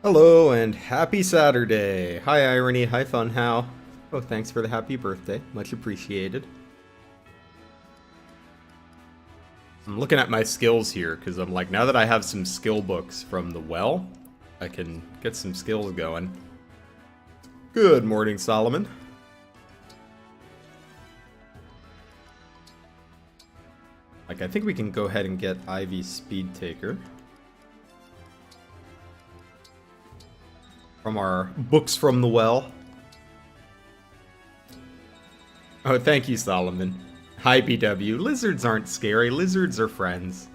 Hello and happy Saturday. Hi Irony, hi Funhow. Oh, thanks for the happy birthday. Much appreciated. I'm looking at my skills here because I'm like, now that I have some skill books from the well, I can get some skills going. Good morning, Solomon. Like, I think we can go ahead and get Ivy Speed Taker from our books from the well. Oh, thank you, Solomon. Hi, BW. Lizards aren't scary. Lizards are friends.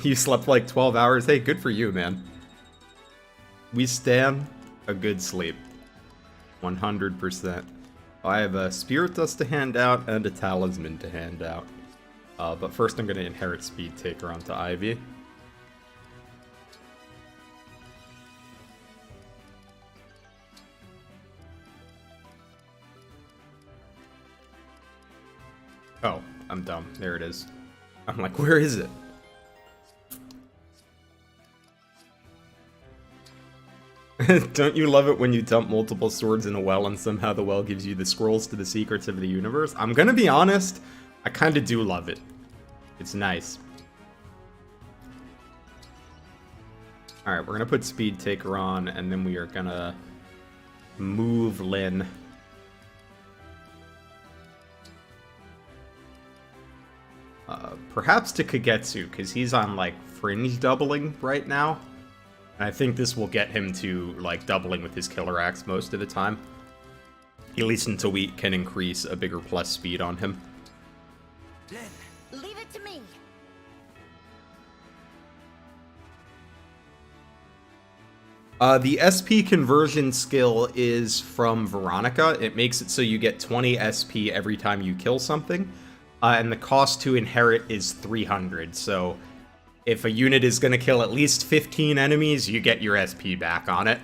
You slept like 12 hours. Hey, good for you, man. We stand a good sleep. 100%. I have a Spirit Dust to hand out and a Talisman to hand out. But first I'm going to inherit Speed Taker onto Ivy. Oh, I'm dumb. There it is. I'm like, where is it? Don't you love it when you dump multiple swords in a well and somehow the well gives you the scrolls to the secrets of the universe? I'm gonna be honest, I kinda do love it. It's nice. Alright, we're gonna put Speed Taker on, and then we are gonna move Lyn. Perhaps to Kagetsu, because he's on, like, fringe doubling right now. And I think this will get him to, like, doubling with his Killer Axe most of the time. At least until we can increase a bigger plus speed on him. Leave it to me. The SP conversion skill is from Veronica. It makes it so you get 20 SP every time you kill something. And the cost to inherit is 300, so if a unit is going to kill at least 15 enemies, you get your SP back on it.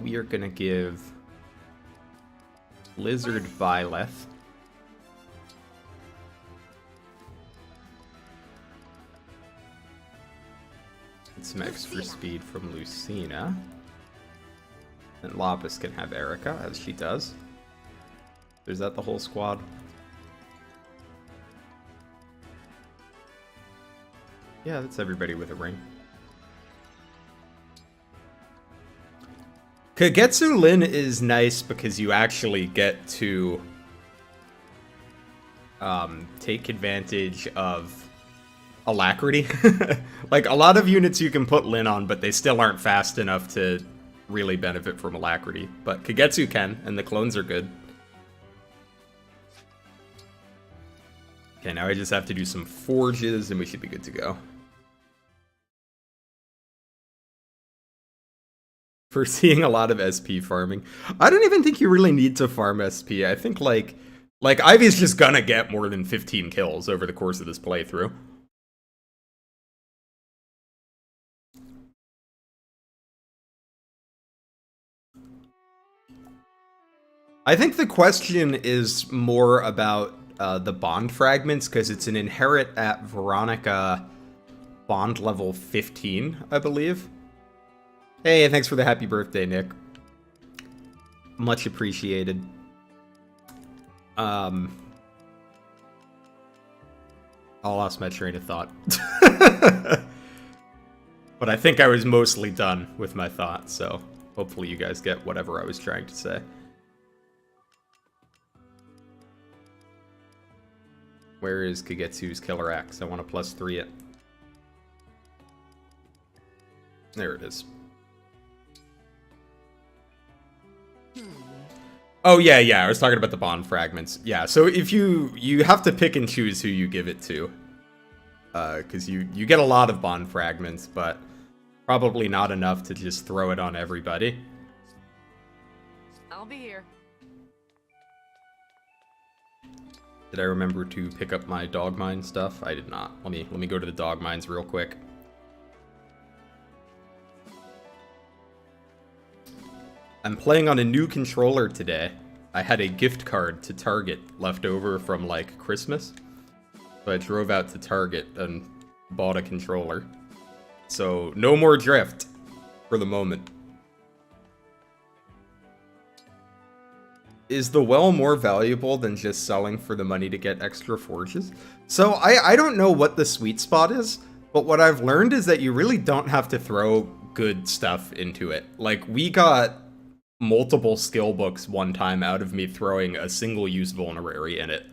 We are going to give Lizard Byleth. Get some extra speed from Lucina. And Lapis can have Erica, as she does. Is that the whole squad? Yeah, that's everybody with a ring. Kagetsu Lyn is nice because you actually get to take advantage of alacrity. Like, a lot of units you can put Lyn on, but they still aren't fast enough to really benefit from alacrity. But Kagetsu can, and the clones are good. Okay, now I just have to do some forges, and we should be good to go. For seeing a lot of SP farming. I don't even think you really need to farm SP. I think, like Ivy's just gonna get more than 15 kills over the course of this playthrough. I think the question is more about the bond fragments, because it's an inherit at Veronica bond level 15, I believe. Hey, thanks for the happy birthday, Nick. Much appreciated. I lost my train of thought. But I think I was mostly done with my thoughts, so hopefully you guys get whatever I was trying to say. Where is Kagetsu's Killer Axe? I want to +3 it. There it is. Oh, yeah, I was talking about the bond fragments. Yeah, so if you have to pick and choose who you give it to. Because you get a lot of bond fragments, but probably not enough to just throw it on everybody. I'll be here. Did I remember to pick up my dog mine stuff? I did not. Let me go to the dog mines real quick. I'm playing on a new controller today. I had a gift card to Target left over from, like, Christmas. So I drove out to Target and bought a controller. So no more drift for the moment. Is the well more valuable than just selling for the money to get extra forges? So I don't know what the sweet spot is, but what I've learned is that you really don't have to throw good stuff into it. Like, we got multiple skill books one time out of me throwing a single-use vulnerary in it.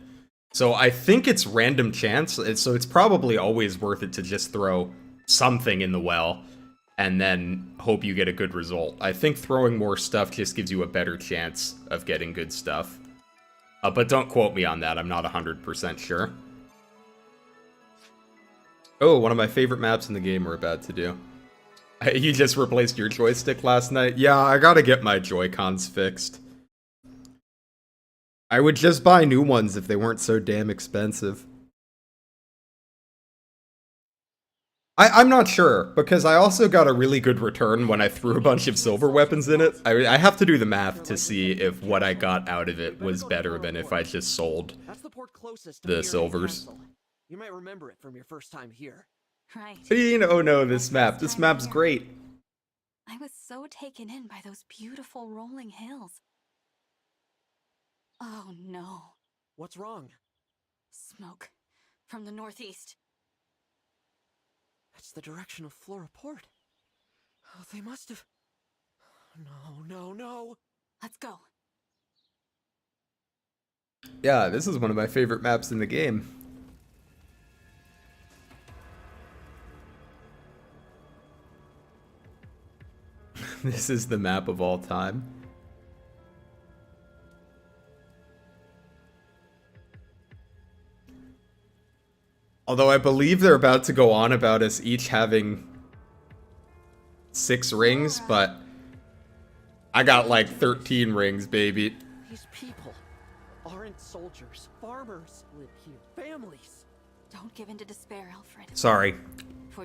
So I think it's random chance, so it's probably always worth it to just throw something in the well and then hope you get a good result. I think throwing more stuff just gives you a better chance of getting good stuff. But don't quote me on that, I'm not 100% sure. Oh, one of my favorite maps in the game we're about to do. You just replaced your joystick last night? Yeah, I gotta get my Joy-Cons fixed. I would just buy new ones if they weren't so damn expensive. I'm not sure, because I also got a really good return when I threw a bunch of silver weapons in it. I have to do the math to see if what I got out of it was better than if I just sold the silvers. You might remember it from your first time here. Right. Oh no, this map's great. I was so taken in by those beautiful rolling hills. Oh no. What's wrong? Smoke from the northeast. That's the direction of Flora Port. Oh, they must have... No. Let's go. Yeah, this is one of my favorite maps in the game. This is the map of all time. Although I believe they're about to go on about us each having 6 rings, but I got like 13 rings, baby. These people aren't soldiers. Farmers live here. Families. Don't give in to despair, Alfred. Sorry.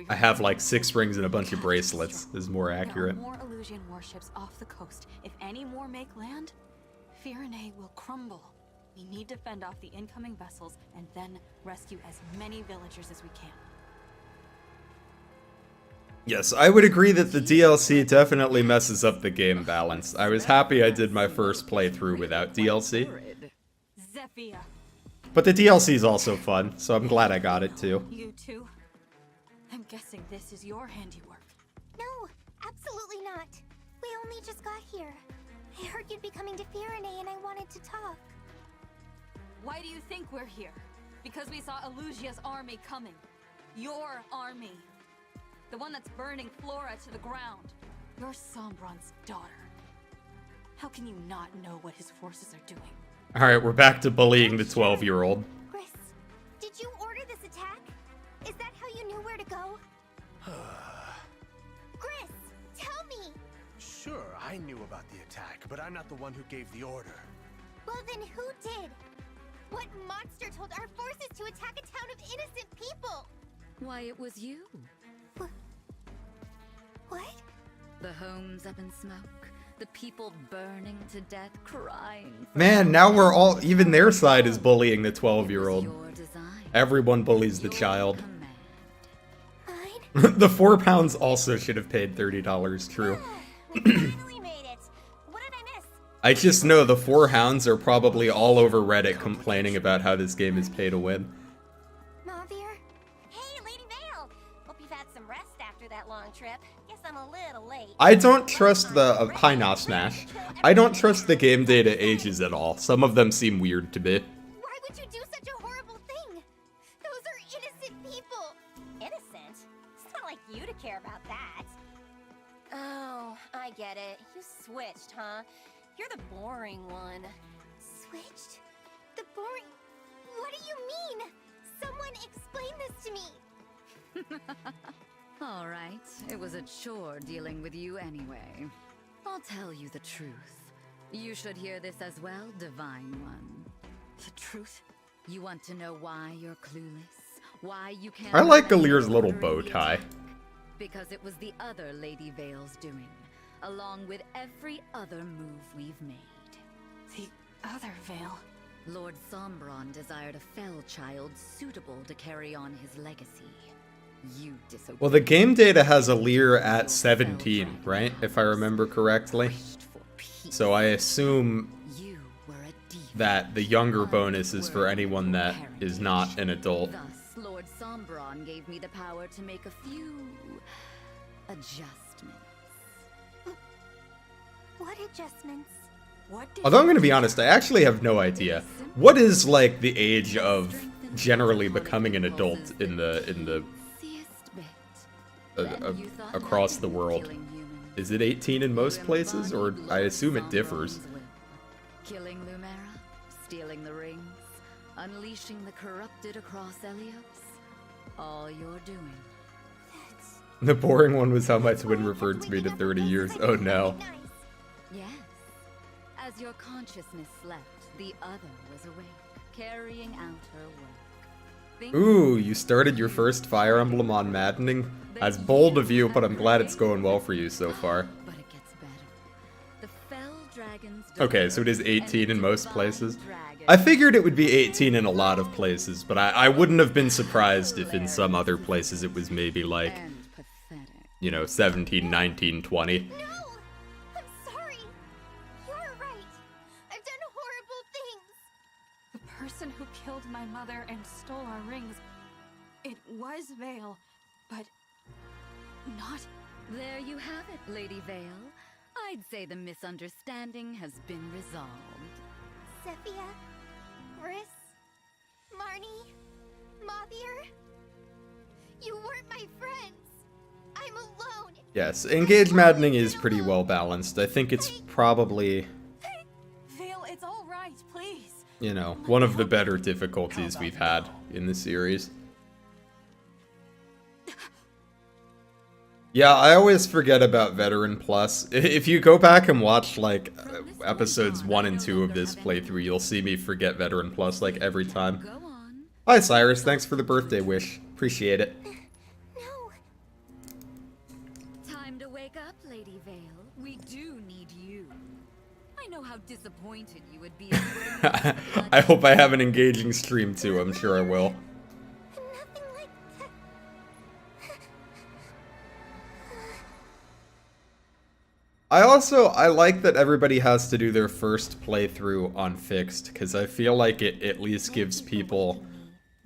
I have like 6 rings and a bunch of bracelets. This is more accurate. There are more Illusion warships off the coast. If any more make land, Firenze will crumble. We need to fend off the incoming vessels and then rescue as many villagers as we can. Yes, I would agree that the DLC definitely messes up the game balance. I was happy I did my first playthrough without DLC. Zephyr. But the DLC is also fun, so I'm glad I got it too. You too? I'm guessing this is your handiwork. No, absolutely not. We only just got here. I heard you'd be coming to Firenze and I wanted to talk. Why do you think we're here? Because we saw Elusia's army coming. Your army. The one that's burning Flora to the ground. You're Sombron's daughter. How can you not know what his forces are doing? Alright, we're back to bullying the 12-year-old. Chris, did you order this attack? Is that how you knew where to go? Chris, tell me! Sure, I knew about the attack, but I'm not the one who gave the order. Well then who did? What monster told our forces to attack a town of innocent people? Why, it was you. What? The homes up in smoke, the people burning to death, crying. Man, now we're all, even their side is bullying the 12-year-old. Your design. Everyone bullies the Your child. command. Mine? The 4 pounds also should have paid $30, true. We finally made it. What did I miss? I just know the 4 hounds are probably all over Reddit complaining about how this game is pay to win. Mavir? Hey, Lady Vale! Hope you've had some rest after that long trip. Guess I'm a little late. I don't trust the Hi Nah Smash. I don't trust the game data ages at all. Some of them seem weird to me. Why would you do such a horrible thing? Those are innocent people. Innocent? It's not like you to care about that. Oh, I get it. You switched, huh? You're the boring one. Switched? The boring... What do you mean? Someone explain this to me. All right, it was a chore dealing with you anyway. I'll tell you the truth. You should hear this as well, Divine One. The truth? You want to know why you're clueless? Why you can't... I like remember Alear's little the bow order you tie. took? Because it was the other Lady Vale's doing, along with every other move we've made. The other Veil. Lord Sombron desired a fell child suitable to carry on his legacy. You disobeyed. Well, the game data has Alear at 17, right? If I remember correctly. So I assume that the younger bonus is for anyone that is not an adult. Thus, Lord Sombron gave me the power to make a few adjustments. What adjustments? Although I'm going to be honest, I actually have no idea. What is, like, the age of generally becoming an adult in the across the world? Is it 18 in most places, or I assume it differs? Killing Lumera, stealing the rings, unleashing the corrupted across Elios. All you're doing. The boring one was how my twin referred to me to 30 years. Oh no. Yes. As your consciousness slept, the other was awake, carrying out her work. Ooh, you started your first Fire Emblem on Maddening? That's bold of you, but I'm glad it's going well for you so far. But it gets better. The fell dragons. Okay, so it is 18 in most places. I figured it would be 18 in a lot of places, but I wouldn't have been surprised if in some other places it was maybe like, you know, 17, 19, 20. No! I'm sorry. You're right. I've done horrible things. The person who killed my mother and stole our rings, it was Vale, but not... There you have it, Lady Vale. I'd say the misunderstanding has been resolved. Zephyr, Riss, Marnie, Mothier. You weren't my friends. I'm alone. Yes, Engage Maddening is pretty well balanced. I think it's probably, Vale, it's all right, please. you know, one of the better difficulties we've had in the series. Yeah, I always forget about Veteran Plus. If you go back and watch, like, episodes 1 and 2 of this playthrough, you'll see me forget Veteran Plus, like, every time. Go on. Hi, Cyrus. Thanks for the birthday wish. Appreciate it. No. Time to wake up, Lady Vale. We do need you. I know how disappointed you would be. I hope I have an engaging stream, too. I'm sure I will. Nothing like that. I like that everybody has to do their first playthrough on Fixed, because I feel like it at least gives people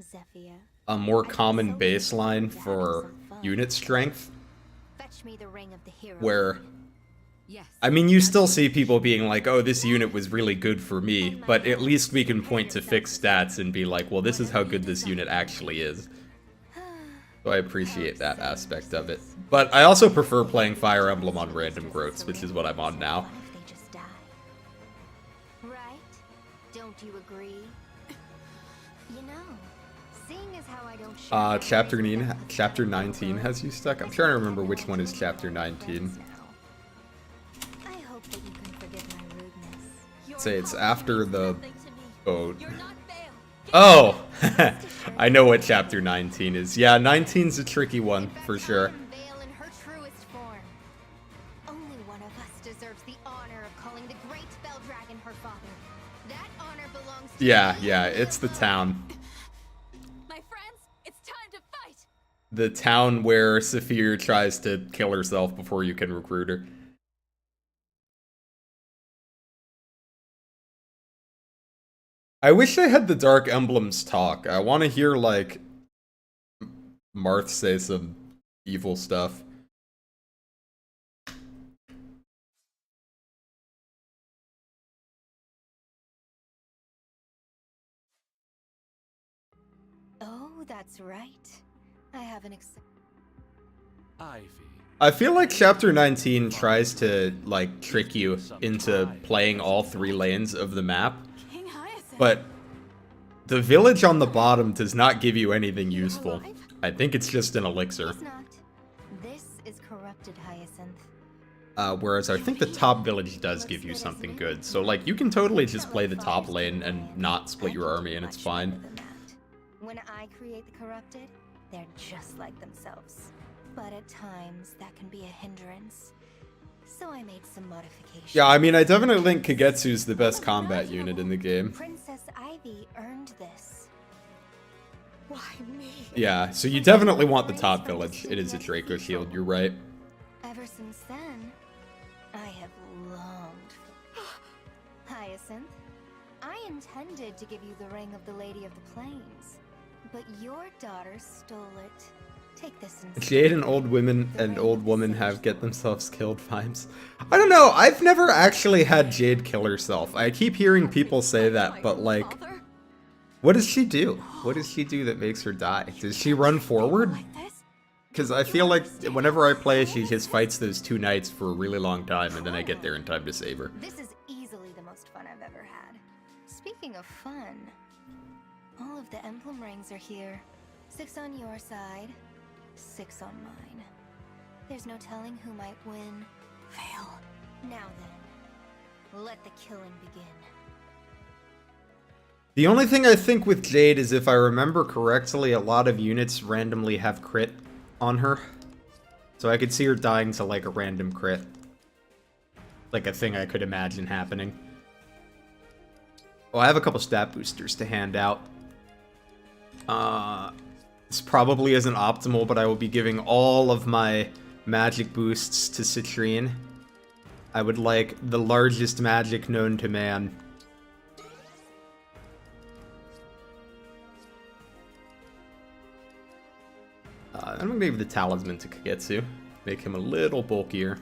Zephyr, a more common baseline for unit strength, fetch me the ring of the hero. where, Yes. I mean, you still see people being like, oh, this unit was really good for me, but at least we can point to fixed stats and be like, well, this is how good this unit actually is. So I appreciate that aspect of it. But I also prefer playing Fire Emblem on random growths, which is what I'm on now. What if they just die? Right? Don't you agree? You know, seeing as how I don't share Chapter 19 has you stuck? I'm trying to remember which one is Chapter 19. I hope that you can forgive my rudeness. Say it's after the boat. You're not Vale. Oh! I know what Chapter 19 is. Yeah, 19's a tricky one, for sure. Vale in her truest form. Only one of us deserves the honor of calling the great Bell Dragon her father. That honor belongs to Yeah, it's the town. My friends, it's time to fight. The town where Saphir tries to kill herself before you can recruit her. I wish I had the Dark Emblems talk. I want to hear, like, Marth say some evil stuff. Oh, that's right. I haven't Ivy. I feel like Chapter 19 tries to, like, trick you into playing all 3 lanes of the map, King Hyacinth. but the village on the bottom does not give you anything useful. I think it's just an elixir. He's not. This is corrupted Hyacinth. Whereas I think the top village does give you something good. So, like, you can totally just play the top lane and not split your army and it's Much fine. better than that. When I create the corrupted, they're just like themselves. But at times, that can be a hindrance. So I made some modifications. Yeah, I mean, I definitely think Kagetsu's the best combat unit in the game. Princess worthy earned this. Why me? Yeah, so you definitely want the top village. It is a Draco shield, you're right. Ever since then, I have longed. Hyacinth, I intended to give you the ring of the Lady of the Plains, but your daughter stole it. Take this instead. Jade and old women have get themselves killed vibes. I don't know, I've never actually had Jade kill herself. I keep hearing people say that, but like, what does she do? What does she do that makes her die? Does she run forward? Because I feel like whenever I play, she just fights those two knights for a really long time, and then I get there in time to save her. This is easily the most fun I've ever had. Speaking of fun, all of the emblem rings are here. 6 on your side, 6 on mine. There's no telling who might win. Fail. Now then, let the killing begin. The only thing I think with Jade is, if I remember correctly, a lot of units randomly have crit on her. So I could see her dying to like a random crit. Like a thing I could imagine happening. Well, I have a couple stat boosters to hand out. This probably isn't optimal, but I will be giving all of my magic boosts to Citrine. I would like the largest magic known to man. I'm gonna give the talisman to Kagetsu. Make him a little bulkier.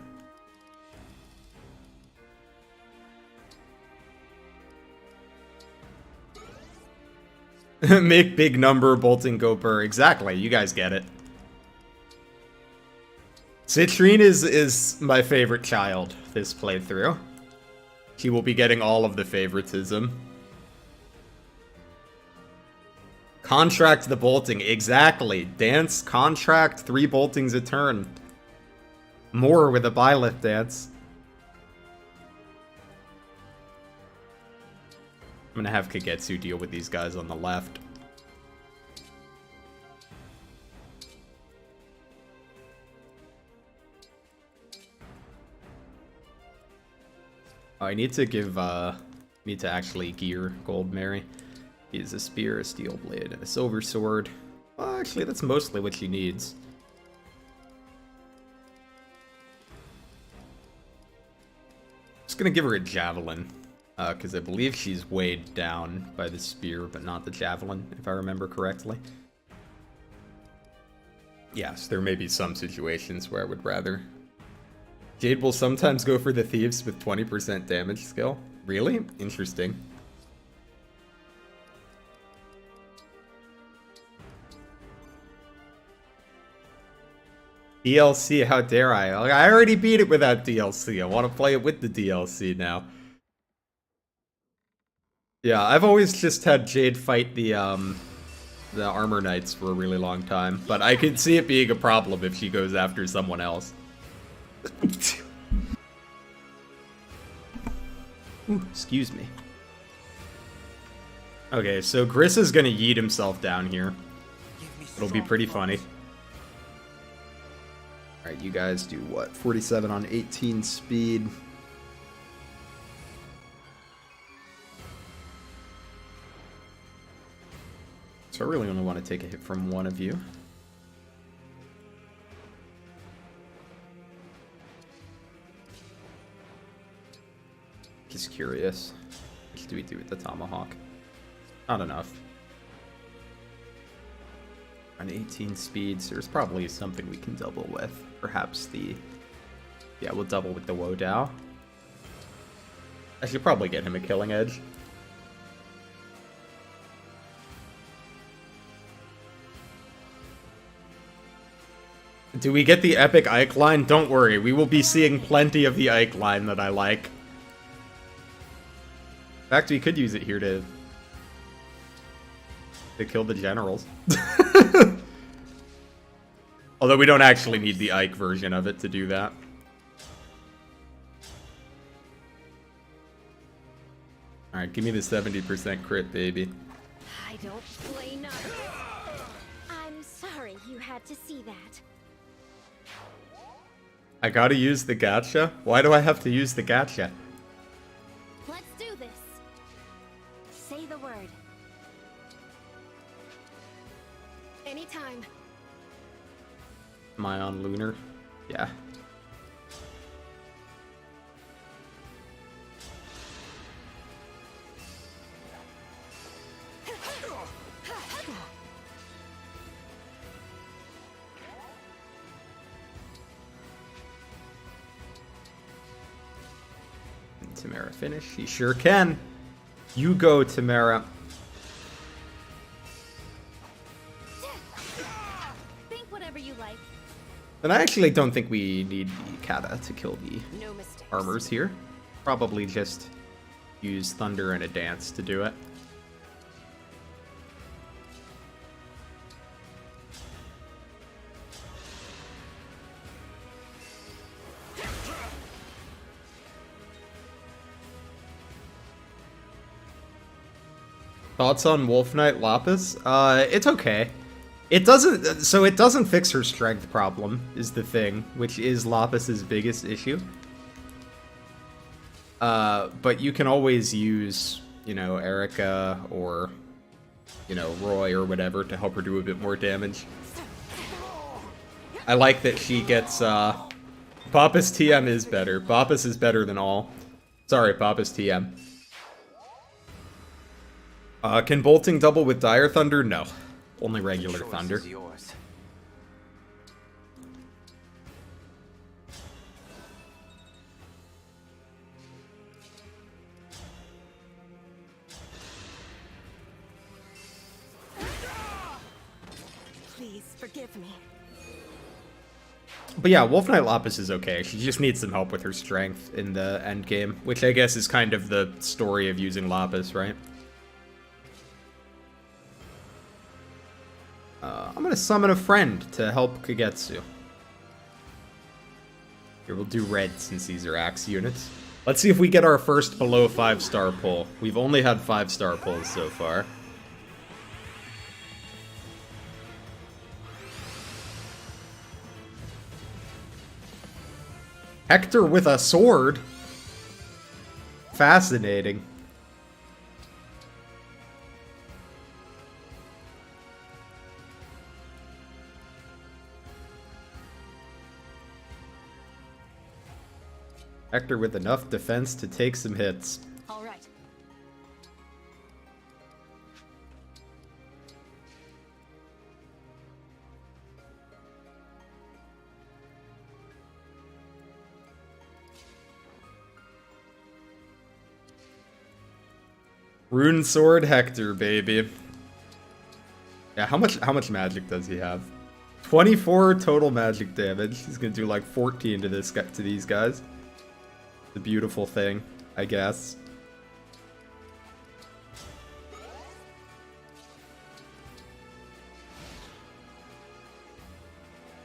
Make big number, bolting go burr. Exactly, you guys get it. Citrine is my favorite child this playthrough. She will be getting all of the favoritism. Contract the bolting, exactly. Dance, contract, 3 boltings a turn. More with a Byleth dance. I'm gonna have Kagetsu deal with these guys on the left. Oh, I need to give, need to actually gear Gold Mary. He has a spear, a steel blade, and a silver sword. Well, actually, that's mostly what she needs. Just gonna give her a javelin, because I believe she's weighed down by the spear, but not the javelin, if I remember correctly. Yes, there may be some situations where I would rather. Jade will sometimes go for the thieves with 20% damage skill. Really? Interesting. DLC, how dare I? I already beat it without DLC. I want to play it with the DLC now. Yeah, I've always just had Jade fight the Armor Knights for a really long time, but I could see it being a problem if she goes after someone else. Ooh, excuse me. Okay, so Gris is gonna yeet himself down here. It'll be pretty funny. Alright, you guys do what? 47 on 18 speed. So I really only want to take a hit from one of you. Just curious. What do we do with the tomahawk? Not enough. On 18 speeds, there's probably something we can double with. Perhaps the... Yeah, we'll double with the Wodao. I should probably get him a killing edge. Do we get the epic Ike line? Don't worry, we will be seeing plenty of the Ike line that I like. In fact, we could use it here to kill the generals. Although we don't actually need the Ike version of it to do that. Alright, give me the 70% crit, baby. I don't play none. I'm sorry you had to see that. I gotta use the gacha? Why do I have to use the gacha? Let's do this. Say the word. Anytime. Am I on Lunar? Yeah. Tamara finish? He sure can. You go, Tamara. Think whatever you like. And I actually don't think we need the Kata to kill the No mistakes. armors here. Probably just use Thunder and a Dance to do it. Thoughts on Wolf Knight Lapis? It's okay. It doesn't fix her strength problem, is the thing, which is Lapis's biggest issue. But you can always use, you know, Erica or, you know, Roy or whatever to help her do a bit more damage. I like that she gets, Papa's TM is better. Papa's is better than all. Sorry, Papa's TM. Can bolting double with Dire Thunder? No. Only regular thunder. Please forgive me. But yeah, Wolf Knight Lapis is okay. She just needs some help with her strength in the end game, which I guess is kind of the story of using Lapis, right? I'm gonna summon a friend to help Kagetsu. Here, we'll do red since these are axe units. Let's see if we get our first below 5-star pull. We've only had 5-star pulls so far. Hector with a sword? Fascinating. Hector with enough defense to take some hits. All right. Rune Sword Hector, baby. Yeah, how much magic does he have? 24 total magic damage. He's gonna do like 14 to these guys. The beautiful thing, I guess.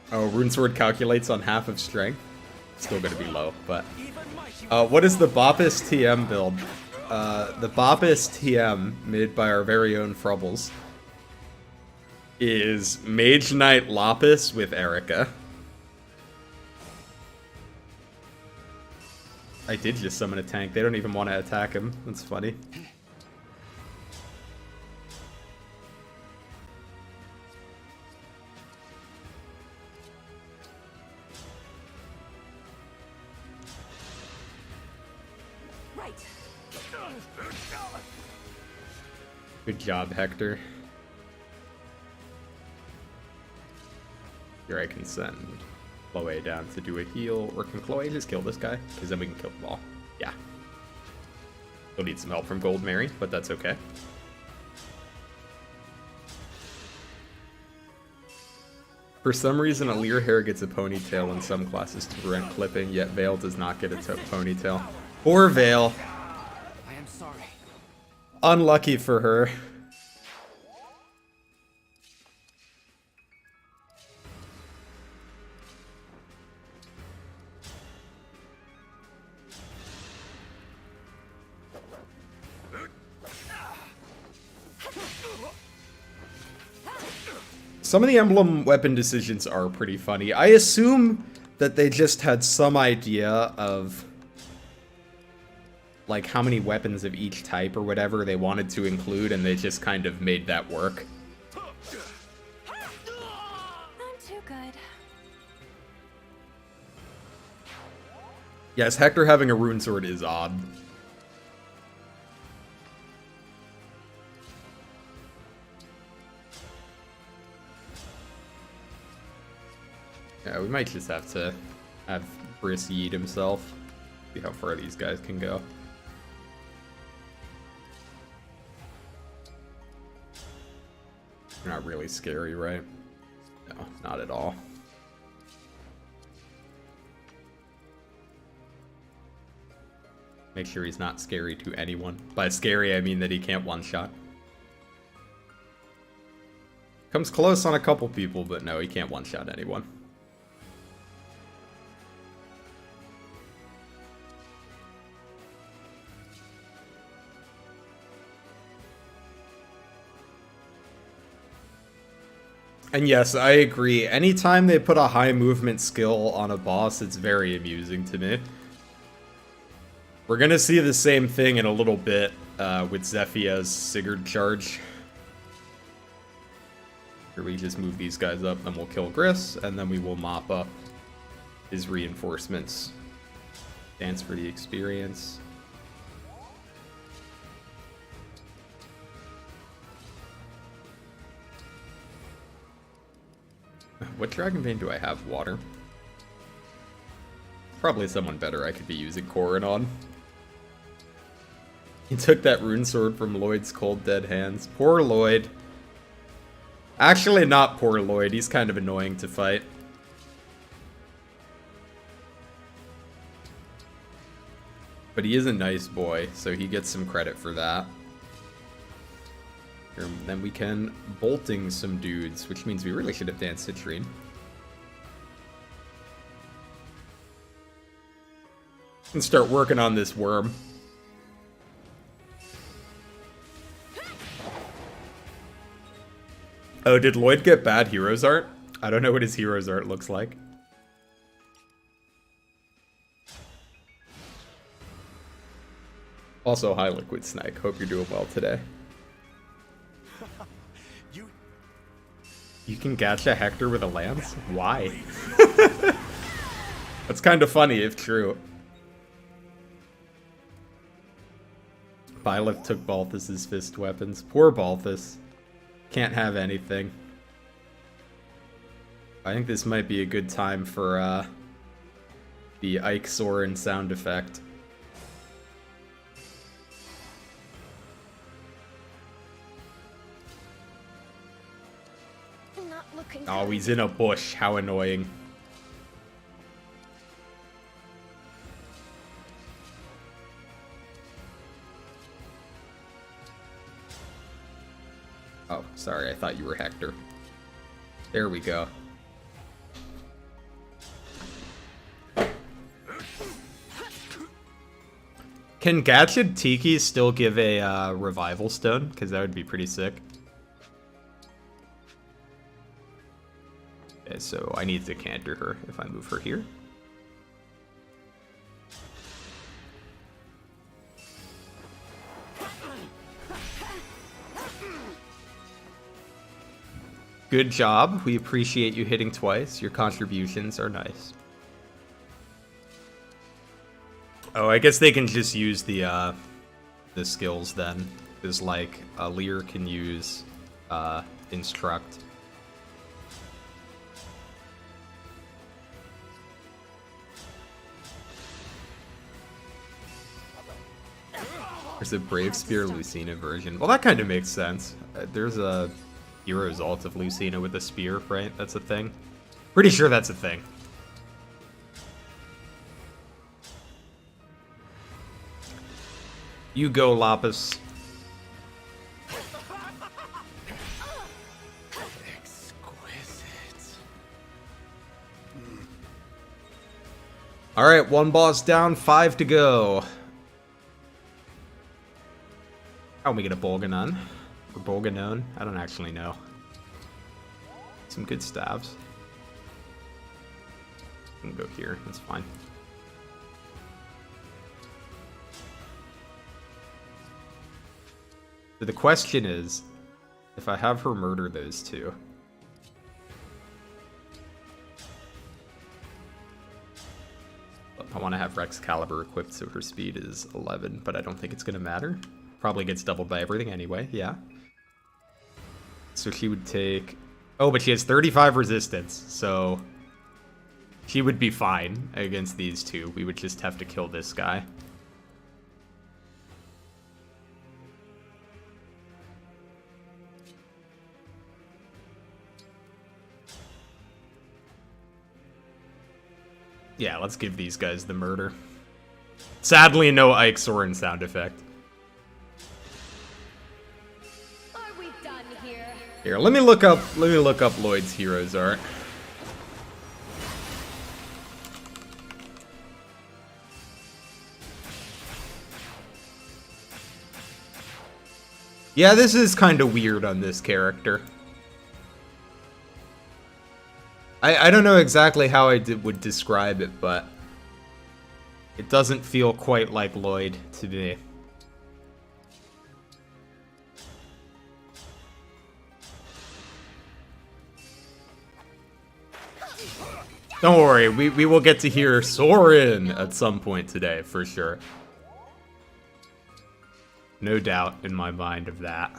Oh, Rune Sword calculates on half of strength. Still gonna be low, but... what is the Boppus TM build? The Boppus TM, made by our very own Frubbles, is Mage Knight Lapis with Erica. I did just summon a tank. They don't even want to attack him. That's funny. Right. Good job, Hector. Here I can send Chloe down to do a heal, or can Chloe just kill this guy? Because then we can kill them all. Yeah. We'll need some help from Gold Mary, but that's okay. For some reason, Alear hair gets a ponytail in some classes to prevent clipping, yet Veil does not get a ponytail. Poor Veil. I am sorry. Unlucky for her. Some of the Emblem weapon decisions are pretty funny. I assume that they just had some idea of like how many weapons of each type or whatever they wanted to include, and they just kind of made that work. Yes, Hector having a rune sword is odd. Yeah, we might just have to have Briss yeet himself. See how far these guys can go. They're not really scary, right? No, not at all. Make sure he's not scary to anyone. By scary, I mean that he can't one-shot. Comes close on a couple people, but no, he can't one-shot anyone. And yes, I agree. Anytime they put a high movement skill on a boss, it's very amusing to me. We're gonna see the same thing in a little bit with Zephia's Sigurd charge. Here we just move these guys up, then we'll kill Griss, and then we will mop up his reinforcements. Dance for the experience. What Dragon Vein do I have? Water. Probably someone better I could be using Corrin on. He took that rune sword from Lloyd's cold dead hands. Poor Lloyd. Actually, not poor Lloyd. He's kind of annoying to fight. But he is a nice boy, so he gets some credit for that. Here, then we can bolting some dudes, which means we really should have danced Citrine. And start working on this worm. Oh, did Lloyd get bad heroes art? I don't know what his heroes art looks like. Also, hi Liquid Snake. Hope you're doing well today. You can gacha Hector with a lance? Why? That's kind of funny if true. Byleth took Balthus's fist weapons. Poor Balthus. Can't have anything. I think this might be a good time for the Ike Soren sound effect. Oh, he's in a bush. How annoying. Oh, sorry. I thought you were Hector. There we go. Can Gatched Tiki still give a revival stone? Because that would be pretty sick. Okay, so I need to canter her if I move her here. Good job. We appreciate you hitting twice. Your contributions are nice. Oh, I guess they can just use the skills then. Because like Alear can use instruct. There's a Brave Spear Lucina version. Well, that kind of makes sense. There's a Hero's Ult of Lucina with a spear, right? That's a thing. Pretty sure that's a thing. You go, Lapis. Exquisite. Alright, one boss down, 5 to go. How we get a Bolganon? Or Bolganon? I don't actually know. Some good stabs. I can go here, that's fine. So the question is, if I have her murder those two. I want to have Excalibur equipped so her speed is 11, but I don't think it's going to matter. Probably gets doubled by everything anyway, yeah. So she would take... Oh, but she has 35 resistance, so... She would be fine against these two. We would just have to kill this guy. Yeah, let's give these guys the murder. Sadly, no Ike Soren sound effect. Are we done here? Here, let me look up Lloyd's heroes art. Yeah, this is kind of weird on this character. I don't know exactly how I would describe it, but it doesn't feel quite like Lloyd to me. Don't worry, we will get to hear Soren at some point today, for sure. No doubt in my mind of that.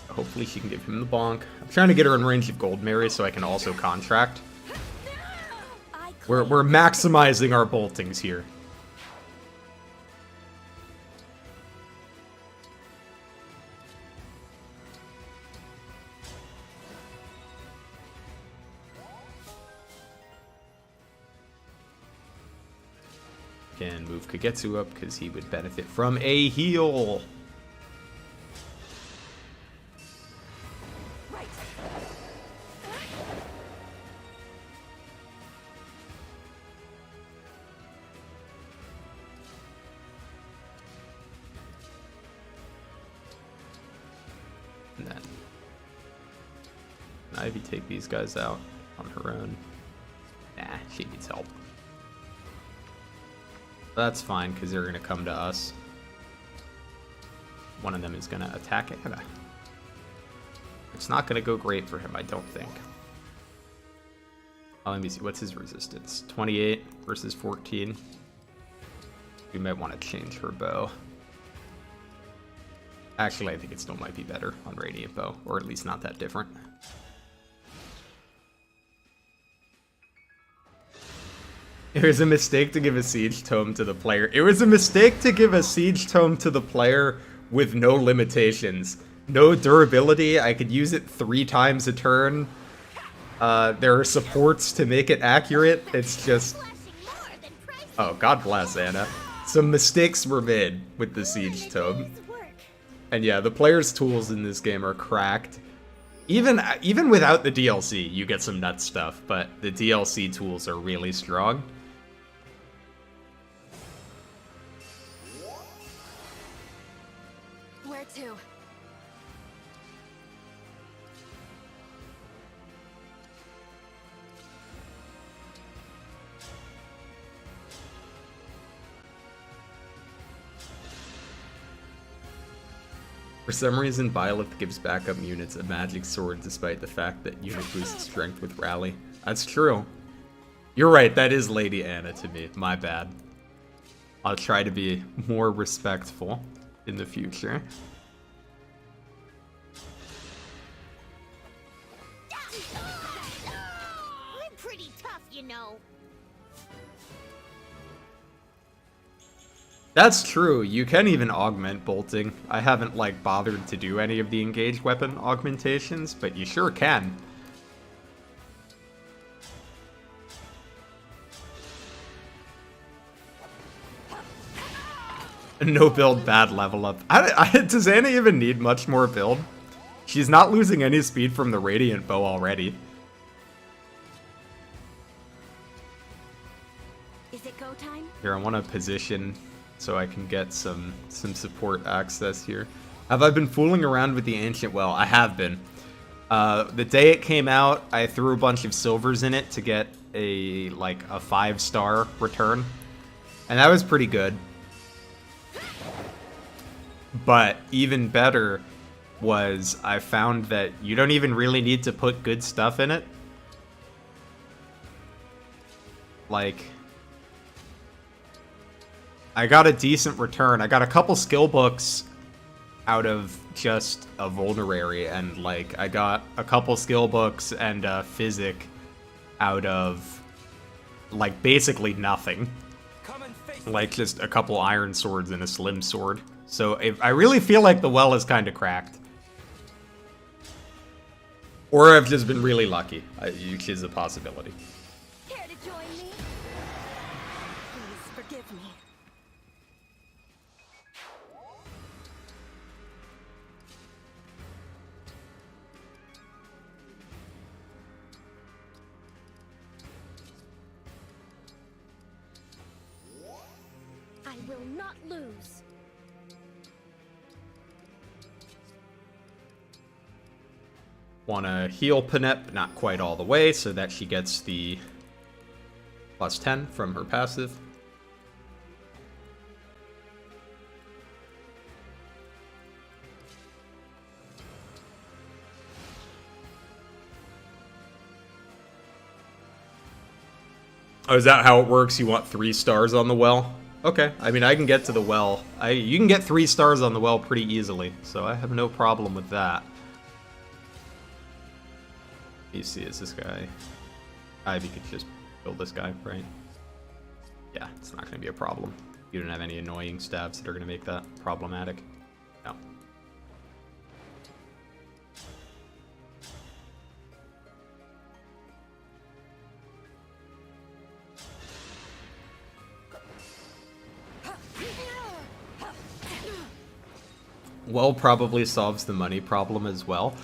Hopefully she can give him the bonk. I'm trying to get her in range of Gold Mary so I can also contract. We're maximizing our boltings here. Can move Kagetsu up because he would benefit from a heal. And then Ivy take these guys out on her own. Nah, she needs help. That's fine, because they're going to come to us. One of them is going to attack Anna. It's not going to go great for him, I don't think. Oh, let me see. What's his resistance? 28 versus 14. We might want to change her bow. Actually, I think it still might be better on Radiant Bow, or at least not that different. It was a mistake to give a Siege Tome to the player. It was a mistake to give a Siege Tome to the player with no limitations. No durability, I could use it 3 times a turn. There are supports to make it accurate, it's just... Oh, God bless Anna. Some mistakes were made with the Siege Tome. And yeah, the player's tools in this game are cracked. Even without the DLC, you get some nut stuff, but the DLC tools are really strong. Where to? For some reason, Byleth gives backup units a magic sword despite the fact that unit boosts strength with rally. That's true. You're right, that is Lady Anna to me. My bad. I'll try to be more respectful in the future. I'm pretty tough, you know. That's true, you can even augment bolting. I haven't, like, bothered to do any of the engaged weapon augmentations, but you sure can. No build, bad level up. Does Anna even need much more build? She's not losing any speed from the Radiant Bow already. Is it go time? Here, I want to position so I can get some support access here. Have I been fooling around with the Ancient Well? I have been. The day it came out, I threw a bunch of silvers in it to get a 5-star return. And that was pretty good. But even better was I found that you don't even really need to put good stuff in it. Like, I got a decent return. I got a couple skill books out of just a vulnerary, and like I got a couple skill books and a physic out of like basically nothing. Like just a couple iron swords and a slim sword. So I really feel like the well is kind of cracked. Or I've just been really lucky, which is a possibility. Care to join me? Please forgive me. I will not lose. Want to heal Panep, not quite all the way, so that she gets the plus 10 from her passive. Oh, is that how it works? You want 3 stars on the well? Okay, I mean, I can get to the well. You can get 3 stars on the well pretty easily, so I have no problem with that. You see, is this guy? Ivy could just kill this guy, right? Yeah, it's not going to be a problem. You don't have any annoying stabs that are going to make that problematic. No. Well, probably solves the money problem as well.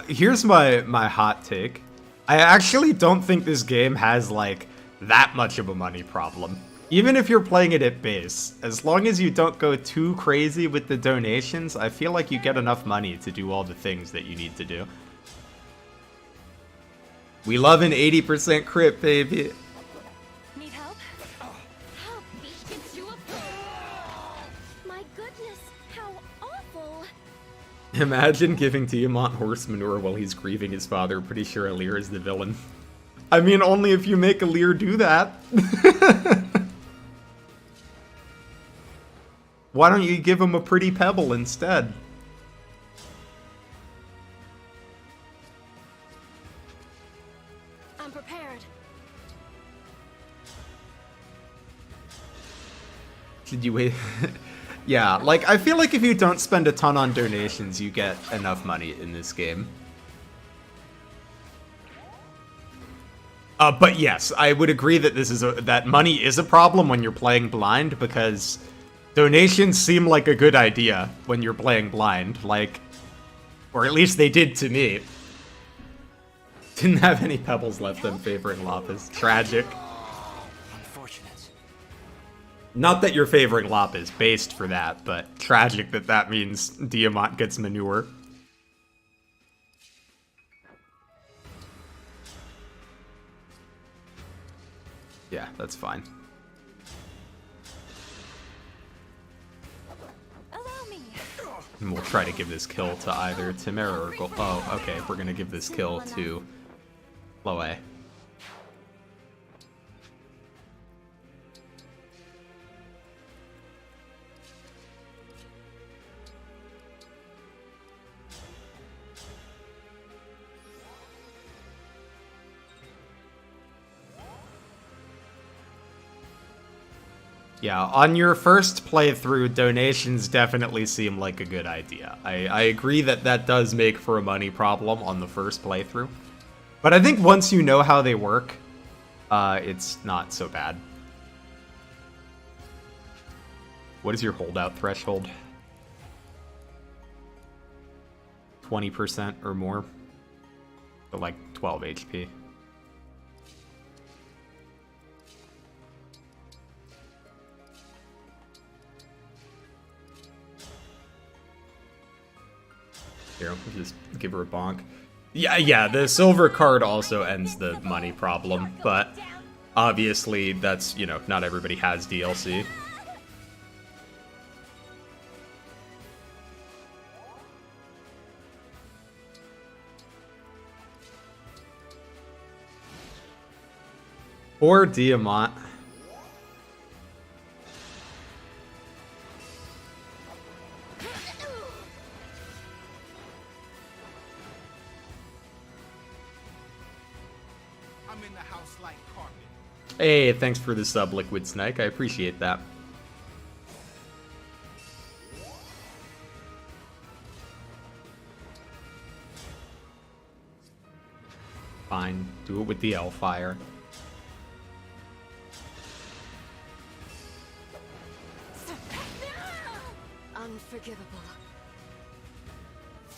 Here's my hot take. I actually don't think this game has, like, that much of a money problem. Even if you're playing it at base, as long as you don't go too crazy with the donations, I feel like you get enough money to do all the things that you need to do. We love an 80% crit, baby. Need help? Help me get you a... My goodness, how awful. Imagine giving Tiamat horse manure while he's grieving his father. Pretty sure Alear is the villain. I mean, only if you make Alear do that. Why don't you give him a pretty pebble instead? I'm prepared. Did you wait? Yeah, like, I feel like if you don't spend a ton on donations, you get enough money in this game. But yes, I would agree that that money is a problem when you're playing blind, because donations seem like a good idea when you're playing blind, like, or at least they did to me. Didn't have any pebbles left on favoring Lapis. Tragic. Unfortunate. Not that you're favoring Lapis based for that, but tragic that that means Diamant gets manure. Yeah, that's fine. Allow me. And we'll try to give this kill to either Timera or Gold. Oh, okay, we're gonna give this kill to Chloe. Yeah, on your first playthrough, donations definitely seem like a good idea. I agree that that does make for a money problem on the first playthrough. But I think once you know how they work, it's not so bad. What is your holdout threshold? 20% or more? So like 12 HP. Here, I'll just give her a bonk. Yeah, the silver card also ends the money problem, but Obviously, that's, you know, not everybody has DLC. Or Diamant. I'm in the house like carpet. Hey, thanks for the sub, Liquid Snake. I appreciate that. Fine, do it with the Hellfire. Unforgivable.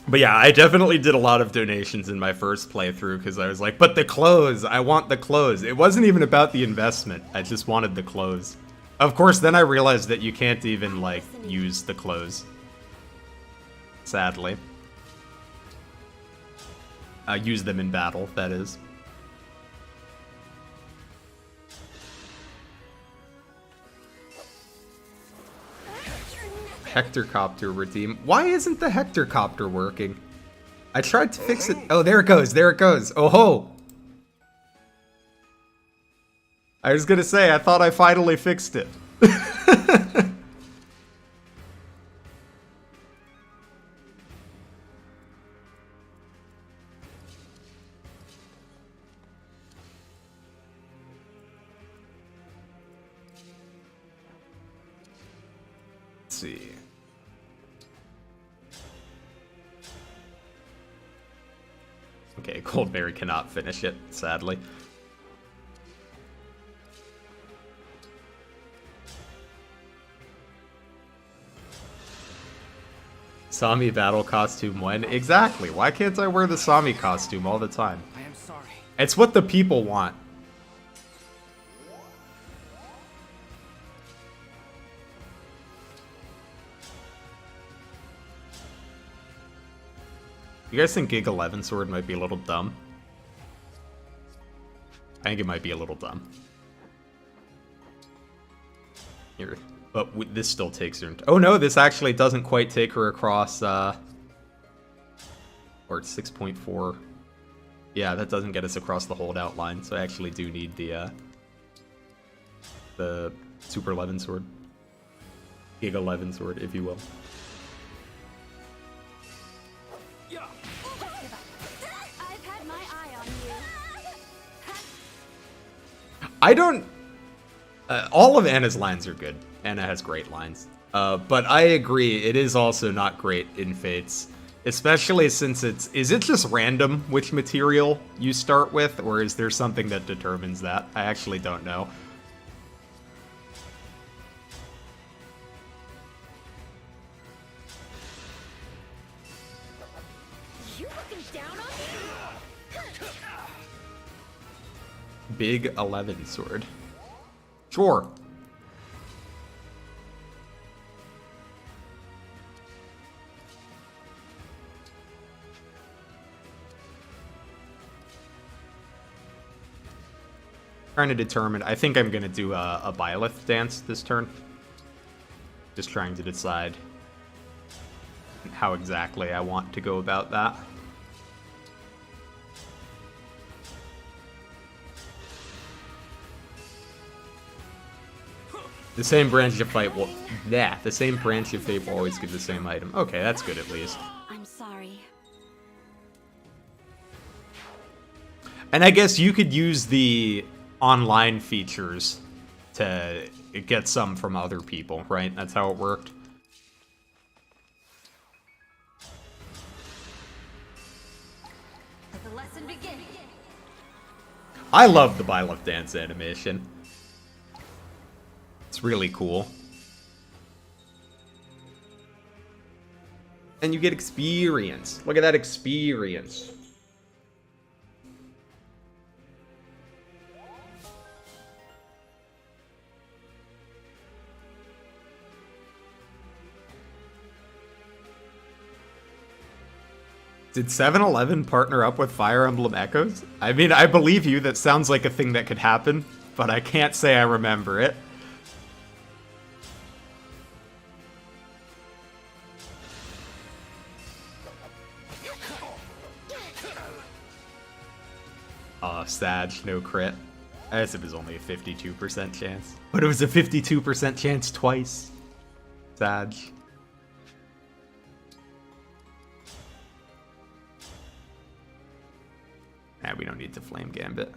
But yeah, I definitely did a lot of donations in my first playthrough because I was like, but the clothes, I want the clothes. It wasn't even about the investment, I just wanted the clothes. Of course, then I realized that you can't even, like, use the clothes. Sadly. Use them in battle, that is. HectorCopter redeem. Why isn't the HectorCopter working? I tried to fix it. Oh, there it goes. There it goes. Oh ho! I was gonna say, I thought I finally fixed it. Let's see. Okay, Coldberry cannot finish it, sadly. Sami battle costume when? Exactly. Why can't I wear the Sami costume all the time? I am sorry. It's what the people want. You guys think Gig 11 Sword might be a little dumb? I think it might be a little dumb. Here. But this still takes her... Oh no, this actually doesn't quite take her across, or it's 6.4. Yeah, that doesn't get us across the holdout line, so I actually do need the Super 11 Sword. Gig 11 Sword, if you will. I've had my eye on you. I don't... all of Anna's lines are good. Anna has great lines. But I agree, it is also not great in Fates. Especially since it's... Is it just random which material you start with? Or is there something that determines that? I actually don't know. You looking down on me? Big 11 Sword. Sure. Trying to determine. I think I'm gonna do a Byleth dance this turn. Just trying to decide how exactly I want to go about that. The same branch of fight will... Yeah, the same branch of fate will always give the same item. Okay, that's good at least. I'm sorry. And I guess you could use the online features to get some from other people, right? That's how it worked. Let the lesson begin. I love the Byleth dance animation. It's really cool. And you get experience. Look at that experience. Did 7-Eleven partner up with Fire Emblem Echoes? I mean, I believe you. That sounds like a thing that could happen. but I can't say I remember it. Sag, no crit. I guess it was only a 52% chance. But it was a 52% chance twice. Sag. Nah, we don't need to Flame Gambit.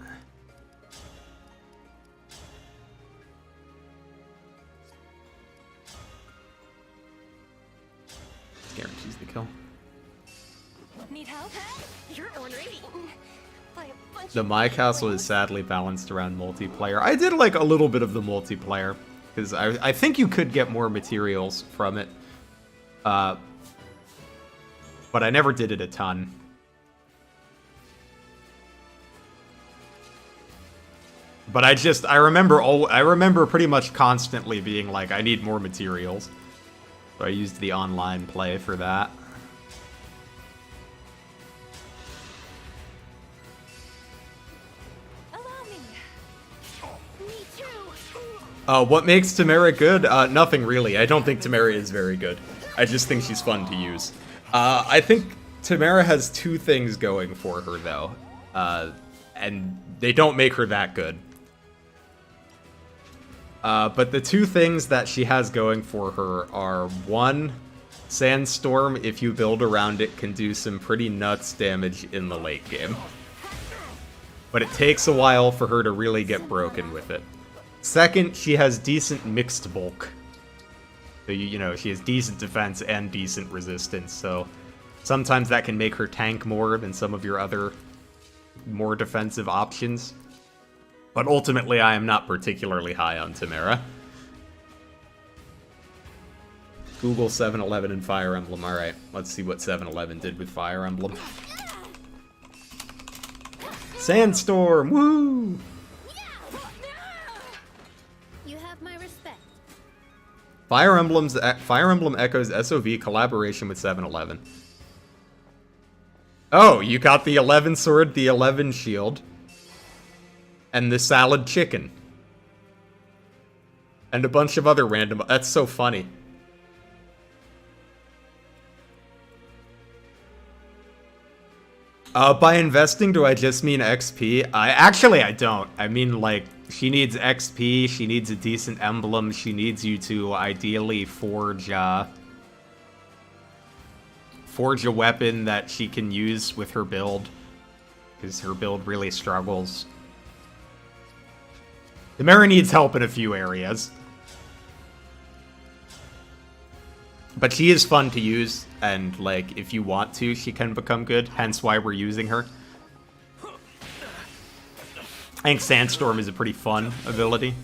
Guarantees the kill. Need help? You're ornery. By a bunch The of My Castle is things. sadly balanced around multiplayer. I did like a little bit of the multiplayer, because I think you could get more materials from it. But I never did it a ton. But I remember pretty much constantly being like, I need more materials. So I used the online play for that. Allow me. Me too. What makes Tamara good? Nothing really. I don't think Tamara is very good. I just think she's fun to use. I think Tamara has two things going for her, though. And they don't make her that good. But the two things that she has going for her are, one, Sandstorm, if you build around it, can do some pretty nuts damage in the late game. But it takes a while for her to really get broken with it. Second, she has decent mixed bulk. So, you know, she has decent defense and decent resistance, so sometimes that can make her tank more than some of your other more defensive options. But ultimately, I am not particularly high on Tamara. Google 7-Eleven and Fire Emblem. Alright, let's see what 7-Eleven did with Fire Emblem. Sandstorm! Woo! You have my respect. Fire Emblem Echoes SOV collaboration with 7-Eleven. Oh, you got the 11 sword, the 11 shield. And the salad chicken. And a bunch of other random... That's so funny. By investing, do I just mean XP? I don't. I mean, like, she needs XP, she needs a decent emblem, she needs you to ideally forge a weapon that she can use with her build. Because her build really struggles. Tamara needs help in a few areas. But she is fun to use, and, like, if you want to, she can become good, hence why we're using her. I think Sandstorm is a pretty fun ability.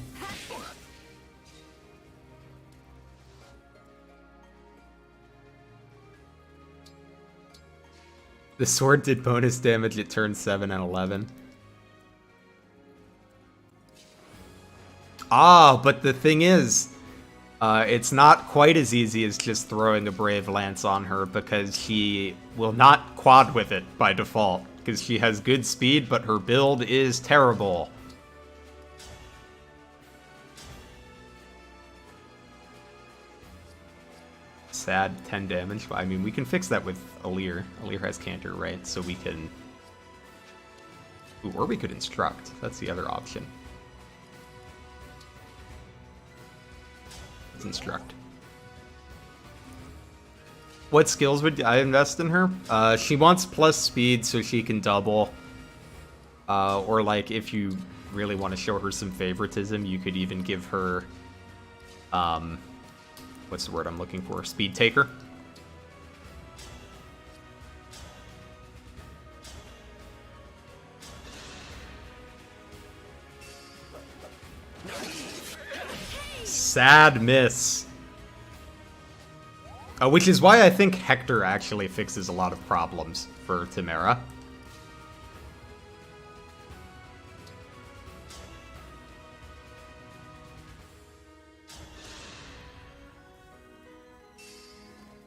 The sword did bonus damage at turn 7 and 11. Ah, but the thing is, it's not quite as easy as just throwing a Brave Lance on her, because she will not quad with it by default, because she has good speed, but her build is terrible. Sad 10 damage. I mean, we can fix that with Alear. Alear has Canter, right? So we can... Ooh, or we could Instruct. That's the other option. Let's Instruct. What skills would I invest in her? She wants plus speed so she can double. Or, like, if you really want to show her some favoritism, you could even give her... what's the word I'm looking for? Speed Taker. Sad miss. Which is why I think Hector actually fixes a lot of problems for Tamara.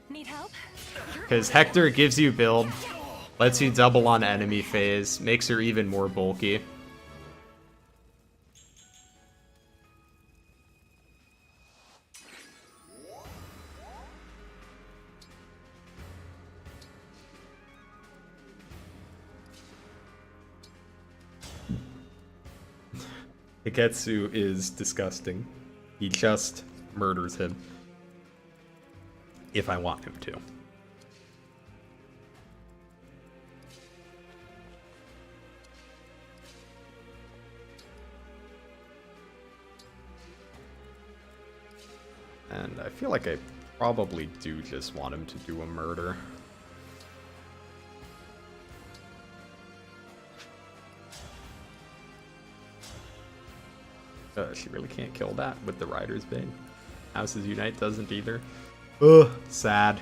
Need help? Because Hector gives you build, lets you double on enemy phase, makes her even more bulky. Hiketsu is disgusting. He just murders him. If I want him to. And I feel like I probably do just want him to do a murder. She really can't kill that with the Rider's Bane. Houses Unite doesn't either. Ugh, sad.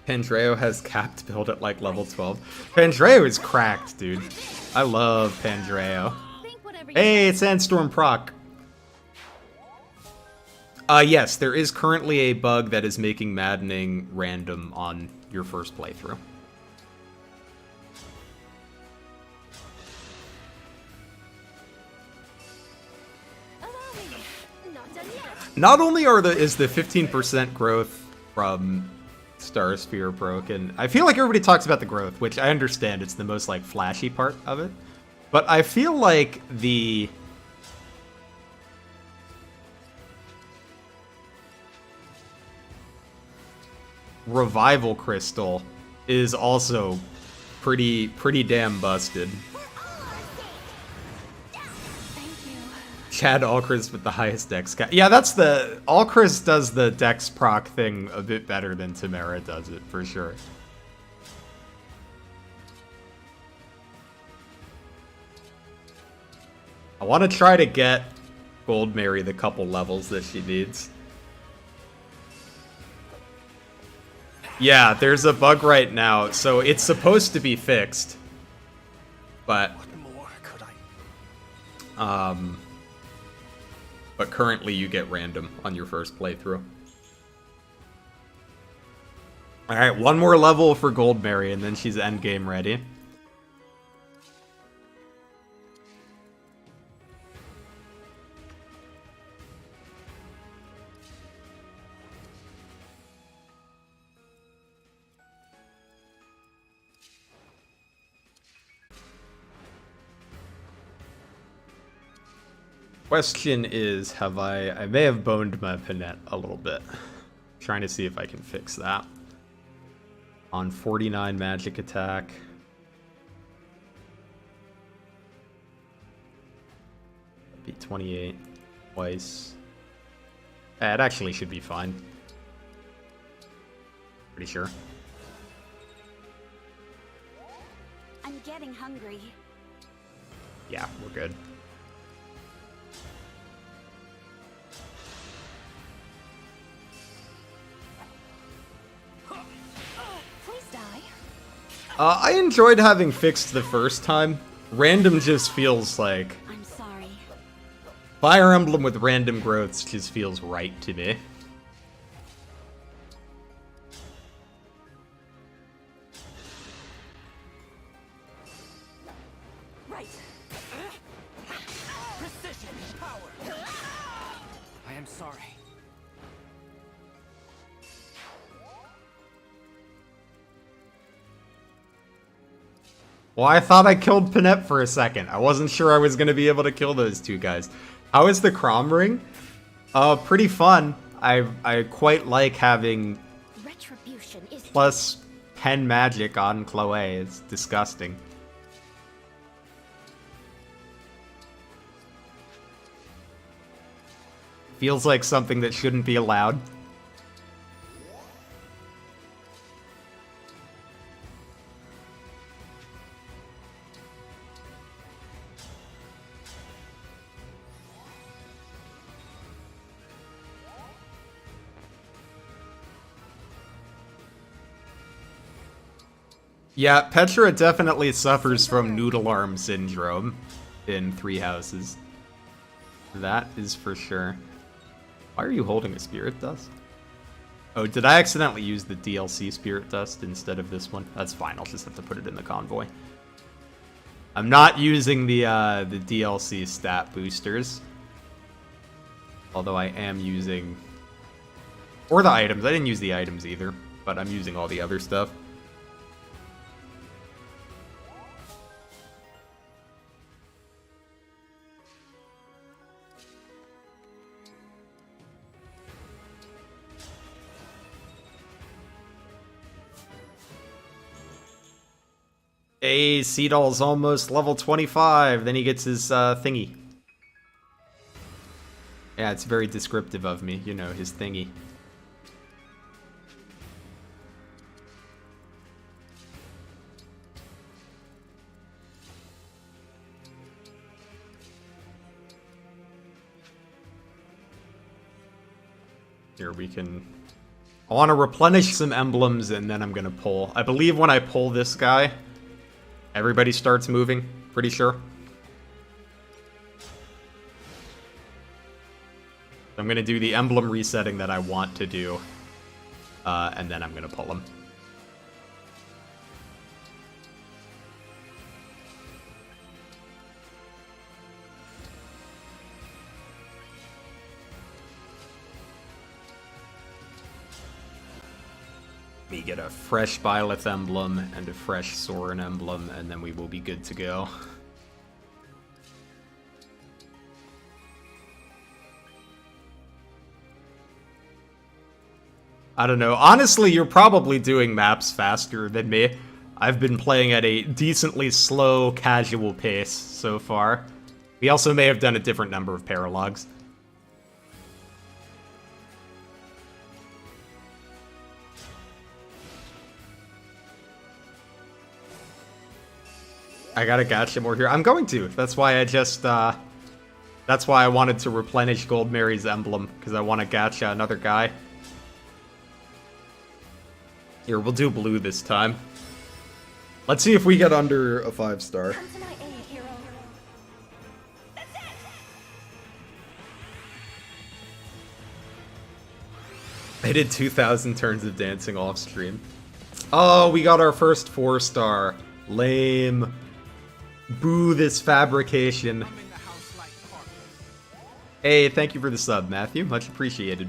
Pandreo has capped build at like level 12. Pandreo is cracked, dude. I love Pandreo. Hey, it's Sandstorm proc. Yes, there is currently a bug that is making Maddening random on your first playthrough. Not only is the 15% growth from Star Sphere broken, I feel like everybody talks about the growth, which I understand, it's the most like flashy part of it. But I feel like the Revival Crystal is also pretty damn busted. Chad Alchrist with the highest dex count. Yeah, that's the... Alchrist does the dex proc thing a bit better than Tamara does it, for sure. I want to try to get Gold Mary the couple levels that she needs. Yeah, there's a bug right now, so it's supposed to be fixed. But... What more could I... But currently you get random on your first playthrough. Alright, one more level for Gold Mary, and then she's endgame ready. Question is, I may have boned my Panette a little bit. Trying to see if I can fix that. On 49 magic attack. Be 28 twice. It actually should be fine. Pretty sure. I'm getting hungry. Yeah, we're good. I enjoyed having fixed the first time. Random just feels like... I'm sorry. Fire Emblem with random growths just feels right to me. Right. Precision power. I am sorry. Well, I thought I killed Panette for a second. I wasn't sure I was going to be able to kill those two guys. How is the Crom Ring? Pretty fun. I quite like having Retribution is plus 10 magic on Chloe. It's disgusting. Feels like something that shouldn't be allowed. Yeah, Petra definitely suffers from noodle arm syndrome in Three Houses. That is for sure. Why are you holding a Spirit Dust? Oh, did I accidentally use the DLC Spirit Dust instead of this one? That's fine, I'll just have to put it in the convoy. I'm not using the DLC stat boosters. Although I am using... Or the items. I didn't use the items either, but I'm using all the other stuff. Hey, Seadoll's almost level 25. Then he gets his thingy. Yeah, it's very descriptive of me, you know, his thingy. Here we can... I want to replenish some emblems and then I'm going to pull. I believe when I pull this guy, everybody starts moving, pretty sure. I'm going to do the emblem resetting that I want to do, and then I'm going to pull them. Me get a fresh Byleth emblem and a fresh Soren emblem, and then we will be good to go. I don't know. Honestly, you're probably doing maps faster than me. I've been playing at a decently slow, casual pace so far. We also may have done a different number of paralogs. I gotta gacha more here. I'm going to. That's why I just, that's why I wanted to replenish Gold Mary's emblem, because I want to gacha another guy. Here, we'll do blue this time. Let's see if we get under a 5-star. Come to my aid, hero. That's it! I did 2,000 turns of dancing off stream. Oh, we got our first 4-star. Lame. Boo this fabrication. Hey, thank you for the sub, Matthew. Much appreciated.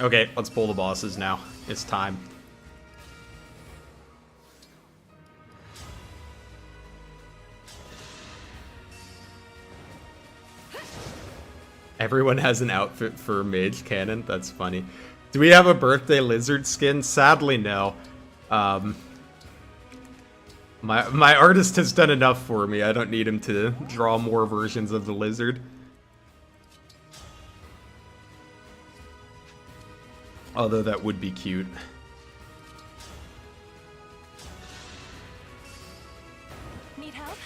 Okay, let's pull the bosses now. It's time. Everyone has an outfit for Mage Cannon. That's funny. Do we have a birthday lizard skin? Sadly, no. My artist has done enough for me. I don't need him to draw more versions of the lizard. Although that would be cute. Need help?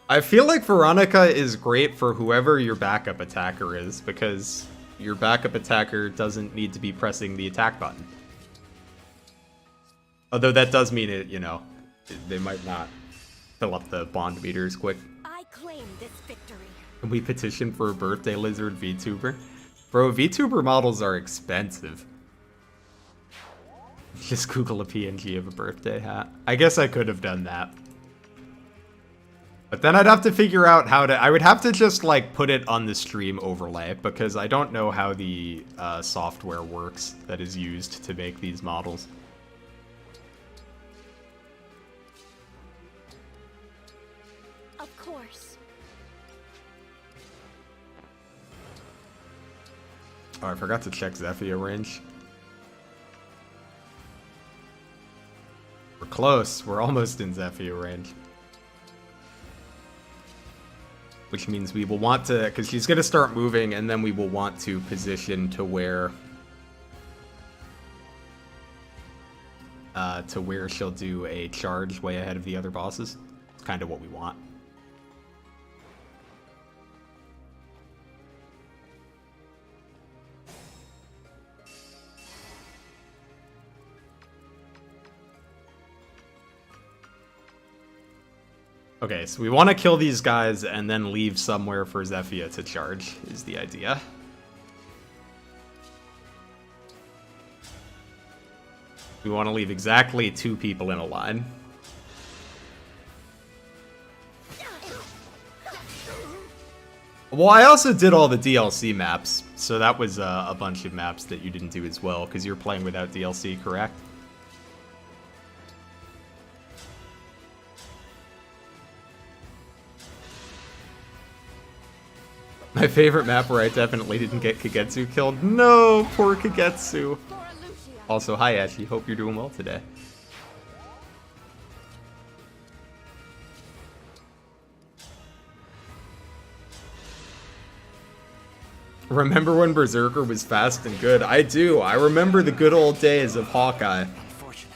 I feel like Veronica is great for whoever your backup attacker is, because your backup attacker doesn't need to be pressing the attack button. Although that does mean it, you know, they might not fill up the bond meters quick. I claim this victory. Can we petition for a birthday lizard VTuber? Bro, VTuber models are expensive. Just Google a PNG of a birthday hat. I guess I could have done that. But then I'd have to figure out how to... I would have to just, like, put it on the stream overlay, because I don't know how the software works that is used to make these models. Of course. Oh, I forgot to check Zephyr range. We're close. We're almost in Zephyr range. Which means we will want to... Because she's going to start moving, and then we will want to position to where... she'll do a charge way ahead of the other bosses. It's kind of what we want. Okay, so we want to kill these guys and then leave somewhere for Zephyr to charge, is the idea. We want to leave exactly 2 people in a line. Well, I also did all the DLC maps, so that was a bunch of maps that you didn't do as well, because you're playing without DLC, correct? My favorite map where I definitely didn't get Kagetsu killed. No, poor Kagetsu. Also, hi Ashley, hope you're doing well today. Remember when Berserker was fast and good? I do. I remember the good old days of Hawkeye. Unfortunate.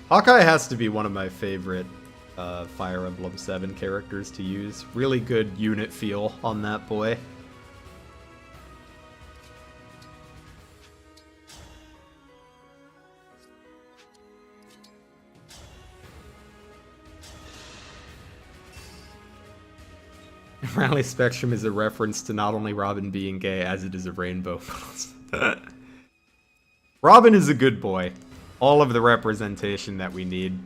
Hawkeye has to be one of my favorite Fire Emblem 7 characters to use. Really good unit feel on that boy. Rally Spectrum is a reference to not only Robin being gay, as it is a rainbow. Robin is a good boy. All of the representation that we need.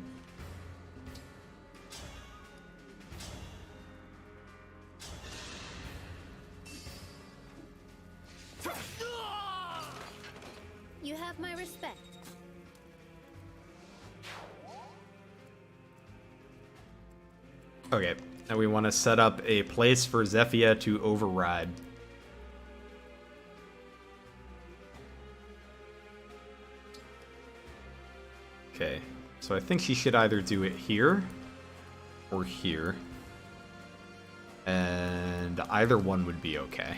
You have my respect. Okay, now we want to set up a place for Zephyia to override. Okay, so I think she should either do it here or here. And either one would be okay.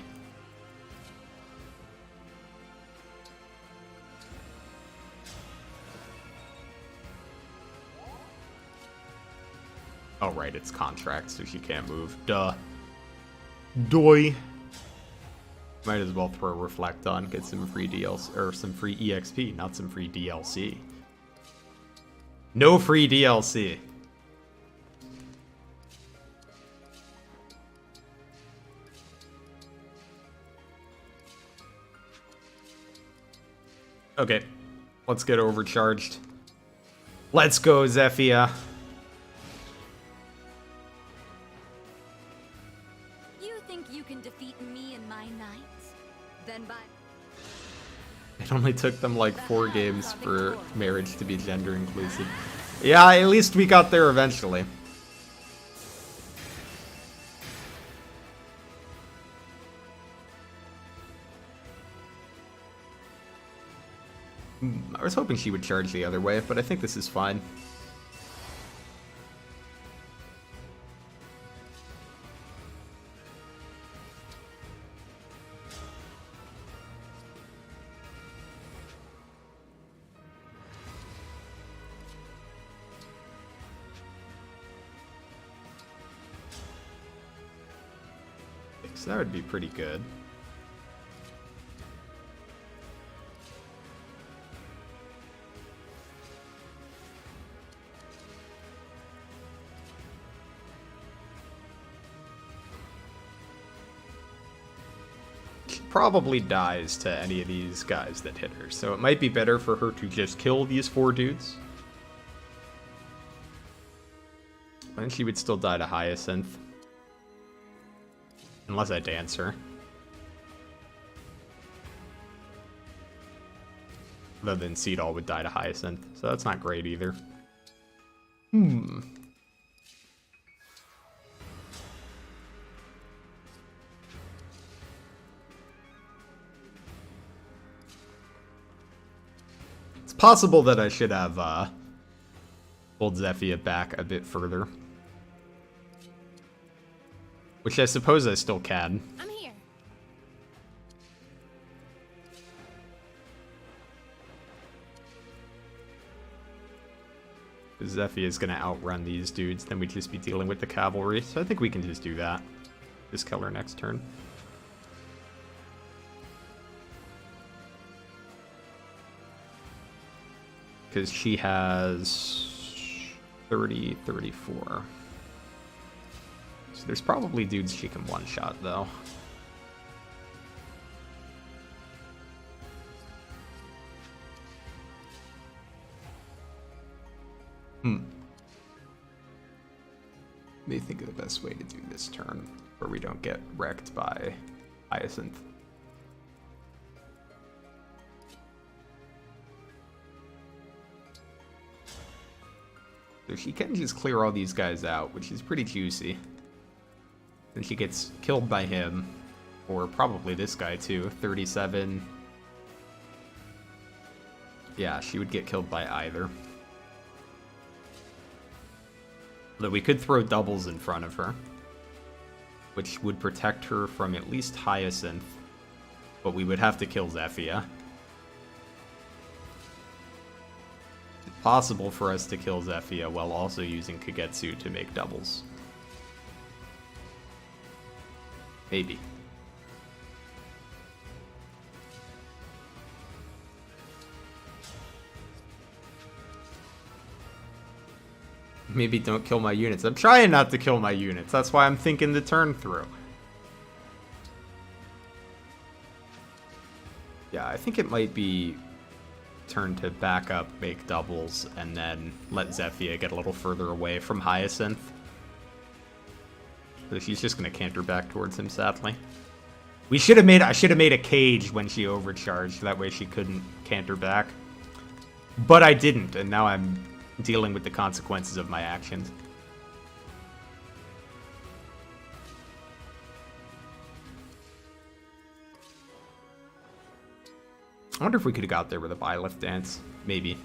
Oh, right, it's contract, so she can't move. Duh. Doy. Might as well throw Reflect on, get some free DLC, or some free EXP, not some free DLC. No free DLC. Okay, let's get overcharged. Let's go, Zephyia. You think you can defeat me and my knights? Then by... It only took them like 4 games for marriage to be gender inclusive. Yeah, at least we got there eventually. I was hoping she would charge the other way, but I think this is fine. So that would be pretty good. She probably dies to any of these guys that hit her, so it might be better for her to just kill these 4 dudes. And she would still die to Hyacinth. Unless I dance her. Other than Seedall would die to Hyacinth, so that's not great either. It's possible that I should have pulled Zephyia back a bit further. Which I suppose I still can. I'm here. Because Zephyia is going to outrun these dudes, then we'd just be dealing with the cavalry. So I think we can just do that. Just kill her next turn. Because she has 30, 34. So there's probably dudes she can one-shot, though. Let me think of the best way to do this turn, where we don't get wrecked by Hyacinth. So she can just clear all these guys out, which is pretty juicy. Then she gets killed by him, or probably this guy too, 37. Yeah, she would get killed by either. Although we could throw doubles in front of her, which would protect her from at least Hyacinth, but we would have to kill Zephyia. It's possible for us to kill Zephyia while also using Kagetsu to make doubles. Maybe. Maybe don't kill my units. I'm trying not to kill my units. That's why I'm thinking the turn through. Yeah, I think it might be turn to back up, make doubles, and then let Zephyia get a little further away from Hyacinth. So she's just gonna canter back towards him, sadly. I should have made a cage when she overcharged. That way she couldn't canter back. But I didn't, and now I'm dealing with the consequences of my actions. I wonder if we could have got there with a Byleth dance. Maybe.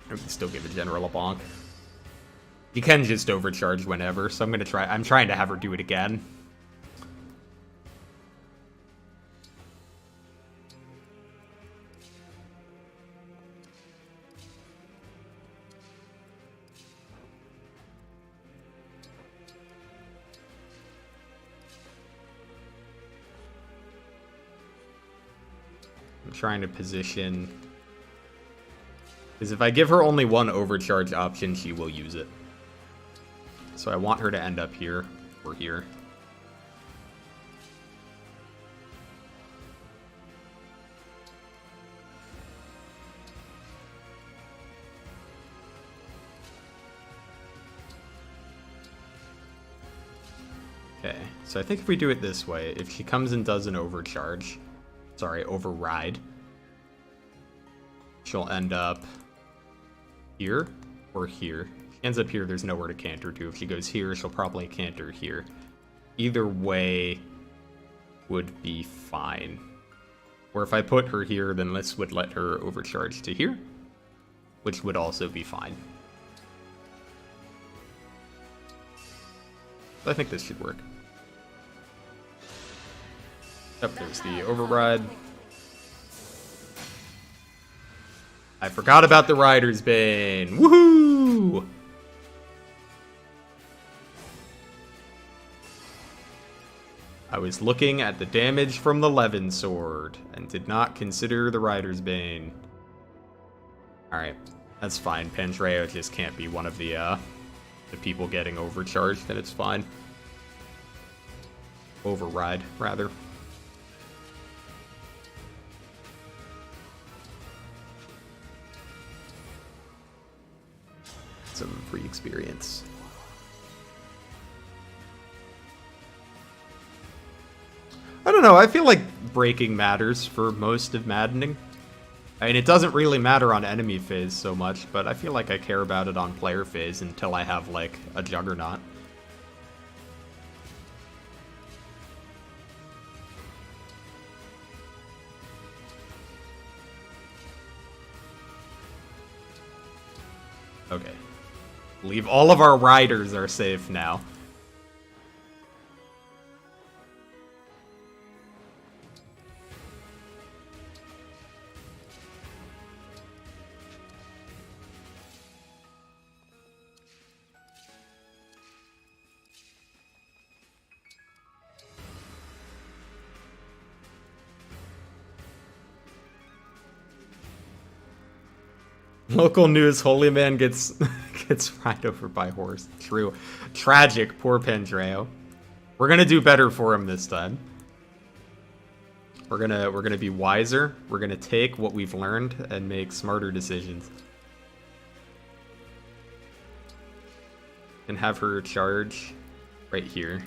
I can still give a general a bonk. You can just overcharge whenever, so I'm trying to have her do it again. I'm trying to position, because if I give her only one overcharge option, she will use it. So I want her to end up here, or here. Okay, so I think if we do it this way, if she comes and does an override, she'll end up here or here. If she ends up here, there's nowhere to canter to. If she goes here, she'll probably canter here. Either way would be fine. Or if I put her here, then this would let her overcharge to here, which would also be fine. I think this should work. Yep, there's the override. I forgot about the Rider's Bane. Woohoo! I was looking at the damage from the Levin Sword and did not consider the Rider's Bane. Alright, that's fine. Pandreo just can't be one of the people getting overcharged, and it's fine. Override, rather. Some free experience. I don't know, I feel like breaking matters for most of Maddening. I mean, it doesn't really matter on enemy phase so much, but I feel like I care about it on player phase until I have, like, a Juggernaut. Okay. Believe all of our riders are safe now. Local news, Holy Man gets gets run over by horse. True. Tragic, poor Pandreo. We're gonna do better for him this time. We're gonna be wiser. We're gonna take what we've learned and make smarter decisions. And have her charge right here.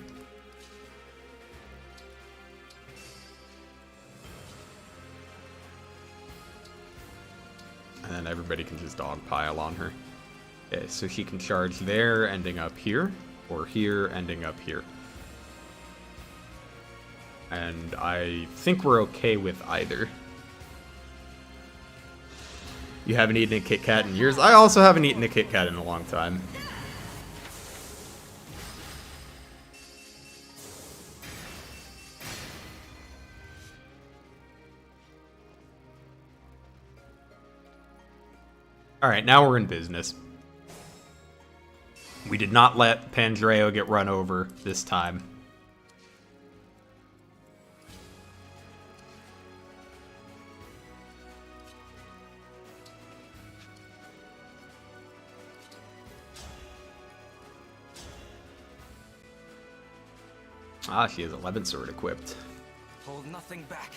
And then everybody can just dogpile on her. Okay, so she can charge there, ending up here, or here, ending up here. And I think we're okay with either. You haven't eaten a Kit Kat in years? I also haven't eaten a Kit Kat in a long time. Alright, now we're in business. We did not let Pandreo get run over this time. Ah, she has 11 sword equipped. Hold nothing back.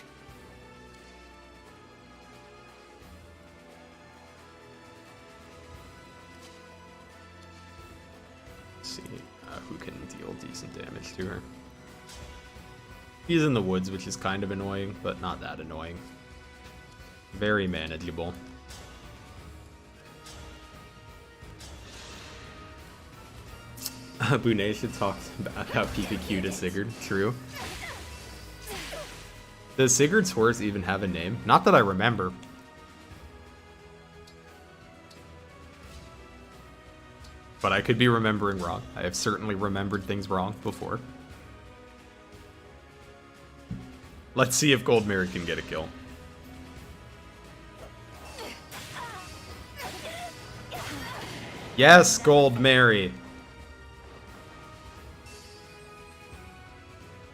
Let's see who can deal decent damage to her. He's in the woods, which is kind of annoying, but not that annoying. Very manageable. Bunesha talked about how PPQ to Sigurd. True. Does Sigurd's horse even have a name? Not that I remember. But I could be remembering wrong. I have certainly remembered things wrong before. Let's see if Gold Mary can get a kill. Yes, Gold Mary.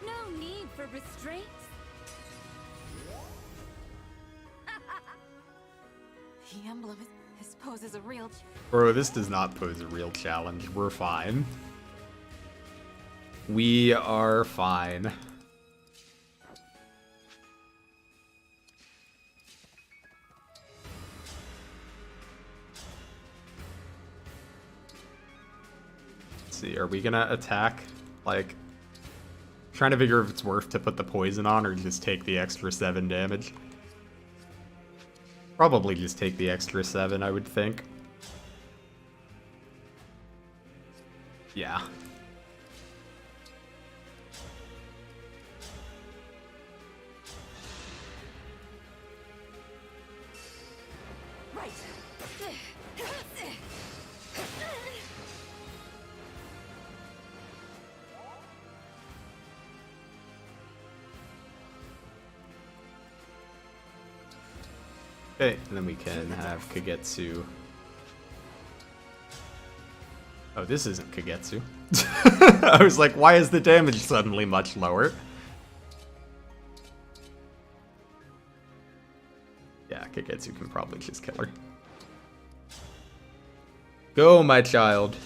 No need for restraints. The emblem poses a real Bro, this does not pose a real challenge. We're fine. We are fine. Let's see, are we gonna attack? Like, trying to figure if it's worth to put the poison on or just take the extra 7 damage. Probably just take the extra 7, I would think. Yeah. Right. Okay, and then we can have Kagetsu. Oh, this isn't Kagetsu. I was like, why is the damage suddenly much lower? Yeah, Kagetsu can probably just kill her. Go, my child.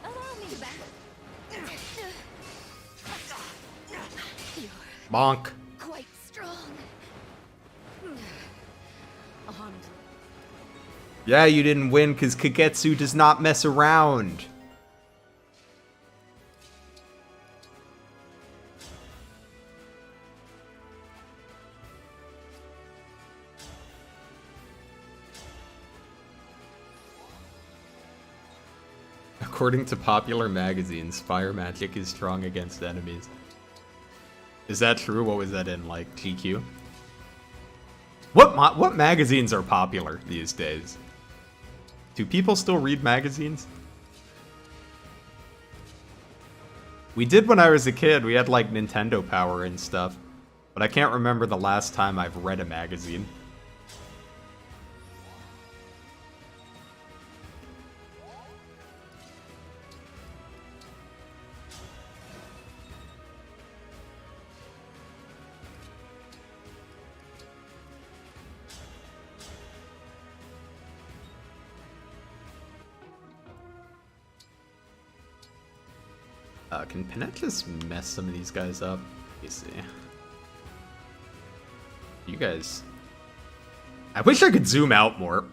Allow me back. Bonk. Quite strong. Armed. Yeah, you didn't win because Kagetsu does not mess around. According to popular magazines, fire magic is strong against enemies. Is that true? What was that in, like, GQ? What magazines are popular these days? Do people still read magazines? We did when I was a kid. We had, like, Nintendo Power and stuff. But I can't remember the last time I've read a magazine. Can Pinette just mess some of these guys up? Let me see. You guys... I wish I could zoom out more.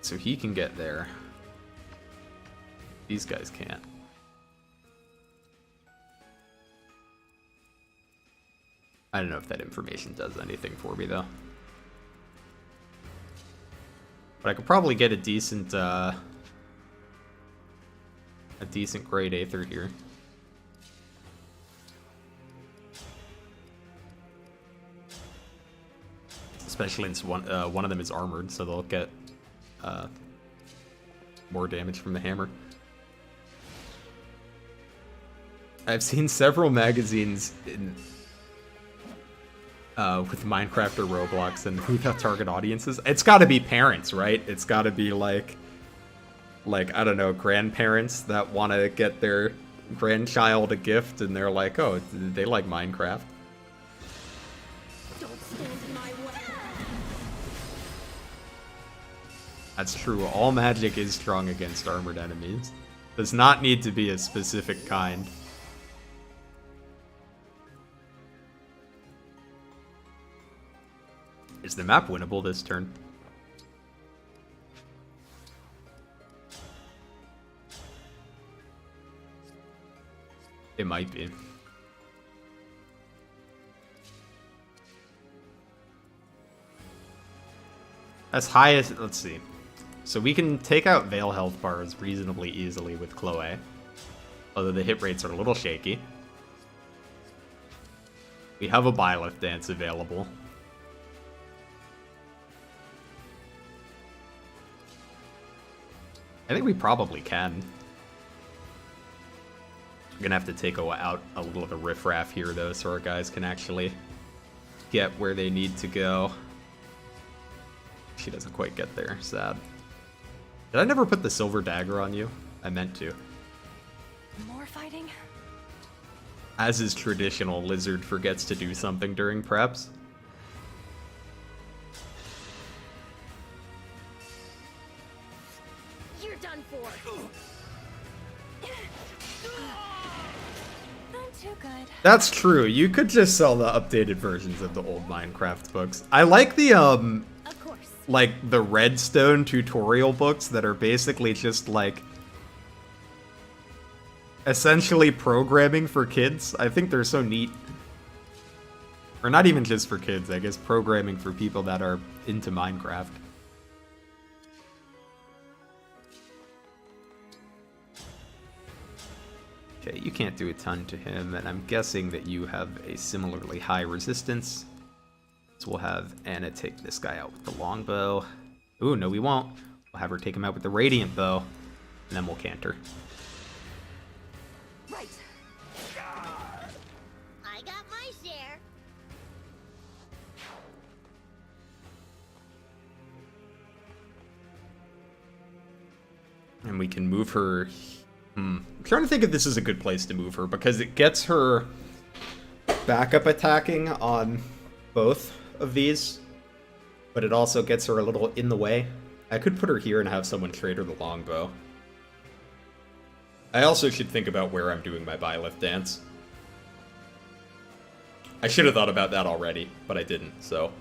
So he can get there. These guys can't. I don't know if that information does anything for me, though. But I could probably get a decent grade Aether here. Especially since one of them is armored, so they'll get more damage from the hammer. I've seen several magazines in, with Minecraft or Roblox and who the target audience is. It's gotta be parents, right? It's gotta be like, I don't know, grandparents that want to get their grandchild a gift and they're like, oh, they like Minecraft. Don't stand in my way. That's true. All magic is strong against armored enemies. Does not need to be a specific kind. Is the map winnable this turn? It might be. As high as... Let's see. So we can take out Veil health bars reasonably easily with Chloe. Although the hit rates are a little shaky. We have a Byleth Dance available. I think we probably can. We're gonna have to take out a little of the riffraff here, though, so our guys can actually get where they need to go. She doesn't quite get there. Sad. Did I never put the silver dagger on you? I meant to. More fighting? As is traditional, Lizard forgets to do something during preps. You're done for. Not too good. That's true. You could just sell the updated versions of the old Minecraft books. I like the Of course. like the Redstone tutorial books that are basically just like essentially programming for kids. I think they're so neat. Or not even just for kids, I guess programming for people that are into Minecraft. Okay, you can't do a ton to him, and I'm guessing that you have a similarly high resistance. So we'll have Anna take this guy out with the longbow. Ooh, no we won't. We'll have her take him out with the radiant bow, and then we'll canter. Right. I got my share. And we can move her... I'm trying to think if this is a good place to move her, because it gets her backup attacking on both of these, but it also gets her a little in the way. I could put her here and have someone trade her the longbow. I also should think about where I'm doing my Byleth Dance. I should have thought about that already, but I didn't, so...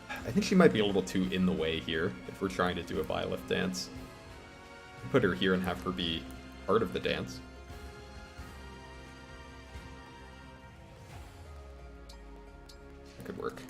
I think she might be a little too in the way here if we're trying to do a Byleth Dance. Put her here and have her be part of the dance. That could work.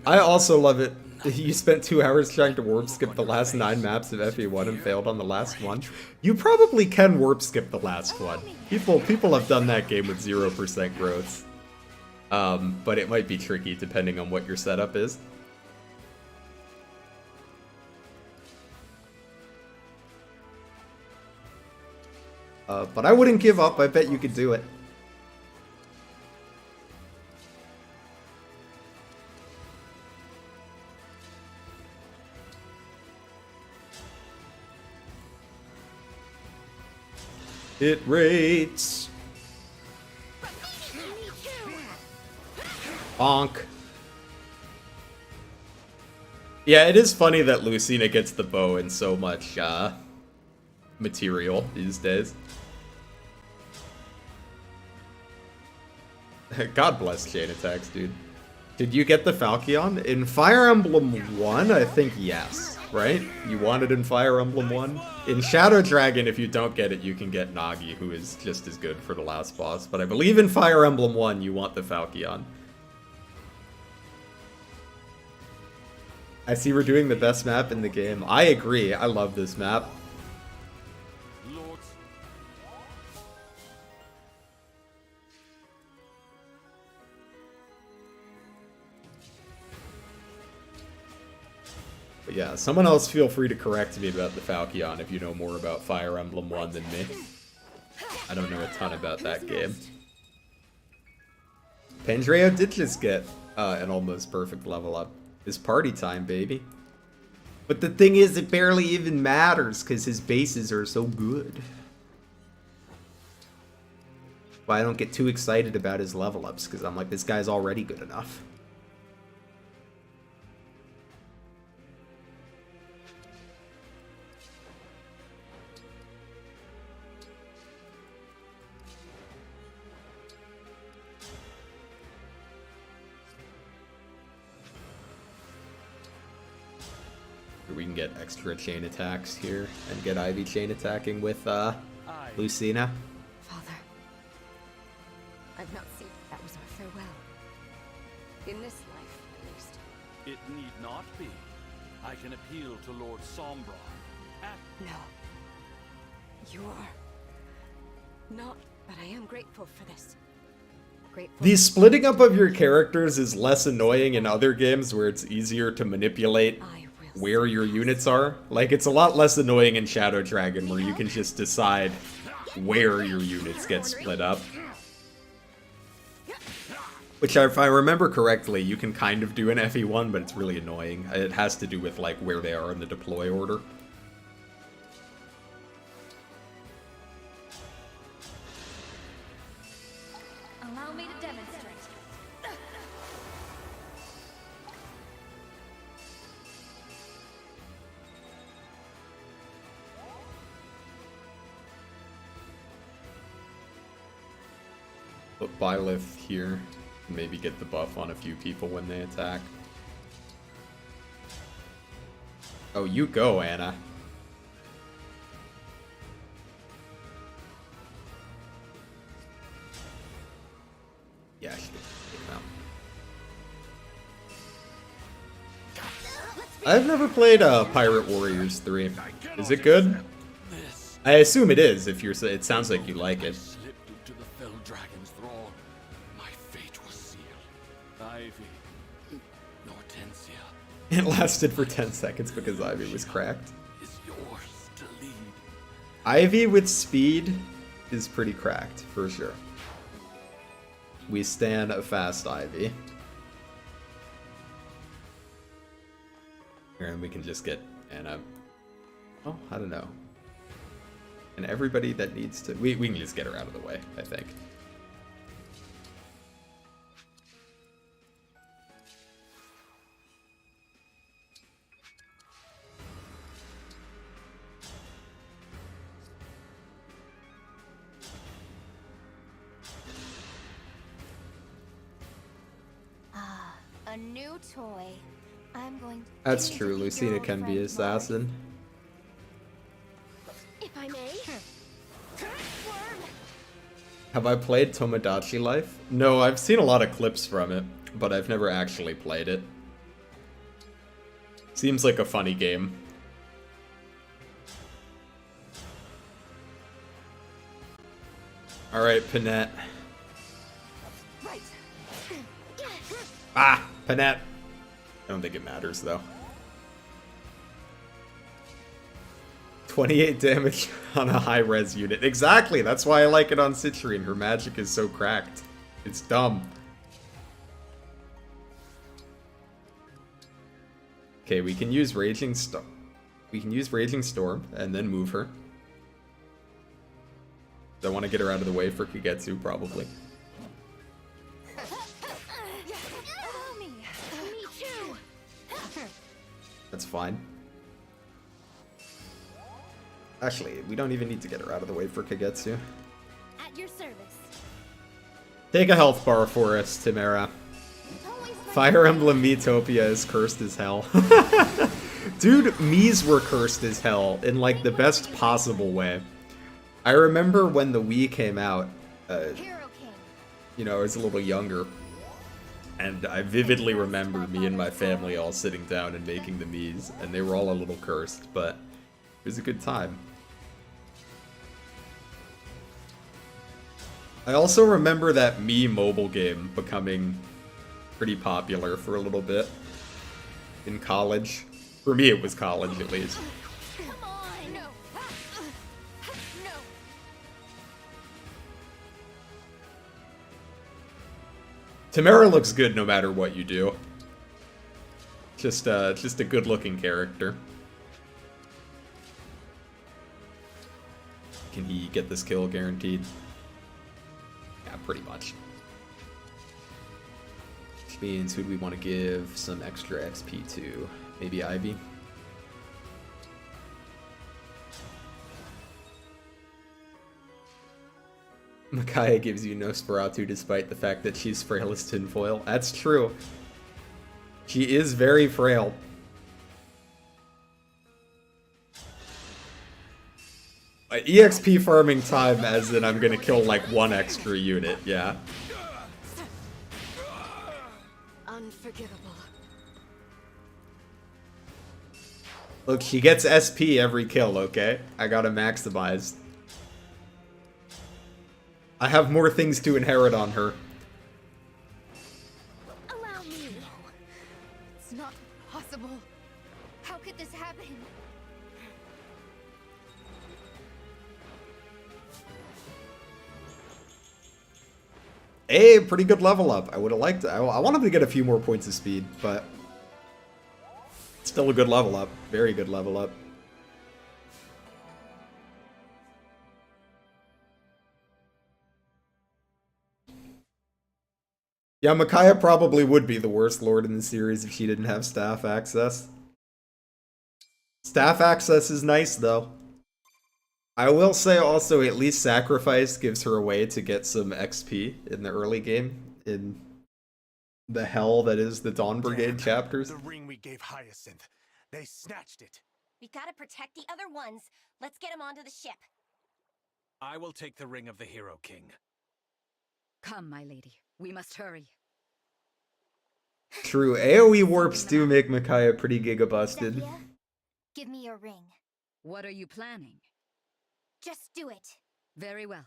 I also love it. You spent 2 hours trying to warp skip the last 9 maps of FE1 and failed on the last one. You probably can warp skip the last one. People have done that game with 0% growth. But it might be tricky depending on what your setup is. But I wouldn't give up. I bet you could do it. Hit rates. Bonk. Yeah, it is funny that Lucina gets the bow in so much material these days. God bless chain attacks, dude. Did you get the Falchion? In Fire Emblem 1, I think yes, right? You want it in Fire Emblem 1? In Shadow Dragon, if you don't get it, you can get Nagi, who is just as good for the last boss. But I believe in Fire Emblem 1, you want the Falchion. I see we're doing the best map in the game. I agree. I love this map. But yeah, someone else feel free to correct me about the Falchion if you know more about Fire Emblem 1 than me. I don't know a ton about that game. Pandreo did just get an almost perfect level up. It's party time, baby. But the thing is, it barely even matters because his bases are so good. But I don't get too excited about his level ups because I'm like, this guy's already good enough. We can get extra chain attacks here and get Ivy chain attacking with Lucina. Father, I've not seen. That was our farewell. In this life, at least. It need not be. I can appeal to Lord Sombra. No. You are not, but I am grateful for this. Grateful. The splitting up of your characters is less annoying in other games where it's easier to manipulate where your units are. Like, it's a lot less annoying in Shadow Dragon where you can just decide where your units get split up. Which, if I remember correctly, you can kind of do in FE1, but it's really annoying. It has to do with, like, where they are in the deploy order. Allow me to demonstrate. Put Byleth here. Maybe get the buff on a few people when they attack. Oh, you go, Anna. Yeah, she can take him out. I've never played Pirate Warriors 3. Is it good? I assume it is. If you're, it sounds like you like it. It lasted for 10 seconds because Ivy was cracked. Ivy with speed is pretty cracked, for sure. We stand a fast Ivy. Here, and we can just get Anna. Oh, I don't know. And everybody that needs to... We can just get her out of the way, I think. A new toy. I'm going to... That's true, Lucina can be assassin. If I may. Have I played Tomodachi Life? No, I've seen a lot of clips from it, but I've never actually played it. Seems like a funny game. Alright, Panette. Ah! Panette! I don't think it matters, though. 28 damage on a high-res unit. Exactly! That's why I like it on Citrine. Her magic is so cracked. It's dumb. Okay, we can use Raging Storm. We can use Raging Storm, and then move her. I want to get her out of the way for Kagetsu, probably. Me too. That's fine. Actually, we don't even need to get her out of the way for Kagetsu. At your service. Take a health bar for us, Timera. Fire Emblem Miitopia is cursed as hell. Dude, Miis were cursed as hell in like the best possible way. I remember when the Wii came out, you know, I was a little younger, and I vividly remember me and my family all sitting down and making the Miis, and they were all a little cursed, but it was a good time. I also remember that Mii mobile game becoming pretty popular for a little bit in college. For me, it was college, at least. Come on. No. No. Timera looks good no matter what you do. Just a good-looking character. Can he get this kill guaranteed? Yeah, pretty much. Which means who do we want to give some extra XP to? Maybe Ivy? Micaiah gives you Nosferatu despite the fact that she's frail as tinfoil. That's true. She is very frail. EXP farming time as in I'm gonna kill like one extra unit, yeah. Unforgivable. Look, she gets SP every kill, okay? I gotta maximize. I have more things to inherit on her. Allow me. It's not possible. How could this happen? Hey, pretty good level up. I would have liked to. I wanted to get a few more points of speed, but still a good level up. Very good level up. Yeah, Micaiah probably would be the worst lord in the series if she didn't have staff access. Staff access is nice, though. I will say also, at least Sacrifice gives her a way to get some XP in the early game, in the hell that is the Dawn Brigade chapters. The ring we gave Hyacinth. They snatched it. We gotta protect the other ones. Let's get them onto the ship. I will take the ring of the Hero King. Come, my lady. We must hurry. True, AoE warps do make Micaiah pretty giga-busted. Zephyr, give me your ring. What are you planning? Just do it. Very well.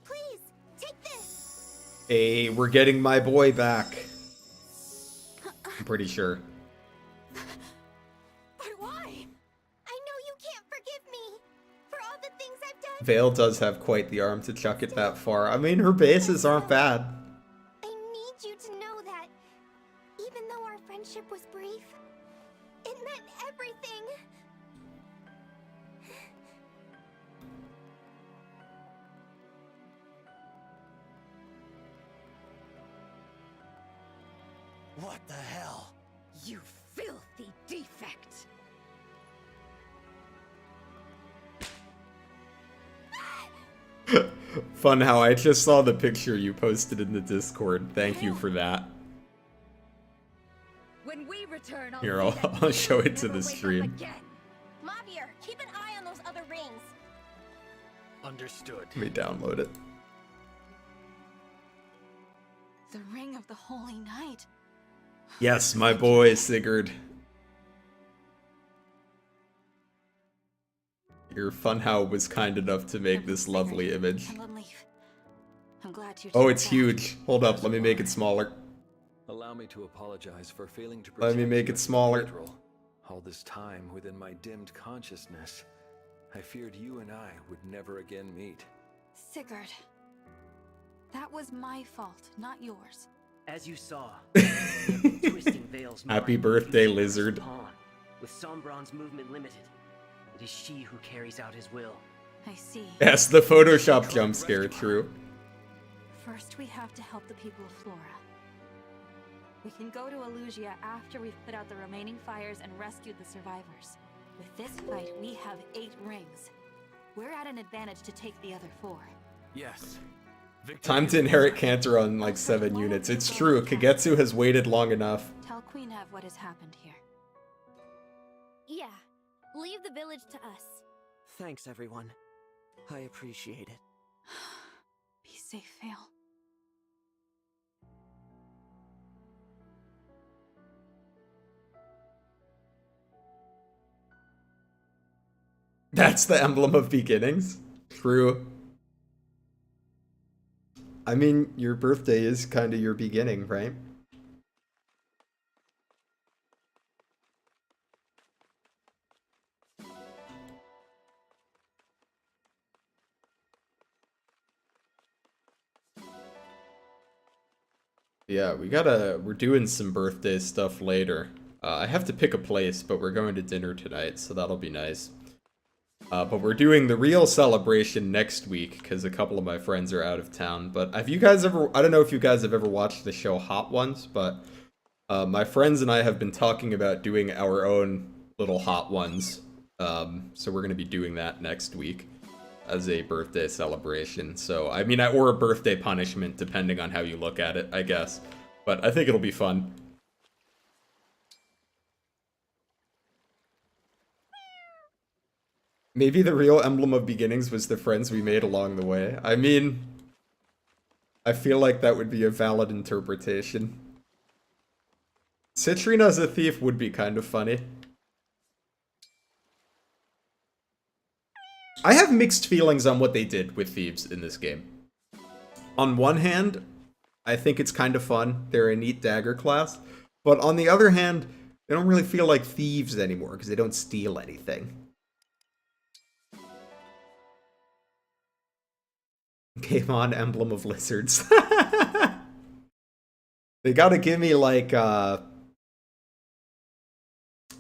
Please, take this. Hey, we're getting my boy back. I'm pretty sure. But why? I know you can't forgive me for all the things I've done. Vale does have quite the arm to chuck it that far. I mean, her bases aren't bad. I need you to know that even though our friendship was brief, it meant everything. What the hell? You filthy defect! Fun how I just saw the picture you posted in the Discord. Thank you for that. When we return, Here, see that I'll you show will it to never the wake up stream. again. Mavier, keep an eye on those other rings. Understood. Let me download it. The ring of the Holy Knight. Yes, my boy, Sigurd. Your Funhow was kind enough to make this lovely image. I'm glad you Oh, took it's that. huge. Hold up, let me make it smaller. Allow me to apologize for failing to Let me protect make you it as smaller. collateral. All this time within my dimmed consciousness, I feared you and I would never again meet. Sigurd. That was my fault, not yours. As you saw, twisting Vale's Happy mind, birthday, using her as a lizard. pawn. With Sombron's movement limited, it is she who carries out his will. I see. That's the Photoshop jump scare, true. First, we have to help the people of Flora. We can go to Elusia after we've put out the remaining fires and rescued the survivors. With this fight, we have 8 rings. We're at an advantage to take the other 4. Yes. Time to inherit Cantor on like 7 units. It's true, Kagetsu has waited long enough. Tell Queen Ev what has happened here. Yeah, leave the village to us. Thanks, everyone. I appreciate it. Be safe, Vale. That's the emblem of beginnings? True. I mean, your birthday is kind of your beginning, right? Yeah, we're doing some birthday stuff later. I have to pick a place, but we're going to dinner tonight, so that'll be nice. But we're doing the real celebration next week, because a couple of my friends are out of town. But have you guys ever, I don't know if you guys have ever watched the show Hot Ones, but my friends and I have been talking about doing our own little Hot Ones. So we're going to be doing that next week as a birthday celebration. So, I mean, or a birthday punishment, depending on how you look at it, I guess. But I think it'll be fun. Maybe the real emblem of beginnings was the friends we made along the way. I mean, I feel like that would be a valid interpretation. Citrina as a thief would be kind of funny. I have mixed feelings on what they did with thieves in this game. On one hand, I think it's kind of fun. They're a neat dagger class. But on the other hand, they don't really feel like thieves anymore because they don't steal anything. Game on, Emblem of Lizards. They gotta give me like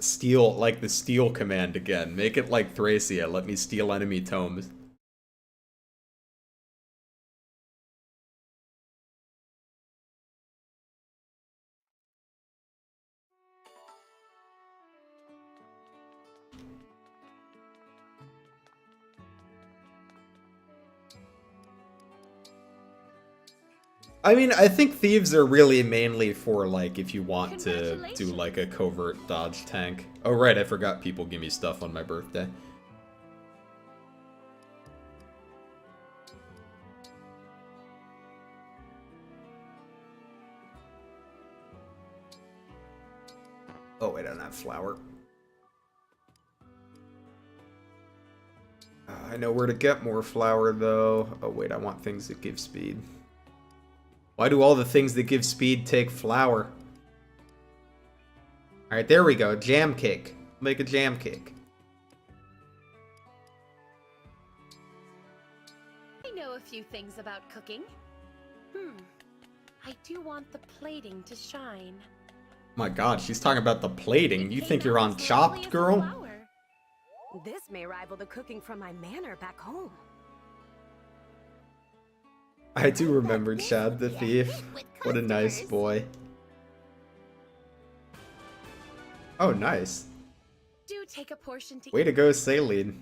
steal, like the steal command again. Make it like Thracia, let me steal enemy tomes. I mean, I think thieves are really mainly for, like, if you want to do, like, a covert dodge tank. Oh, right, I forgot people give me stuff on my birthday. Oh, wait, I don't have flour. I know where to get more flour, though. Oh, wait, I want things that give speed. Why do all the things that give speed take flour? Alright, there we go. Jam cake. Make a jam cake. I know a few things about cooking. I do want the plating to shine. My god, she's talking about the plating. You think you're on Chopped, girl? This may rival the cooking from my manor back home. I do remember Chad the Thief. What a nice boy. Oh, nice. Do take a portion to Way to go, Saline.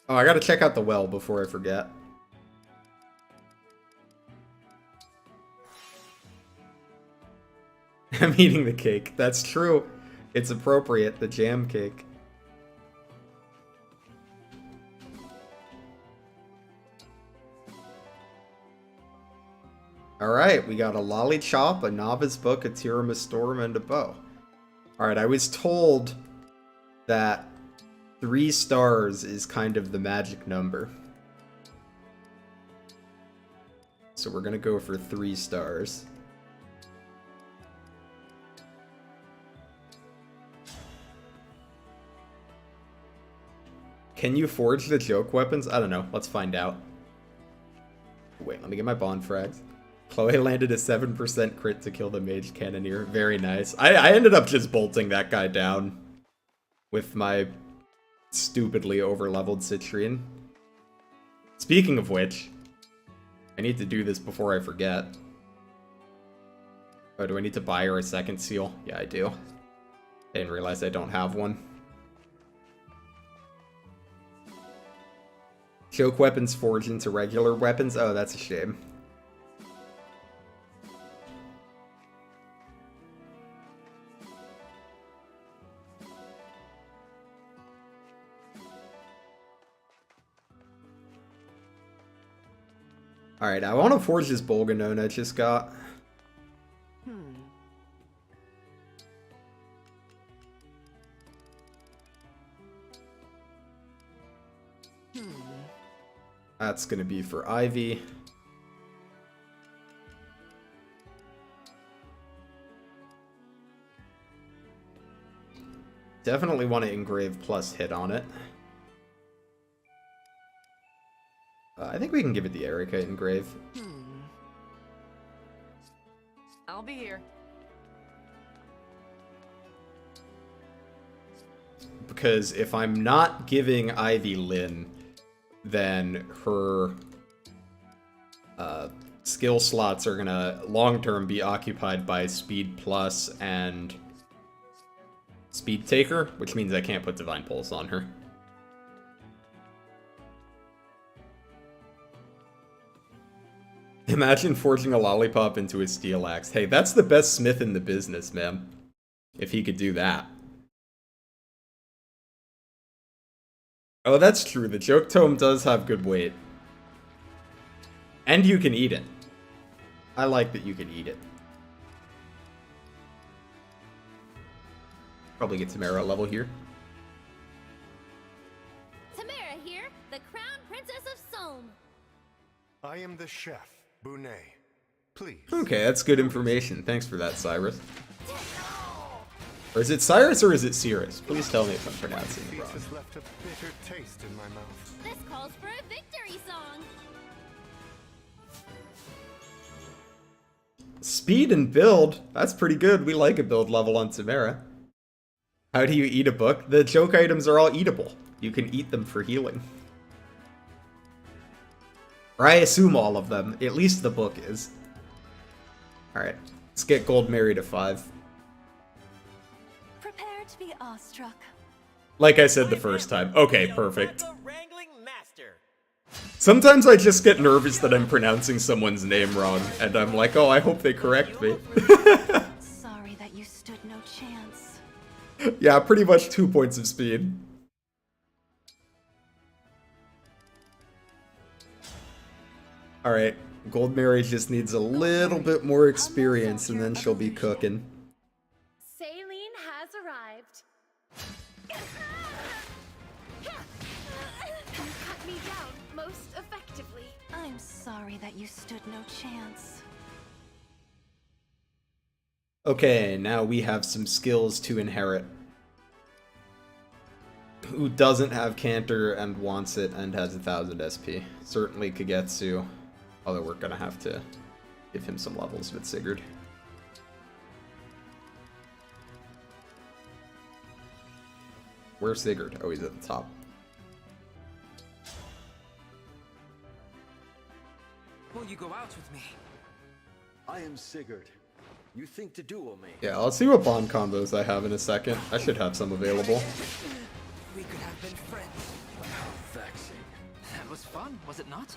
Oh, I gotta check out the well before I forget. I'm eating the cake. That's true. It's appropriate, the jam cake. Alright, we got a Lollychop, a Novice Book, a Tirama Storm, and a Bow. Alright, I was told that 3 stars is kind of the magic number. So we're gonna go for 3 stars. Can you forge the joke weapons? I don't know. Let's find out. Wait, let me get my bond frags. Chloe landed a 7% crit to kill the mage cannoneer. Very nice. I ended up just bolting that guy down with my stupidly overleveled citrine. Speaking of which, I need to do this before I forget. Oh, do I need to buy her a second seal? Yeah, I do. I didn't realize I don't have one. Joke weapons forge into regular weapons? Oh, that's a shame. Alright, I want to forge this Bolganone I just got. That's gonna be for Ivy. Definitely want to engrave plus hit on it. I think we can give it the Erica engrave. I'll be here. Because if I'm not giving Ivy Lynn, then her skill slots are gonna long-term be occupied by Speed Plus and Speed Taker, which means I can't put Divine Pulse on her. Imagine forging a lollipop into a steel axe. Hey, that's the best smith in the business, man. If he could do that. Oh, that's true. The joke tome does have good weight. And you can eat it. I like that you can eat it. Probably get Tamara level here. Tamara here, the Crown Princess of Somme. I am the chef, Bonet. Please. Okay, that's good information. Thanks for that, Cyrus. Or is it Cyrus or is it Cirrus? Please tell me if I'm pronouncing it wrong. Has left a bitter taste in my mouth. This calls for a victory song. Speed and build? That's pretty good. We like a build level on Tamara. How do you eat a book? The joke items are all eatable. You can eat them for healing. Or I assume all of them. At least the book is. Alright. Let's get Gold Mary to 5. Prepare to be awestruck. Like I said the first time. Okay, perfect. Sometimes I just get nervous that I'm pronouncing someone's name wrong, and I'm like, oh, I hope they correct me. Sorry that you stood no chance. Yeah, pretty much 2 points of speed. Alright, Gold Mary just needs a little bit more experience, and then she'll be cooking. Saline has arrived. You cut me down most effectively. I'm sorry that you stood no chance. Okay, now we have some skills to inherit. Who doesn't have Canter and wants it and has 1000 SP? Certainly Kagetsu. Although we're gonna have to give him some levels with Sigurd. Where's Sigurd? Oh, he's at the top. Will you go out with me? I am Sigurd. You think to duel me? Yeah, I'll see what bond combos I have in a second. I should have some available. We could have been friends. How vexing. That was fun, was it not?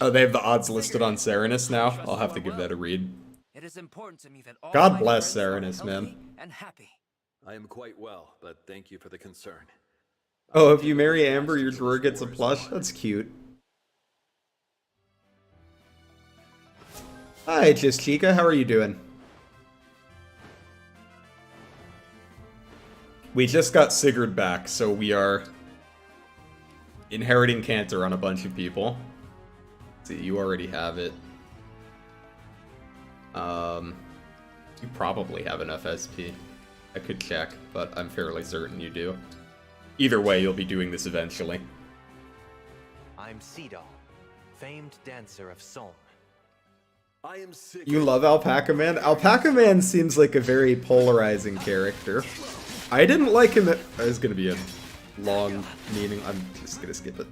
Oh, they have the odds listed on Serenus now? I'll have to give that a read. It is important to me that all God my bless friends Serenus, are man. healthy and happy. I am quite well, but thank you for the concern. Oh, if you marry Amber, your drawer gets a plush? That's cute. Hi, Just Chica, how are you doing? We just got Sigurd back, so we are inheriting Cantor on a bunch of people. Let's see, you already have it. You probably have enough SP. I could check, but I'm fairly certain you do. Either way, you'll be doing this eventually. I'm Seedal, famed dancer of Solm. I am sick. You love Alpaca Man? Alpaca Man seems like a very polarizing character. I didn't like him at... There's gonna be a long meaning. I'm just gonna skip it.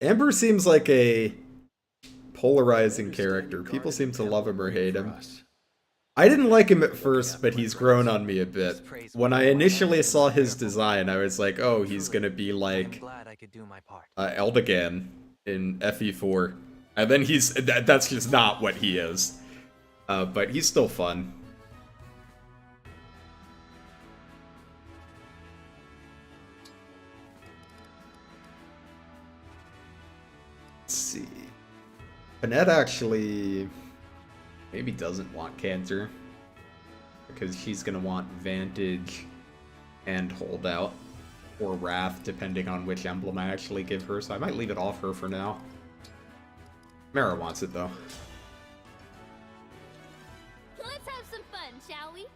Amber seems like a polarizing character. People seem to love him or hate him. I didn't like him at first, but he's grown on me a bit. When I initially saw his design, I was like, oh, he's gonna be like Eldegan in FE4. And then that's just not what he is. But he's still fun. Let's see. Panette actually maybe doesn't want Cancer, because she's gonna want Vantage and Holdout, or Wrath, depending on which emblem I actually give her, so I might leave it off her for now. Mara wants it though. Let's have some fun, shall we?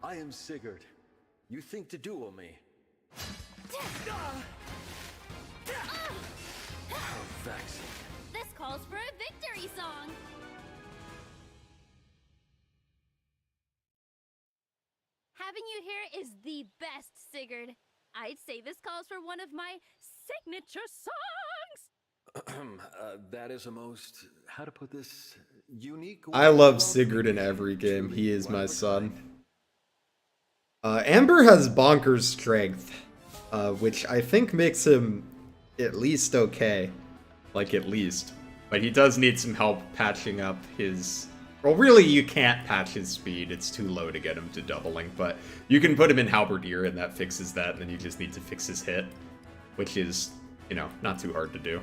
I am Sigurd. You think to duel me? How vexing. This calls for a victory song. Having you here is the best, Sigurd. I'd say this calls for one of my signature songs. That is a most, how to put this, unique... I love Sigurd in every game. He is my son. Amber has bonkers strength, which I think makes him at least okay. Like, at least. But he does need some help patching up his... Well, really, you can't patch his speed. It's too low to get him to doubling, but you can put him in Halberdier, and that fixes that, and then you just need to fix his hit, which is, you know, not too hard to do.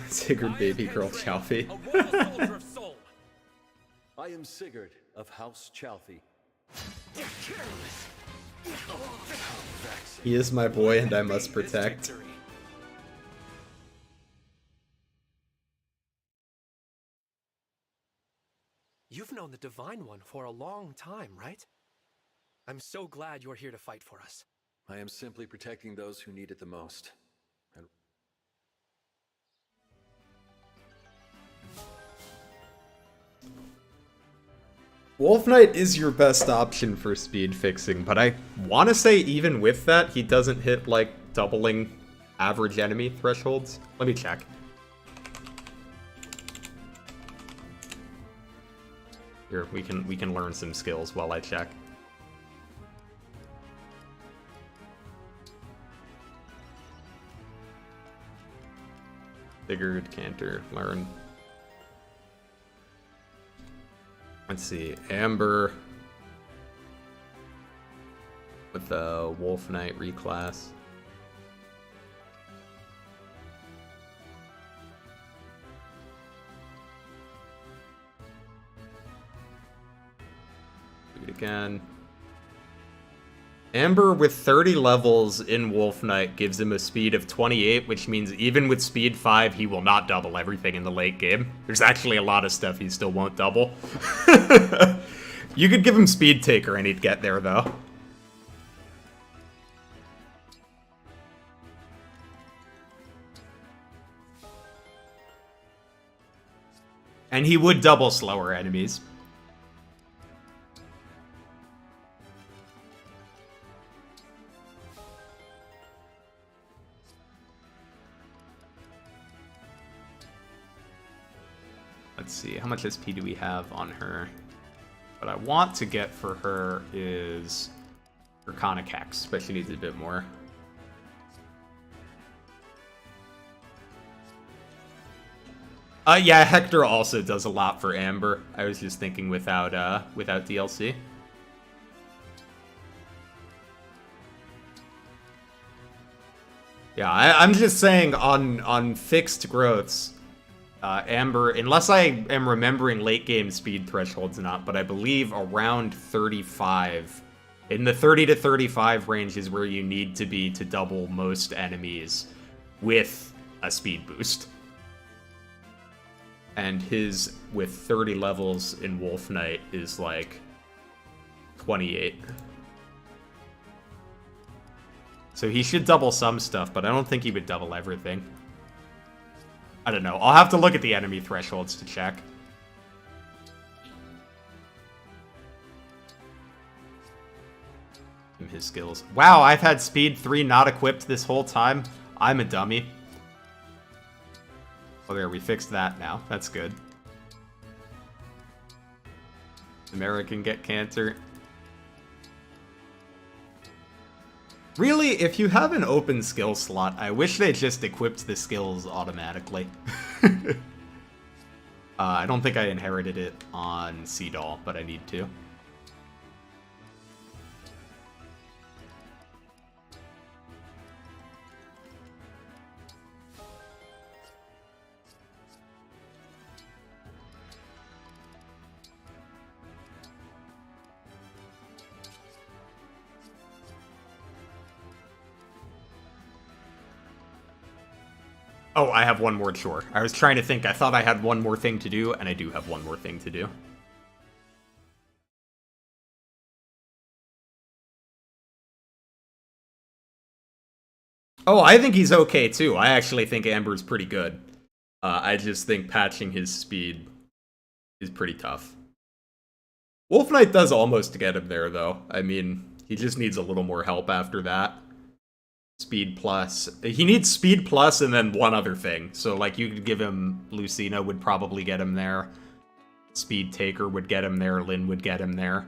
Sigurd baby girl Chalfie. I am Sigurd of House Chalfie. He is my boy and I must protect. You've known the Divine One for a long time, right? I'm so glad you're here to fight for us. I am simply protecting those who need it the most. And Wolf Knight is your best option for speed fixing, but I want to say even with that, he doesn't hit, like, doubling average enemy thresholds. Let me check. Here, we can learn some skills while I check. Sigurd, Cantor, learn. Let's see, Amber with the Wolf Knight reclass. Do it again. Amber with 30 levels in Wolf Knight gives him a speed of 28, which means even with speed 5, he will not double everything in the late game. There's actually a lot of stuff he still won't double. You could give him Speed Taker and he'd get there, though. And he would double slower enemies. Let's see, how much SP do we have on her? What I want to get for her is Draconic Hex, but she needs a bit more. Yeah, Hector also does a lot for Amber. I was just thinking without DLC. Yeah, I'm just saying on fixed growths, Amber, unless I am remembering late game speed thresholds or not, but I believe around 35. In the 30 to 35 range is where you need to be to double most enemies with a speed boost. And his, with 30 levels in Wolf Knight, is like 28. So he should double some stuff, but I don't think he would double everything. I don't know. I'll have to look at the enemy thresholds to check. His skills. Wow, I've had speed 3 not equipped this whole time. I'm a dummy. Oh, there, we fixed that now. That's good. American get cancer. Really, if you have an open skill slot, I wish they just equipped the skills automatically. I don't think I inherited it on Seadoll, but I need to. Oh, I have one more chore. I was trying to think. I thought I had one more thing to do, and I do have one more thing to do. Oh, I think he's okay, too. I actually think Amber's pretty good. I just think patching his speed is pretty tough. Wolf Knight does almost get him there, though. I mean, he just needs a little more help after that. Speed plus. He needs speed plus and then one other thing. So, like, you could give him Lucina would probably get him there. Speed Taker would get him there. Lyn would get him there.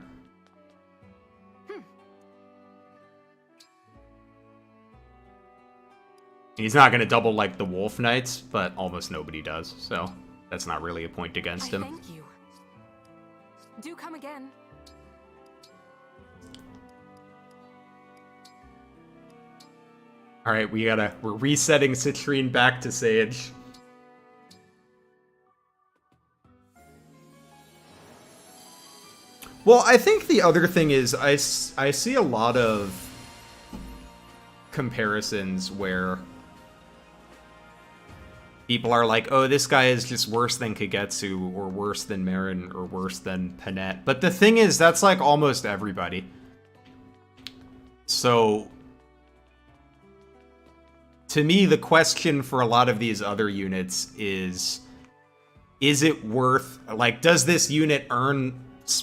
He's not going to double like the Wolf Knights, but almost nobody does. So, that's not really a point against him. Thank you. Do come again. Alright, we're resetting Citrine back to Sage. Well, I think the other thing is, I see a lot of comparisons where people are like, oh, this guy is just worse than Kagetsu, or worse than Marin, or worse than Panette. But the thing is, that's like almost everybody. So, to me, the question for a lot of these other units is it worth, like, does this unit earn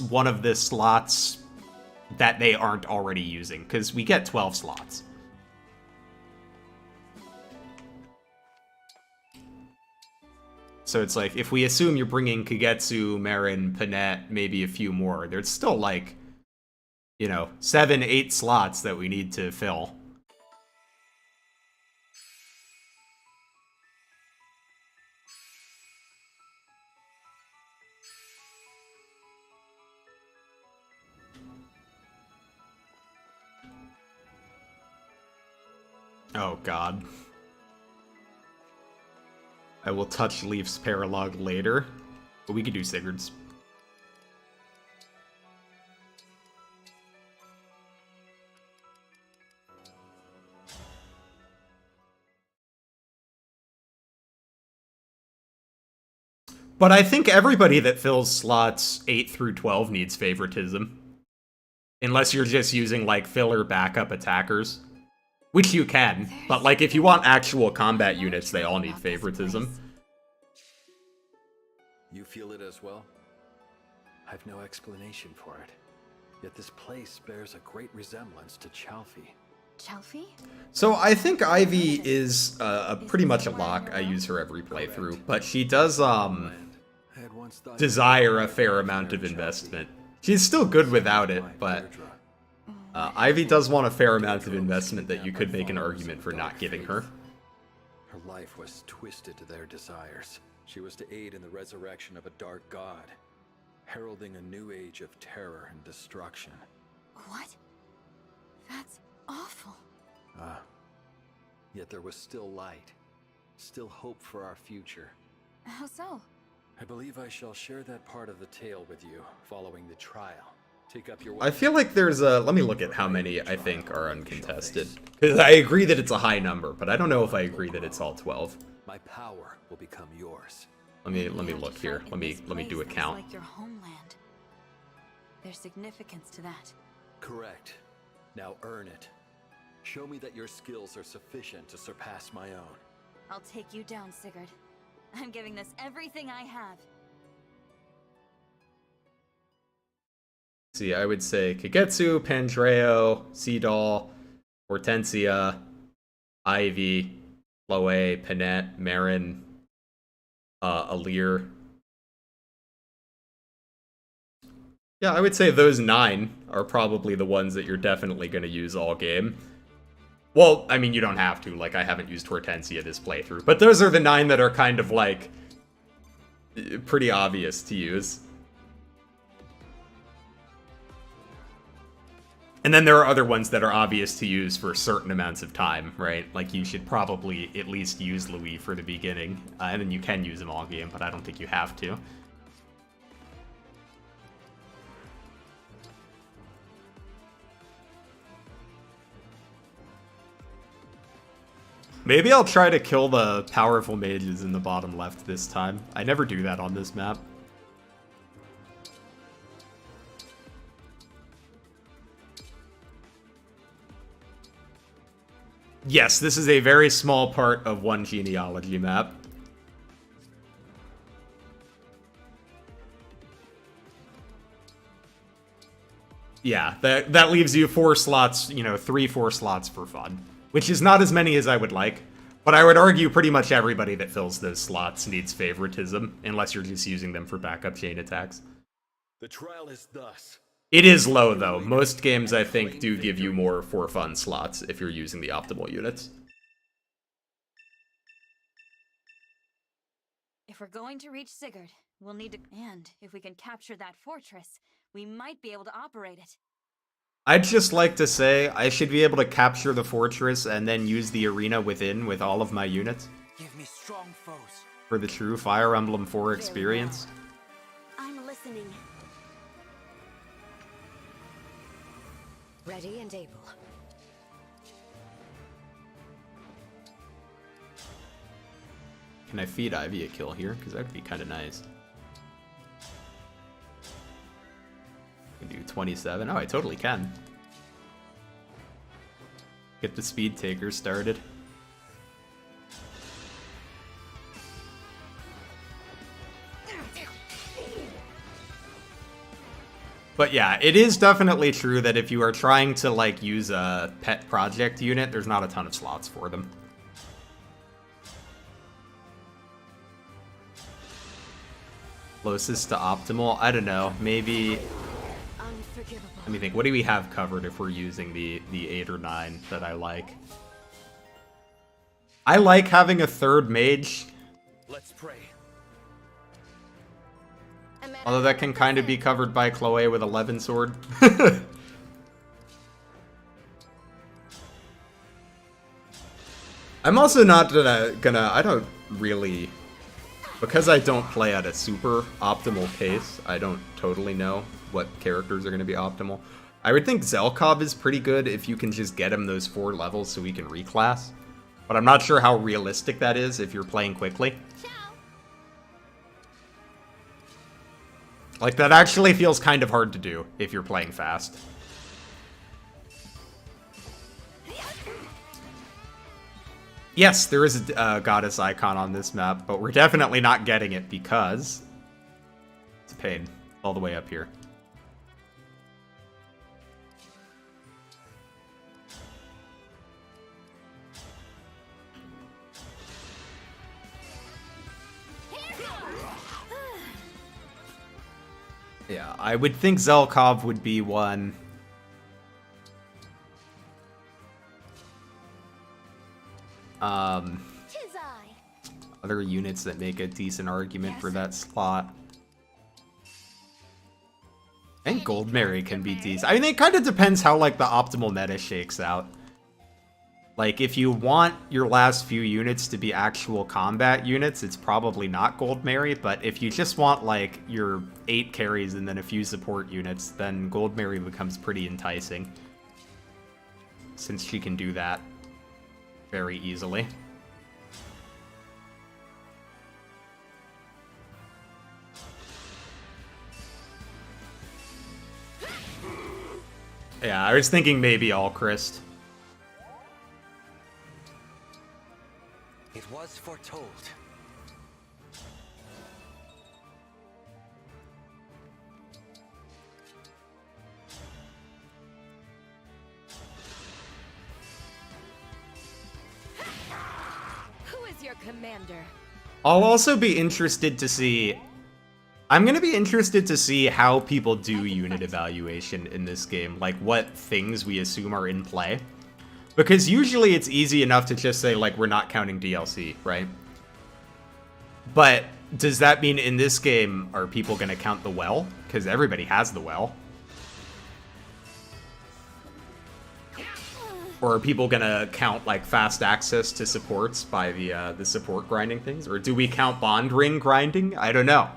one of the slots that they aren't already using? Because we get 12 slots. So it's like, if we assume you're bringing Kagetsu, Marin, Panette, maybe a few more, there's still like, you know, 7, 8 slots that we need to fill. Oh god. I will touch Leaf's Paralog later, but we could do Sigurd's. But I think everybody that fills slots 8 through 12 needs favoritism. Unless you're just using, like, filler backup attackers. Which you can, but, like, if you want actual combat units, they all need favoritism. You feel it as well? I've no explanation for it. Yet this place bears a great resemblance to Chalfie. Chalfie? So I think Ivy is pretty much a lock. I use her every playthrough, but she does desire a fair amount of investment. She's still good without it, but Ivy does want a fair amount of investment that you could make an argument for not giving her. Her life was twisted to their desires. She was to aid in the resurrection of a dark god, heralding a new age of terror and destruction. What? That's awful. Yet there was still light, still hope for our future. How so? I believe I shall share that part of the tale with you following the trial. Take up your I feel like there's a... Let me look at how many I think are uncontested. Because I agree that it's a high number, but I don't know if I agree that it's all 12. My power will become yours. Let me look here. Let me do a count. Like your homeland. There's significance to that. Correct. Now earn it. Show me that your skills are sufficient to surpass my own. I'll take you down, Sigurd. I'm giving this everything I have. See, I would say Kagetsu, Pandreo, Seadoll, Hortensia, Ivy, Chloe, Panette, Marin, Alear. Yeah, I would say those 9 are probably the ones that you're definitely going to use all game. Well, I mean, you don't have to. Like, I haven't used Hortensia this playthrough. But those are the 9 that are kind of, like, pretty obvious to use. And then there are other ones that are obvious to use for certain amounts of time, right? Like, you should probably at least use Louis for the beginning. And then you can use him all game, but I don't think you have to. Maybe I'll try to kill the powerful mages in the bottom left this time. I never do that on this map. Yes, this is a very small part of one genealogy map. Yeah, that leaves you 4 slots, you know, 3-4 slots for fun. Which is not as many as I would like. But I would argue pretty much everybody that fills those slots needs favoritism, unless you're just using them for backup chain attacks. The trial is thus. It is low, though. Most games, I think, do give you more for fun slots if you're using the optimal units. If we're going to reach Sigurd, we'll need to... And if we can capture that fortress, we might be able to operate it. I'd just like to say I should be able to capture the fortress and then use the arena within with all of my units. Give me strong foes. For the true Fire Emblem 4 experience. I'm listening. Ready and able. Can I feed Ivy a kill here? Because that would be kind of nice. I can do 27. Oh, I totally can. Get the speed taker started. But yeah, it is definitely true that if you are trying to, like, use a pet project unit, there's not a ton of slots for them. Closest to optimal? I don't know. Maybe... Let me think. What do we have covered if we're using the 8 or 9 that I like? I like having a third mage. Let's pray. Although that can kind of be covered by Chloe with 11 sword. I'm also not gonna... I don't really... Because I don't play at a super optimal pace, I don't totally know what characters are going to be optimal. I would think Zelkov is pretty good if you can just get him those 4 levels so he can reclass. But I'm not sure how realistic that is if you're playing quickly. Like, that actually feels kind of hard to do if you're playing fast. Yes, there is a goddess icon on this map, but we're definitely not getting it because it's a pain all the way up here. Yeah, I would think Zelkov would be one. Other units that make a decent argument for that slot. I think Gold Mary can be decent. I mean, it kind of depends how, like, the optimal meta shakes out. Like, if you want your last few units to be actual combat units, it's probably not Gold Mary, but if you just want, like, your 8 carries and then a few support units, then Gold Mary becomes pretty enticing. Since she can do that very easily. Yeah, I was thinking maybe all Christ. It was foretold. Who is your commander? I'll also be interested to see... I'm going to be interested to see how people do unit evaluation in this game. Like, what things we assume are in play. Because usually it's easy enough to just say, like, we're not counting DLC, right? But does that mean in this game, are people going to count the well? Because everybody has the well. Or are people going to count, like, fast access to supports by the support grinding things? Or do we count bond ring grinding? I don't know.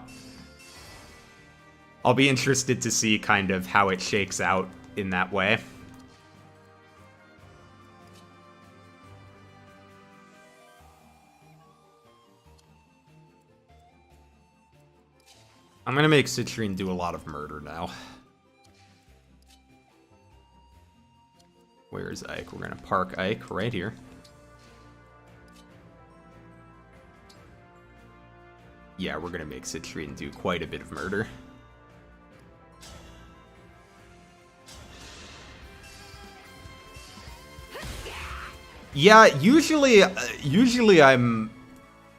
I'll be interested to see kind of how it shakes out in that way. I'm gonna make Citrine do a lot of murder now. Where's Ike? We're gonna park Ike right here. Yeah, we're gonna make Citrine do quite a bit of murder. Yeah, usually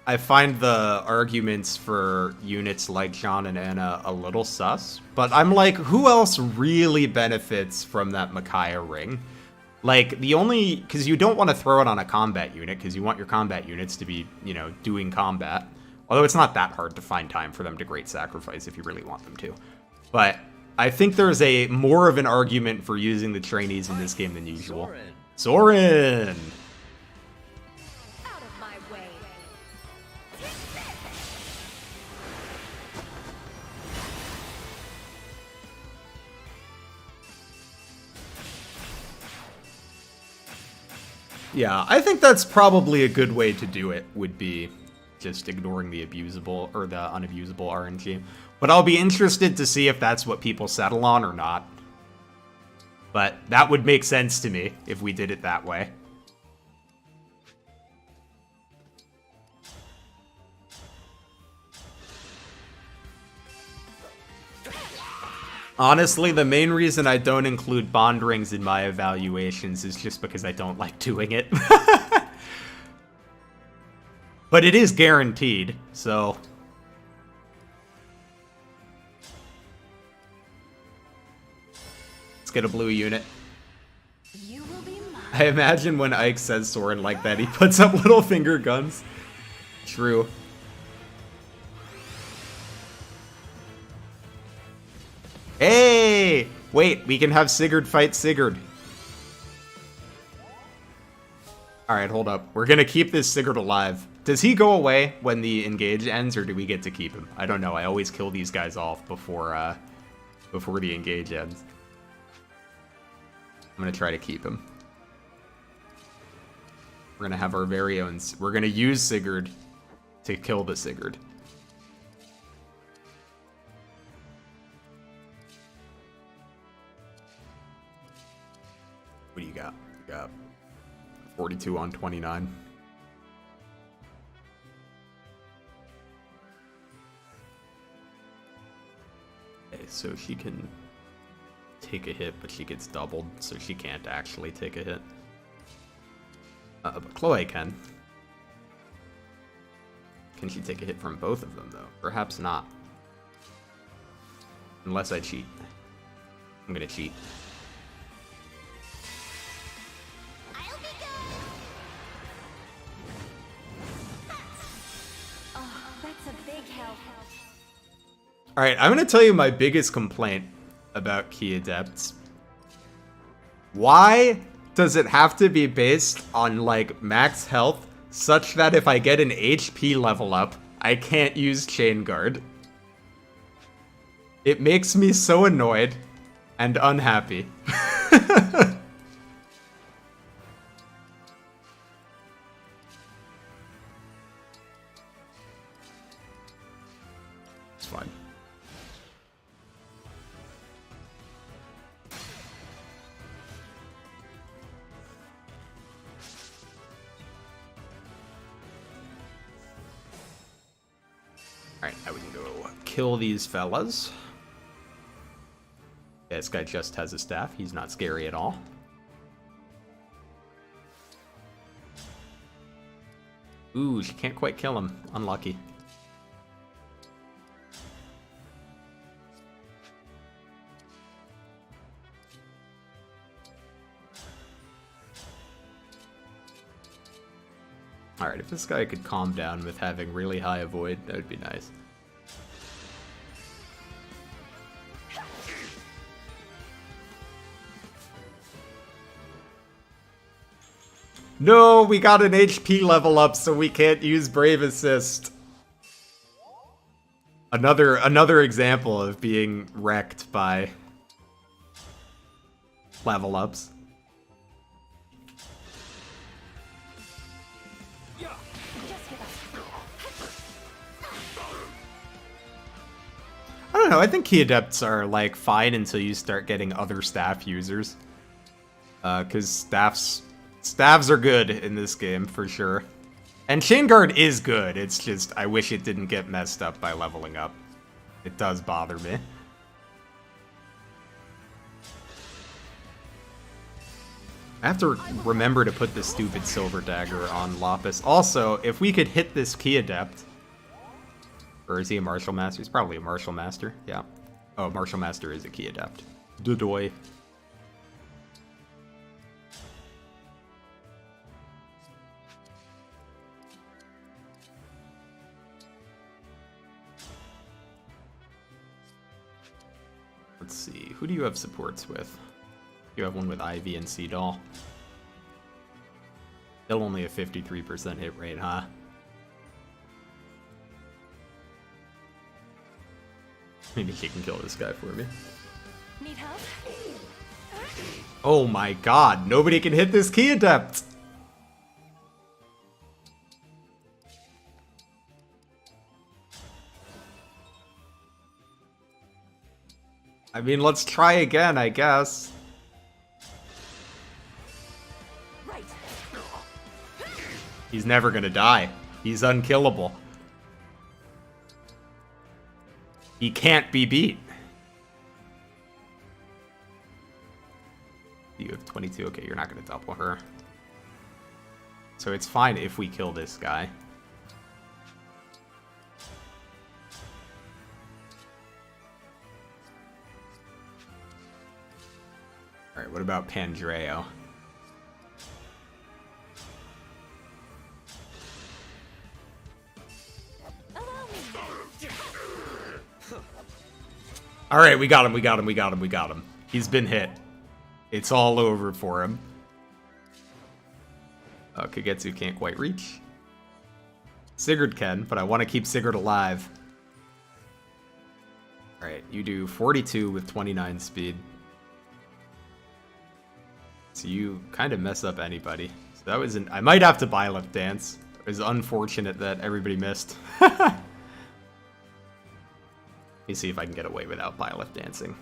I find the arguments for units like John and Anna a little sus, but I'm like, who else really benefits from that Micaiah ring? Like, the only... because you don't want to throw it on a combat unit, because you want your combat units to be, you know, doing combat. Although it's not that hard to find time for them to great sacrifice if you really want them to. But I think there's a more of an argument for using the trainees in this game than usual. Soren! Yeah, I think that's probably a good way to do it, would be just ignoring the abusable, or the unabusable RNG. But I'll be interested to see if that's what people settle on or not. But that would make sense to me if we did it that way. Honestly, the main reason I don't include bond rings in my evaluations is just because I don't like doing it. But it is guaranteed, so... let's get a blue unit. I imagine when Ike says Soren like that, he puts up little finger guns. True. Hey! Wait, we can have Sigurd fight Sigurd. Alright, hold up. We're gonna keep this Sigurd alive. Does he go away when the engage ends, or do we get to keep him? I don't know. I always kill these guys off before the engage ends. I'm gonna try to keep him. We're gonna have our very own... we're gonna use Sigurd to kill the Sigurd. What do you got? You got 42 on 29. Okay, so she can take a hit, but she gets doubled, so she can't actually take a hit. But Chloe can. Can she take a hit from both of them, though? Perhaps not. Unless I cheat. I'm gonna cheat. Alright, I'm gonna tell you my biggest complaint about Key Adepts. Why Does it have to be based on, like, max health, such that if I get an HP level up, I can't use Chain Guard? It makes me so annoyed and unhappy. It's fine. Alright, now we can go kill these fellas. Yeah, this guy just has a staff. He's not scary at all. Ooh, she can't quite kill him. Unlucky. Alright, if this guy could calm down with having really high avoid, that would be nice. No, we got an HP level up, so we can't use Brave Assist. Another example of being wrecked by level ups. I don't know, I think Key Adepts are, like, fine until you start getting other staff users. Because staves are good in this game, for sure. And Chain Guard is good, it's just, I wish it didn't get messed up by leveling up. It does bother me. I have to remember to put this stupid Silver Dagger on Lapis. Also, if we could hit this Key Adept... Or is he a Martial Master? He's probably a Martial Master, yeah. Oh, Martial Master is a Key Adept. Dudoy. Let's see, who do you have supports with? You have one with Ivy and Sea Doll. Still only a 53% hit rate, huh? Maybe she can kill this guy for me. Need help? Oh my god, nobody can hit this Key Adept! I mean, let's try again, I guess. Right. He's never gonna die. He's unkillable. He can't be beat. You have 22. Okay, you're not going to double her. So it's fine if we kill this guy. Alright, what about Pandreo? Alright, we got him. He's been hit. It's all over for him. Kagetsu can't quite reach. Sigurd can, but I want to keep Sigurd alive. Alright, you do 42 with 29 speed. So you kind of mess up anybody. So that was I might have to buy Left Dance. It was unfortunate that everybody missed. Let me see if I can get away without Byleth dancing.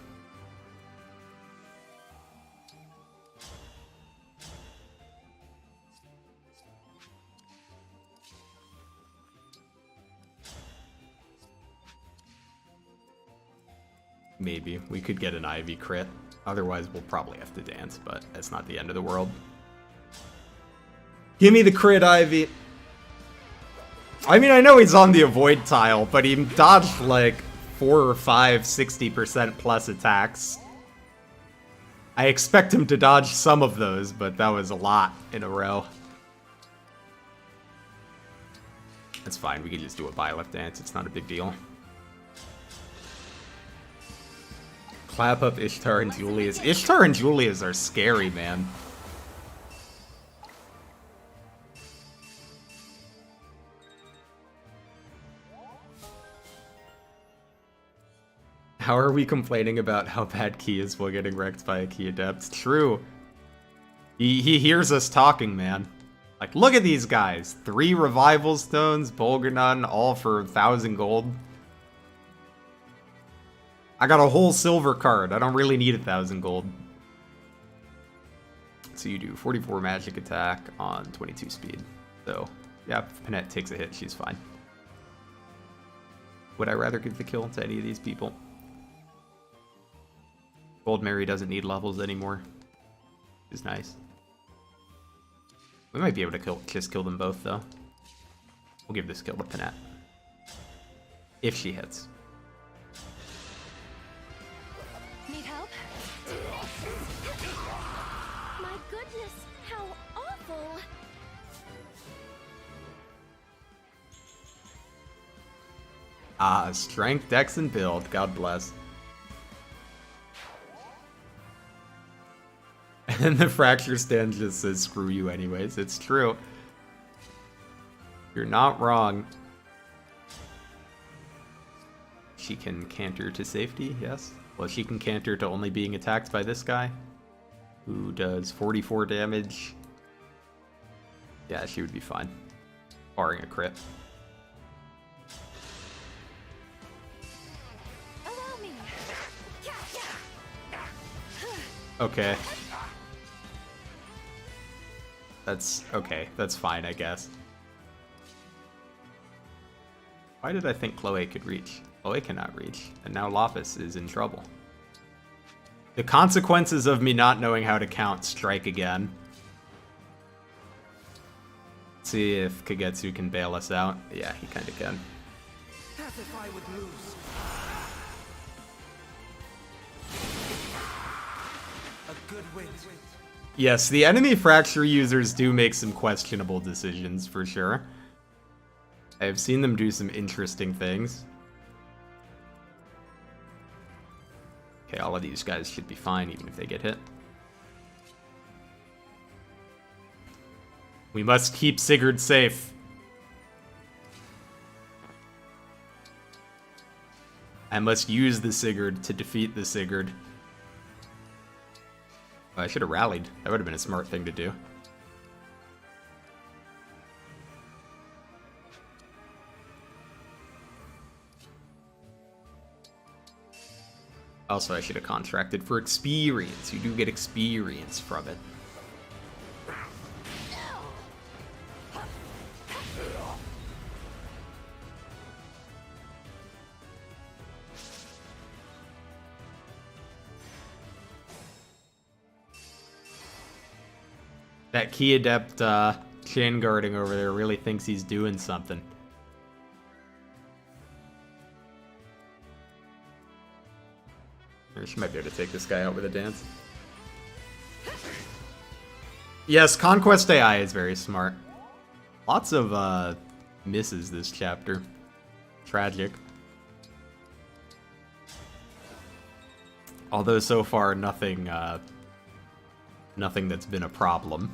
Maybe. We could get an Ivy crit. Otherwise, we'll probably have to dance, but that's not the end of the world. Give me the crit, Ivy! I mean, I know he's on the avoid tile, but he dodged, like, 4 or 5 60% plus attacks. I expect him to dodge some of those, but that was a lot in a row. That's fine, we can just do a Byleth dance, it's not a big deal. Clap up Ishtar and Julius. Ishtar and Julius are scary, man. How are we complaining about how bad Key is while getting wrecked by a Key Adept? True. He hears us talking, man. Like, look at these guys. 3 revival stones, Bolganon, all for 1,000 gold. I got a whole silver card. I don't really need 1,000 gold. So you do 44 magic attack on 22 speed. So, yeah, if Panette takes a hit, she's fine. Would I rather give the kill to any of these people? Gold Mary doesn't need levels anymore. Which is nice. We might be able to just kill them both, though. We'll give this kill to Panette. If she hits. Need help? My goodness, how awful! Ah, strength, dex, and build. God bless. And the fracture stand just says screw you anyways. It's true. You're not wrong. She can canter to safety, yes. Well, she can canter to only being attacked by this guy, who does 44 damage. Yeah, she would be fine. Barring a crit. Okay. That's okay. That's fine, I guess. Why did I think Chloe could reach? Chloe cannot reach, and now Lapis is in trouble. The consequences of me not knowing how to count strike again. Let's see if Kagetsu can bail us out. Yeah, he kind of can. As if I would lose. A good win. Yes, the enemy fracture users do make some questionable decisions, for sure. I've seen them do some interesting things. Okay, all of these guys should be fine, even if they get hit. We must keep Sigurd safe. I must use the Sigurd to defeat the Sigurd. Oh, I should have rallied. That would have been a smart thing to do. Also, I should have contracted for experience. You do get experience from it. That Key Adept chain guarding over there really thinks he's doing something. She might be able to take this guy out with a dance. Yes, Conquest AI is very smart. Lots of misses this chapter. Tragic. Although so far nothing nothing that's been a problem.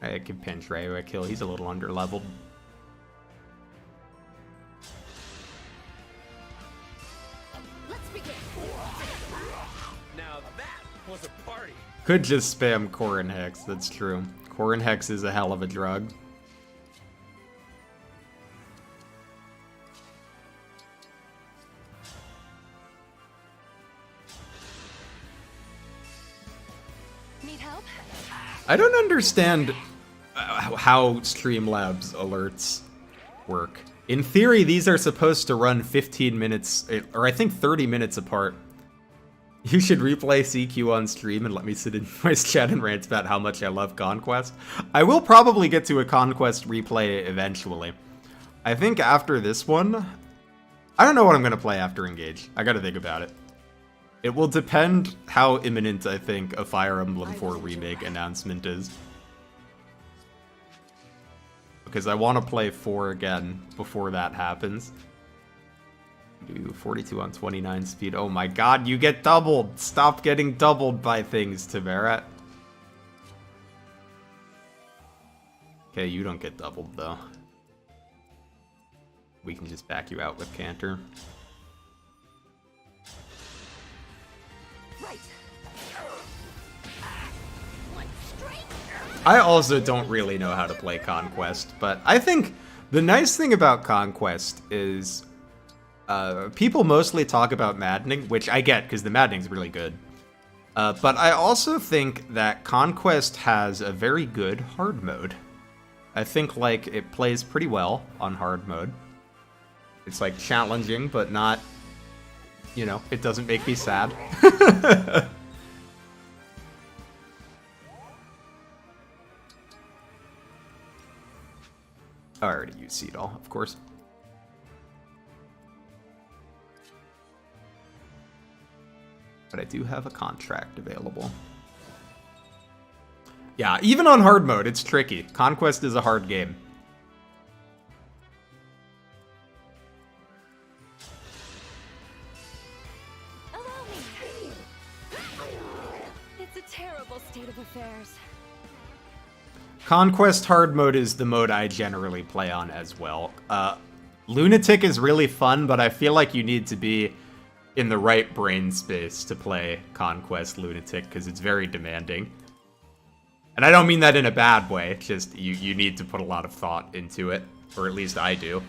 I could pinch Rayo a kill. He's a little underleveled. Let's begin. Now that was a party. Could just spam Corin Hex, that's true. Corin Hex is a hell of a drug. Need help? I don't understand how Streamlabs alerts work. In theory, these are supposed to run 15 minutes, or I think 30 minutes apart. You should replay CQ on stream and let me sit in voice chat and rant about how much I love Conquest. I will probably get to a Conquest replay eventually. I think after this one, I don't know what I'm going to play after Engage. I got to think about it. It will depend how imminent I think a Fire Emblem 4 remake announcement is. Because I want to play 4 again before that happens. Do 42 on 29 speed. Oh my god, you get doubled! Stop getting doubled by things, Tamarat. Okay, you don't get doubled though. We can just back you out with Canter. I also don't really know how to play Conquest, but I think the nice thing about Conquest is people mostly talk about Maddening, which I get because the Maddening's really good. But I also think that Conquest has a very good hard mode. I think like it plays pretty well on hard mode. It's like challenging, but not, you know, it doesn't make me sad. I already used Seed All, of course. But I do have a contract available. Yeah, even on hard mode, it's tricky. Conquest is a hard game. It's a terrible state of affairs. Conquest hard mode is the mode I generally play on as well. Lunatic is really fun, but I feel like you need to be in the right brain space to play Conquest Lunatic, because it's very demanding. And I don't mean that in a bad way, just you need to put a lot of thought into it, or at least I do.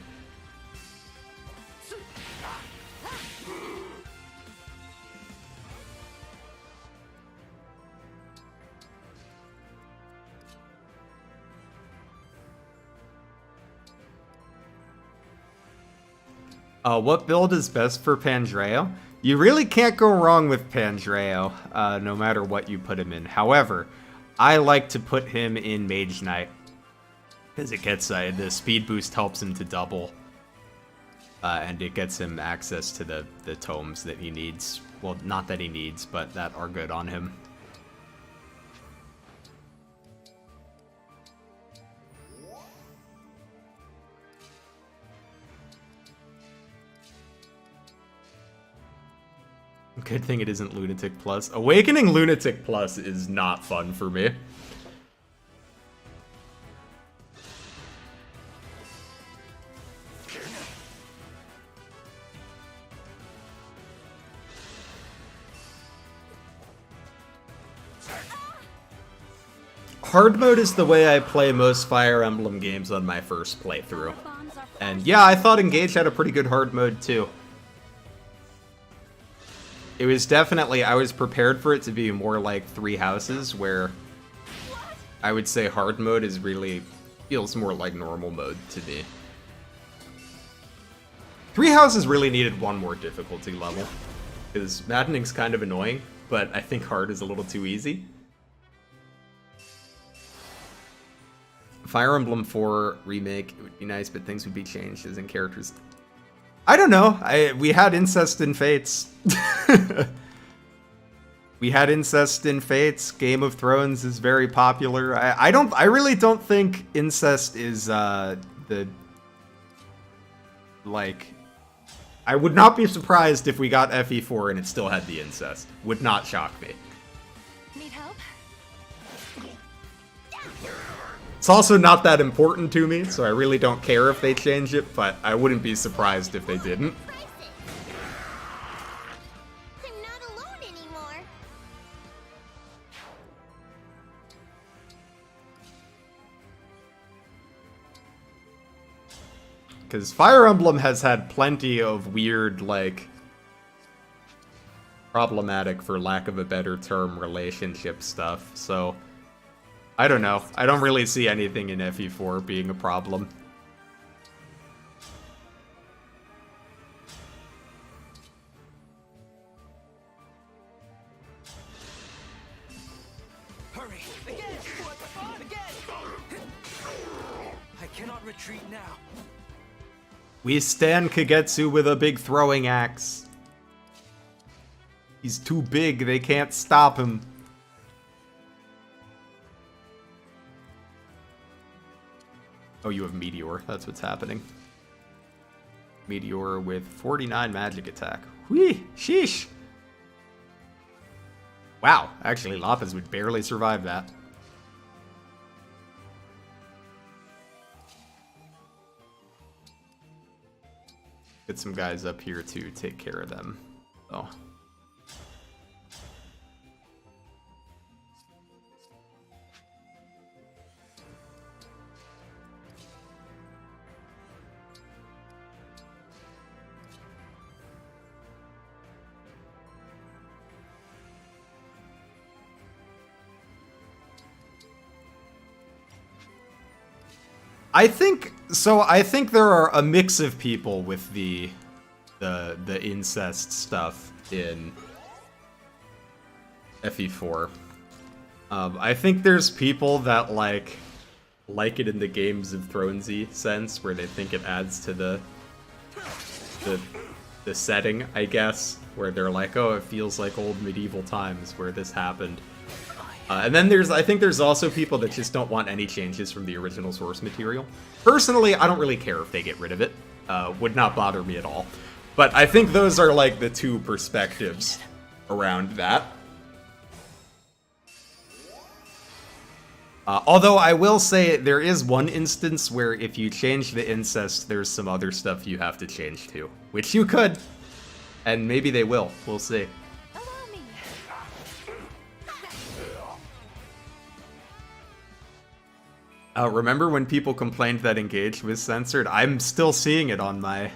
What build is best for Pandreo? You really can't go wrong with Pandreo, no matter what you put him in. However, I like to put him in Mage Knight, because it gets, the speed boost helps him to double, and it gets him access to the tomes that he needs. Well, not that he needs, but that are good on him. Good thing it isn't Lunatic Plus. Awakening Lunatic Plus is not fun for me. Hard mode is the way I play most Fire Emblem games on my first playthrough. And yeah, I thought Engage had a pretty good hard mode too. It was definitely, I was prepared for it to be more like Three Houses, where I would say hard mode is really, feels more like normal mode to me. Three Houses really needed one more difficulty level, because Maddening's kind of annoying, but I think hard is a little too easy. Fire Emblem 4 remake, it would be nice, but things would be changed as in characters. I don't know. We had incest in Fates. We had incest in Fates. Game of Thrones is very popular. I really don't think incest is I would not be surprised if we got FE4 and it still had the incest. Would not shock me. Need help? It's also not that important to me, so I really don't care if they change it, but I wouldn't be surprised if they didn't. I'm not alone anymore. Because Fire Emblem has had plenty of weird, like, problematic, for lack of a better term, relationship stuff, so I don't know. I don't really see anything in FE4 being a problem. Hurry! Again! What the fuck? Again! I cannot retreat now. We stand Kagetsu with a big throwing axe. He's too big, they can't stop him. Oh, you have Meteor. That's what's happening. Meteor with 49 magic attack. Whee! Sheesh! Wow, actually, Lapis would barely survive that. Get some guys up here to take care of them. Oh. I think there are a mix of people with the incest stuff in FE4. I think there's people that like it in the Games of Thronesy sense, where they think it adds to the setting, I guess, where they're like, oh, it feels like old medieval times where this happened. And then I think there's also people that just don't want any changes from the original source material. Personally, I don't really care if they get rid of it. Would not bother me at all. But I think those are like the two perspectives around that. Although I will say there is one instance where if you change the incest, there's some other stuff you have to change too. Which you could. And maybe they will. We'll see. Remember when people complained that Engage was censored? I'm still seeing it on my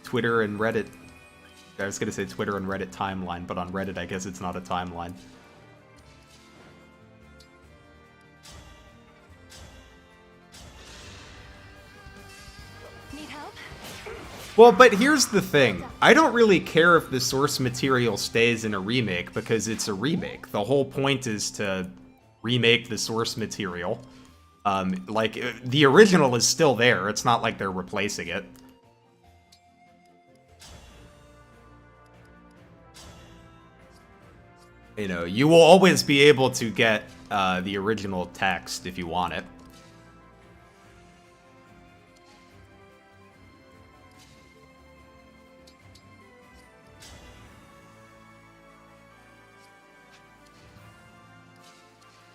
Twitter and Reddit. I was gonna say Twitter and Reddit timeline, but on Reddit I guess it's not a timeline. Need help? Well, but here's the thing. I don't really care if the source material stays in a remake because it's a remake. The whole point is to remake the source material. Like, the original is still there. It's not like they're replacing it. You know, you will always be able to get the original text if you want it.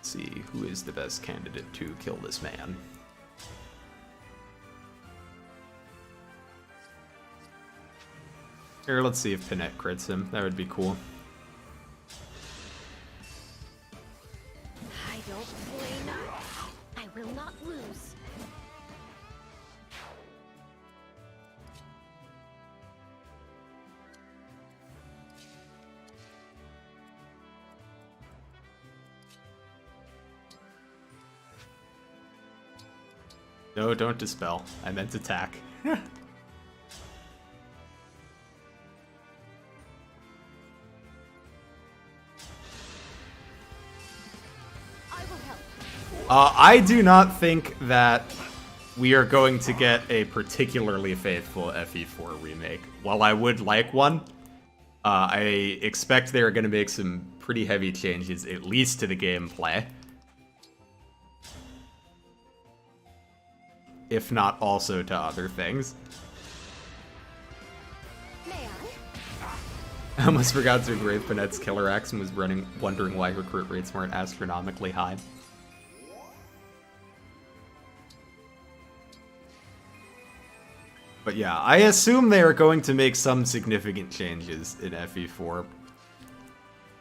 See who is the best candidate to kill this man. Here, let's see if Pinette crits him. That would be cool. I don't play nice. I will not lose. No, don't dispel. I meant attack. I will help. I do not think that we are going to get a particularly faithful FE4 remake. While I would like one, I expect they're going to make some pretty heavy changes, at least to the gameplay. If not also to other things. I almost forgot to engrave Pinette's killer axe and was wondering why her crit rates weren't astronomically high. But yeah, I assume they are going to make some significant changes in FE4.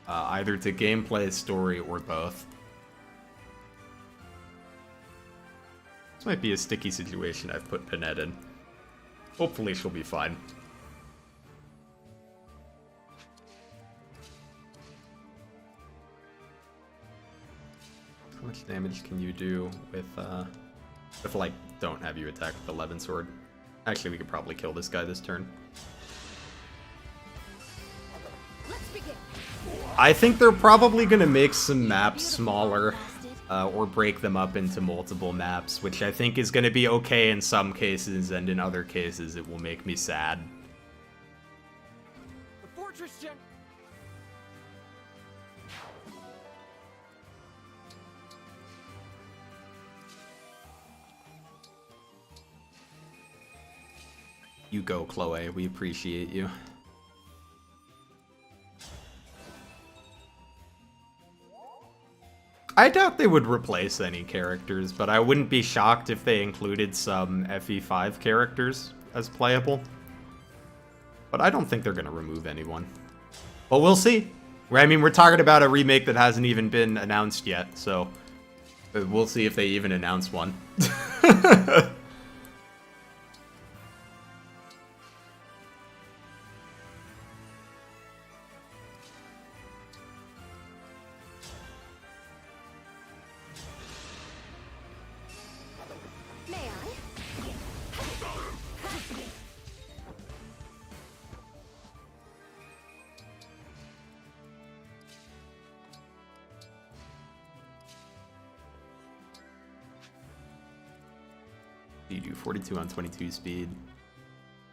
Either to gameplay, story, or both. This might be a sticky situation I've put Pinette in. Hopefully she'll be fine. How much damage can you do with, like, don't have you attack with the Levin Sword? Actually, we could probably kill this guy this turn. Let's begin. I think they're probably gonna make some maps smaller. Or break them up into multiple maps, which I think is going to be okay in some cases, and in other cases it will make me sad. The fortress gen. You go, Chloe. We appreciate you. I doubt they would replace any characters, but I wouldn't be shocked if they included some FE5 characters as playable. But I don't think they're going to remove anyone. But we'll see. I mean, we're talking about a remake that hasn't even been announced yet, so we'll see if they even announce one. May I? You do 42 on 22 speed.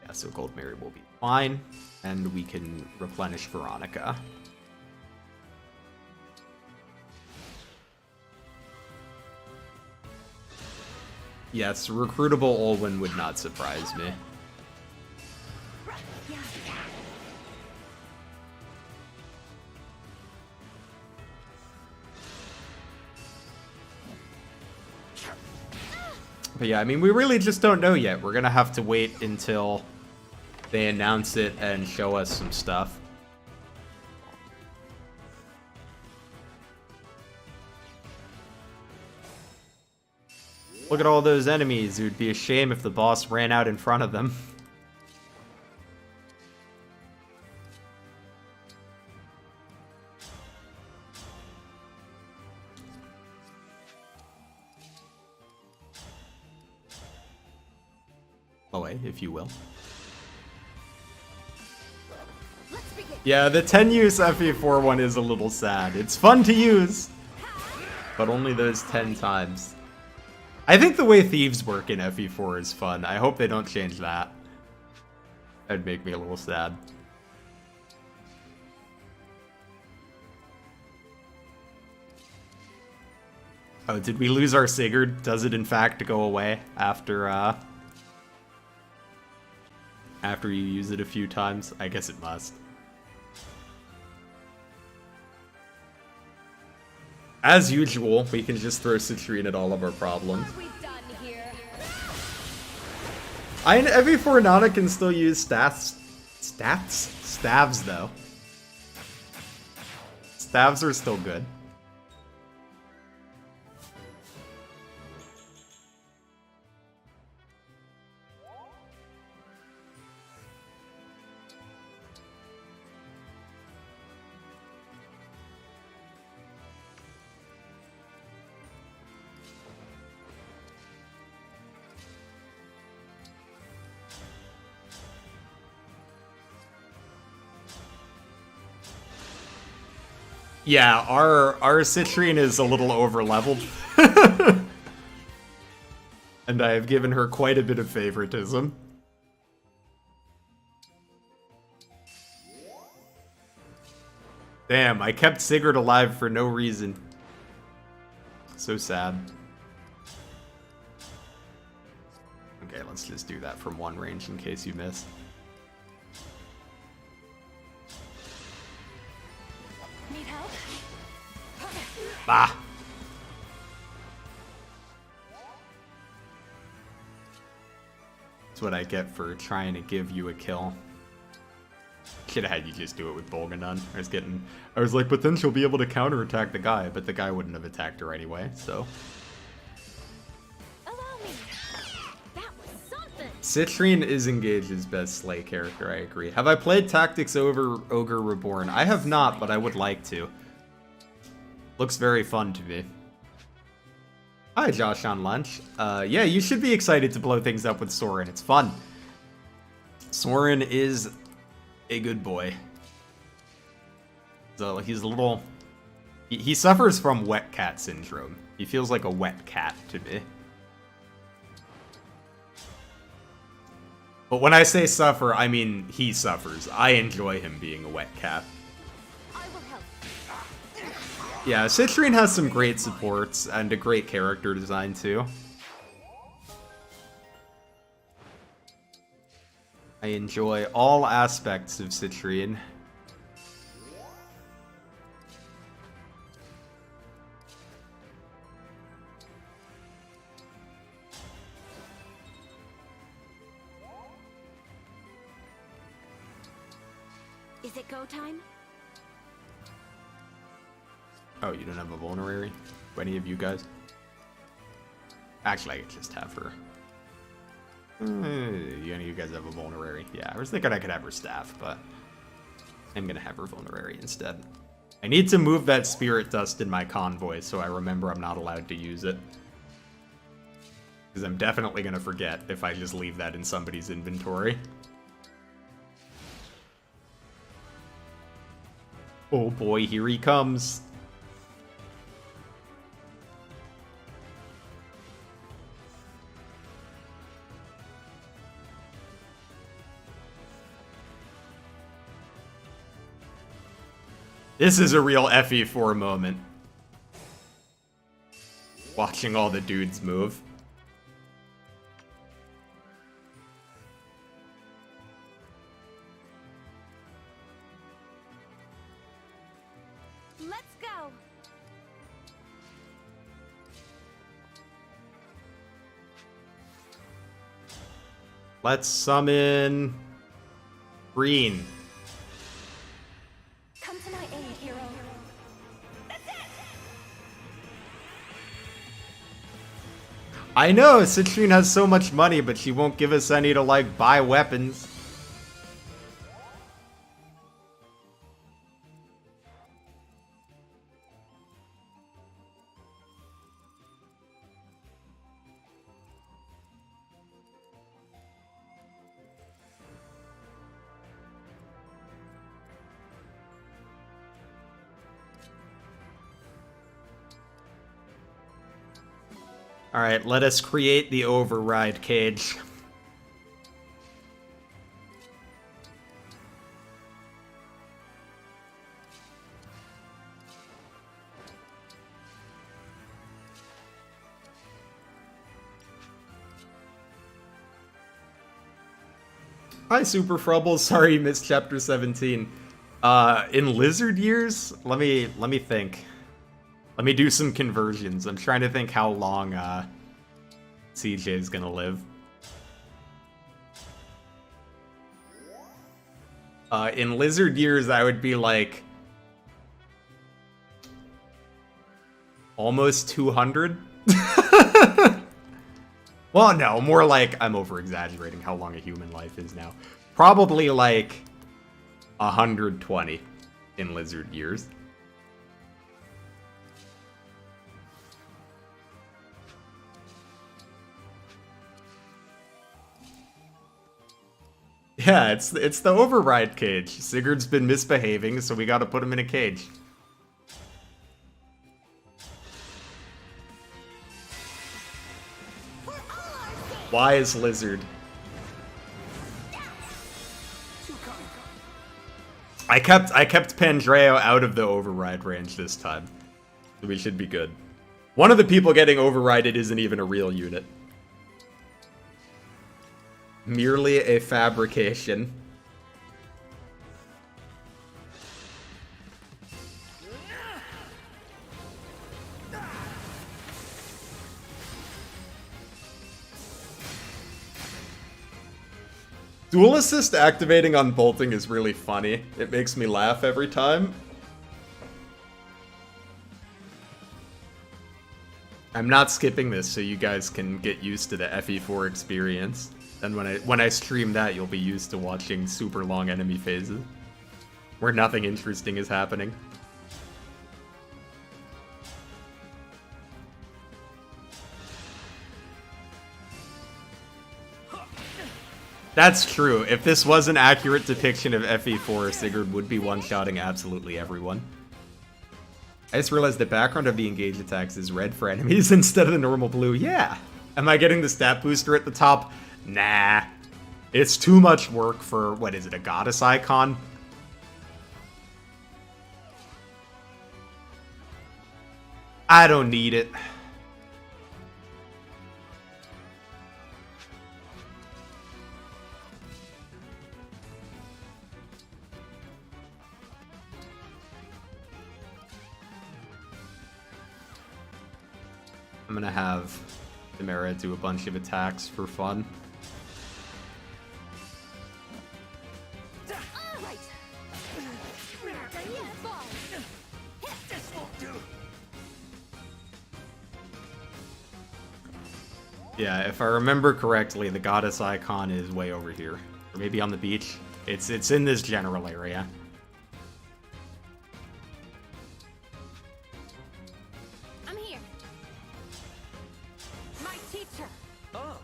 Yeah, so Gold Mary will be fine, and we can replenish Veronica. Yes, recruitable Olwen would not surprise me. But yeah, I mean, we really just don't know yet. We're gonna have to wait until they announce it and show us some stuff. Look at all those enemies. It would be a shame if the boss ran out in front of them. Away, if you will. Yeah, the 10 use FE4 one is a little sad. It's fun to use, but only those 10 times. I think the way thieves work in FE4 is fun. I hope they don't change that. That'd make me a little sad. Oh, did we lose our Sigurd? Does it in fact go away after you use it a few times? I guess it must. As usual, we can just throw Citrine at all of our problems. Every Nana can still use staves though. Staves are still good. Yeah, our Citrine is a little over-leveled. And I have given her quite a bit of favoritism. Damn, I kept Sigurd alive for no reason. So sad. Okay, let's just do that from one range in case you missed. Need help? Ah! That's what I get for trying to give you a kill. Should've had you just do it with Bolganun. I was like, but then she'll be able to counterattack the guy, but the guy wouldn't have attacked her anyway, so. Citrine is Engage's best Slay character, I agree. Have I played Tactics over Ogre Reborn? I have not, but I would like to. Looks very fun to me. Hi, Josh on lunch. Yeah, you should be excited to blow things up with Soren. It's fun. Soren is a good boy. So he's a little... He suffers from wet cat syndrome. He feels like a wet cat to me. But when I say suffer, I mean he suffers. I enjoy him being a wet cat. Yeah, Citrine has some great supports and a great character design too. I enjoy all aspects of Citrine. Is it go time? Oh, you don't have a vulnerary? Any of you guys? Actually, I could just have her. Any of you guys have a vulnerary? Yeah, I was thinking I could have her staff, but I'm gonna have her vulnerary instead. I need to move that spirit dust in my convoy so I remember I'm not allowed to use it. Because I'm definitely gonna forget if I just leave that in somebody's inventory. Oh boy, here he comes. This is a real FE4 moment. Watching all the dudes move. Let's go. Let's summon Green. Come to my aid, hero. I know, Citrine has so much money, but she won't give us any to, like, buy weapons. Alright, let us create the override cage. Hi, Super Frubble. Sorry you missed chapter 17. In Lizard years, let me think. Let me do some conversions. I'm trying to think how long CJ is gonna live. In Lizard years, I would be like almost 200. Well, no, more like I'm over-exaggerating how long a human life is now. Probably like 120 in Lizard years. Yeah, it's the override cage. Sigurd's been misbehaving, so we gotta put him in a cage. Wise Lizard. I kept Pandreo out of the override range this time, so we should be good. One of the people getting overrided isn't even a real unit. Merely a fabrication. Dual assist activating on bolting is really funny. It makes me laugh every time. I'm not skipping this so you guys can get used to the FE4 experience. And when I stream that, you'll be used to watching super long enemy phases where nothing interesting is happening. That's true. If this was an accurate depiction of FE4, Sigurd would be one-shotting absolutely everyone. I just realized the background of the engage attacks is red for enemies instead of the normal blue. Yeah. Am I getting the stat booster at the top? Nah. It's too much work for, what is it, a goddess icon? I don't need it. I'm gonna have Chimera do a bunch of attacks for fun. Yeah, if I remember correctly, the goddess icon is way over here. Or maybe on the beach. It's in this general area. I'm here. My teacher. Oh.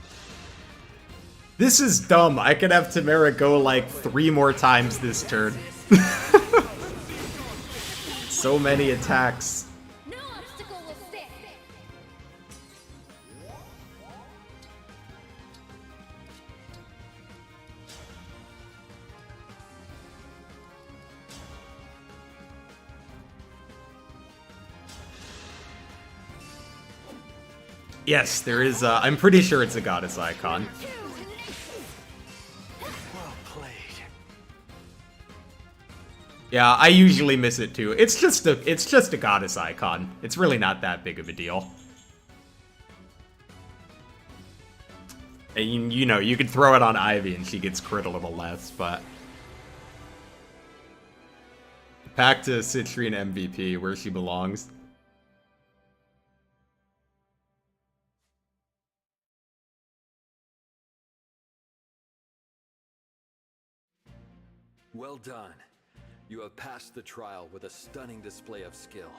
This is dumb. I could have Tamara go like 3 more times this turn. So many attacks. No obstacle will stand. Yes, there is. I'm pretty sure it's a goddess icon. Well played. Yeah, I usually miss it too. It's just a goddess icon. It's really not that big of a deal. And you know, you could throw it on Ivy and she gets crit a little less, but back to Citrine MVP, where she belongs. Well done. You have passed the trial with a stunning display of skill.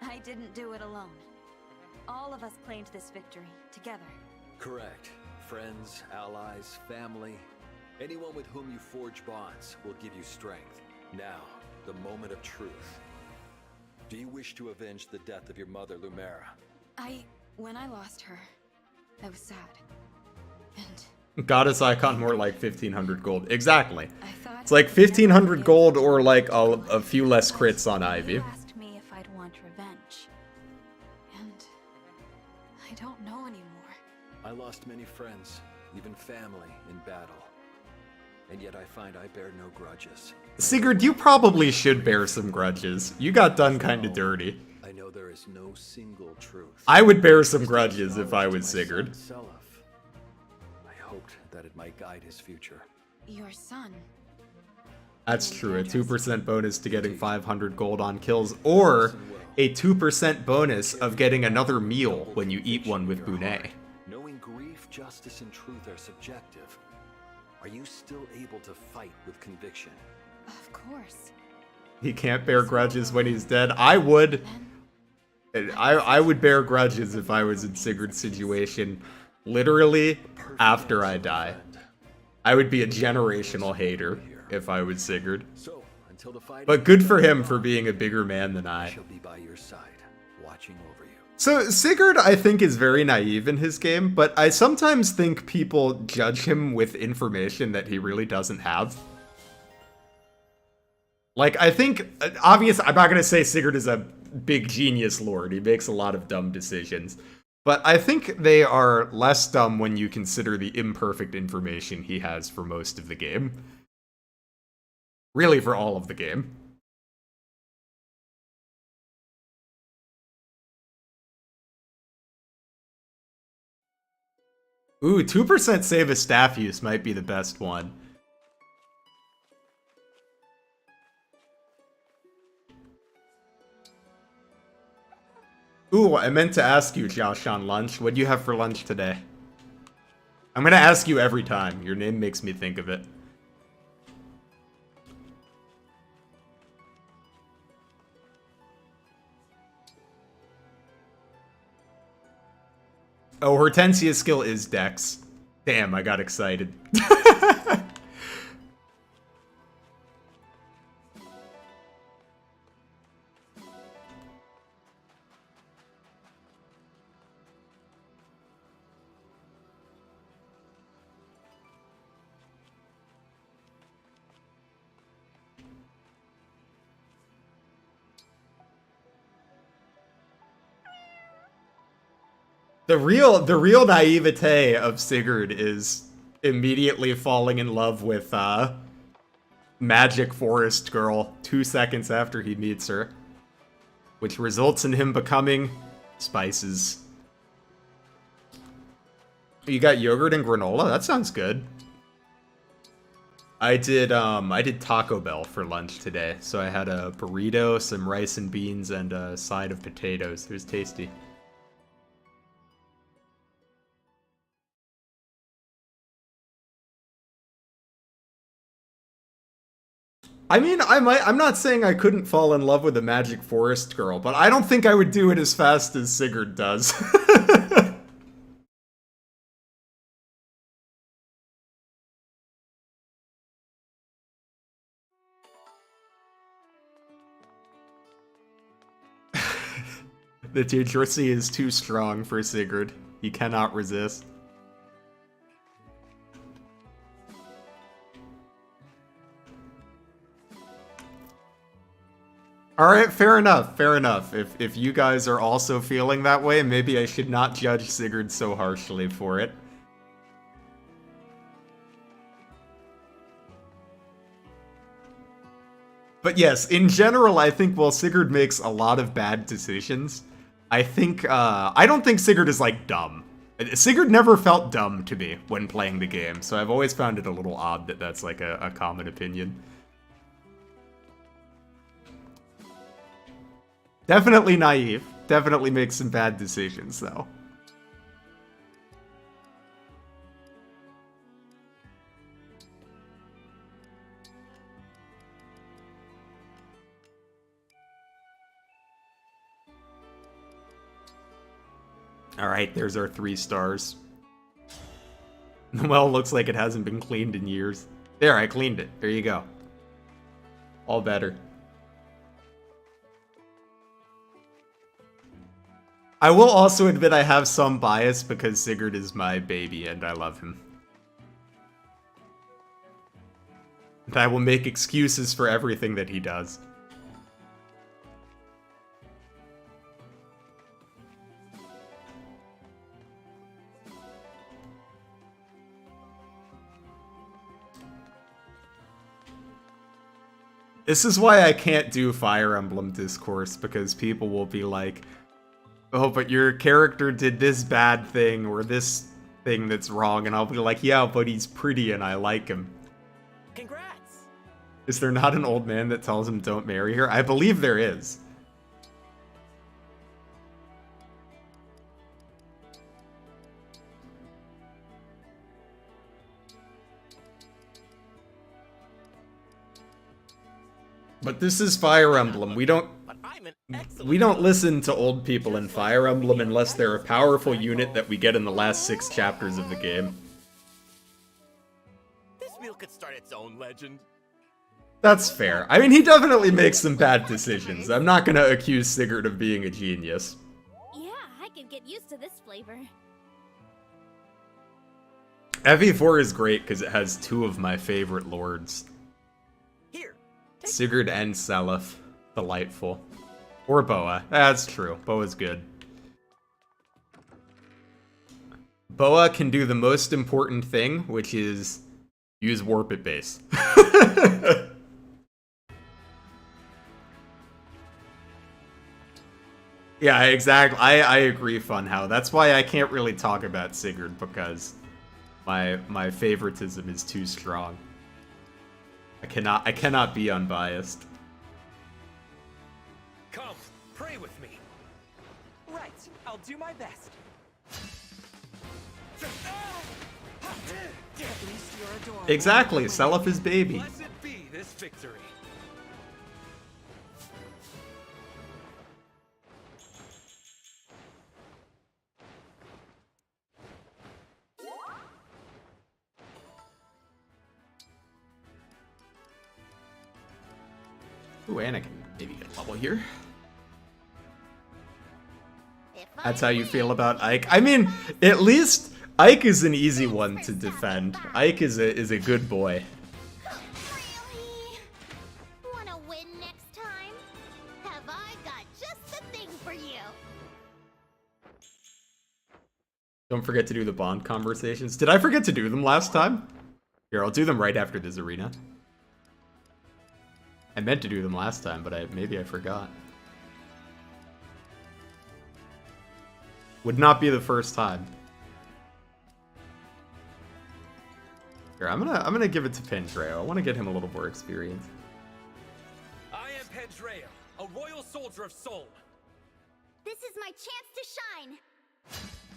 I didn't do it alone. All of us claimed this victory, together. Correct. Friends, allies, family, anyone with whom you forge bonds will give you strength. Now, the moment of truth. Do you wish to avenge the death of your mother, Lumera? When I lost her, I was sad. And Goddess icon more like 1500 gold. Exactly. It's like 1500 gold or like a few less crits on Ivy. you asked me if I'd want revenge. And I don't know anymore. I lost many friends, even family, in battle. And yet I find I bear no grudges. Sigurd, you probably should bear some grudges. You got done kinda dirty. I know there is no single truth. I would bear some grudges if I was Sigurd. I hoped that it might guide his future. Your son. That's true, a 2% bonus to getting 500 gold on kills, or a 2% bonus of getting another meal when you eat one with Bunet. Knowing grief, justice, and truth are subjective, are you still able to fight with conviction? Of course. He can't bear grudges when he's dead. I would. I would bear grudges if I was in Sigurd's situation, literally after I die. I would be a generational hater if I was Sigurd. But good for him for being a bigger man than I. Shall be by your side, watching over you. So Sigurd, I think, is very naive in his game, but I sometimes think people judge him with information that he really doesn't have. Like, I think, obviously, I'm not going to say Sigurd is a big genius lord. He makes a lot of dumb decisions. But I think they are less dumb when you consider the imperfect information he has for most of the game. Really, for all of the game. Ooh, 2% save a staff use might be the best one. Ooh, I meant to ask you, Josh, on lunch. What do you have for lunch today? I'm gonna ask you every time. Your name makes me think of it. Oh, Hortensia's skill is Dex. Damn, I got excited. The real naivete of Sigurd is immediately falling in love with Magic Forest Girl 2 seconds after he meets her, which results in him becoming Spices. You got yogurt and granola? That sounds good. I did Taco Bell for lunch today, so I had a burrito, some rice and beans, and a side of potatoes. It was tasty. I mean, I'm not saying I couldn't fall in love with a magic forest girl, but I don't think I would do it as fast as Sigurd does. The Tudrisi is too strong for Sigurd. He cannot resist. Alright, fair enough, fair enough. If you guys are also feeling that way, maybe I should not judge Sigurd so harshly for it. But yes, in general, I think while Sigurd makes a lot of bad decisions, I don't think Sigurd is, like, dumb. Sigurd never felt dumb to me when playing the game, so I've always found it a little odd that that's, like, a common opinion. Definitely naive. Definitely makes some bad decisions, though. Alright, there's our 3 stars. The well looks like it hasn't been cleaned in years. There, I cleaned it. There you go. All better. I will also admit I have some bias because Sigurd is my baby and I love him. And I will make excuses for everything that he does. This is why I can't do Fire Emblem discourse, because people will be like, oh, but your character did this bad thing or this thing that's wrong, and I'll be like, yeah, but he's pretty and I like him. Congrats! Is there not an old man that tells him don't marry her? I believe there is. But this is Fire Emblem. We don't listen to old people in Fire Emblem unless they're a powerful unit that we get in the last 6 chapters of the game. This meal could start its own legend. That's fair. I mean, he definitely makes some bad decisions. I'm not gonna accuse Sigurd of being a genius. Yeah, I can get used to this flavor. FE4 is great because it has 2 of my favorite lords. Sigurd and Seliph. Delightful. Or Boa. That's true. Boa's good. Boa can do the most important thing, which is use warp at base. Yeah, exactly. I agree, Funhow. That's why I can't really talk about Sigurd, because my favoritism is too strong. I cannot be unbiased. Come, pray with me. Right, I'll do my best. At least you're adorable. Exactly, Seliph is baby. Blessed be this victory. Ooh, and I can maybe get a level here. That's how you feel about Ike. I mean, at least Ike is an easy one to defend. Ike is a good boy. Really? Wanna win next time? Have I got just the thing for you? Don't forget to do the bond conversations. Did I forget to do them last time? Here, I'll do them right after this arena. I meant to do them last time, but maybe I forgot. Would not be the first time. Here, I'm gonna give it to Pendreo. I want to get him a little more experience. I am Pendreo, a royal soldier of Sol. This is my chance to shine.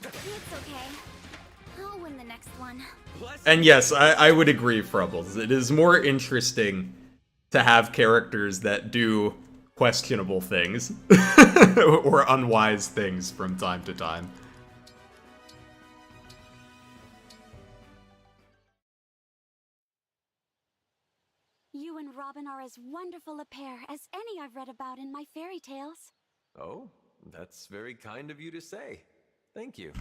It's okay. I'll win the next one. And yes, I would agree, Frubbles. It is more interesting to have characters that do questionable things or unwise things from time to time. You and Robin are as wonderful a pair as any I've read about in my fairy tales. Oh, that's very kind of you to say. Thank you.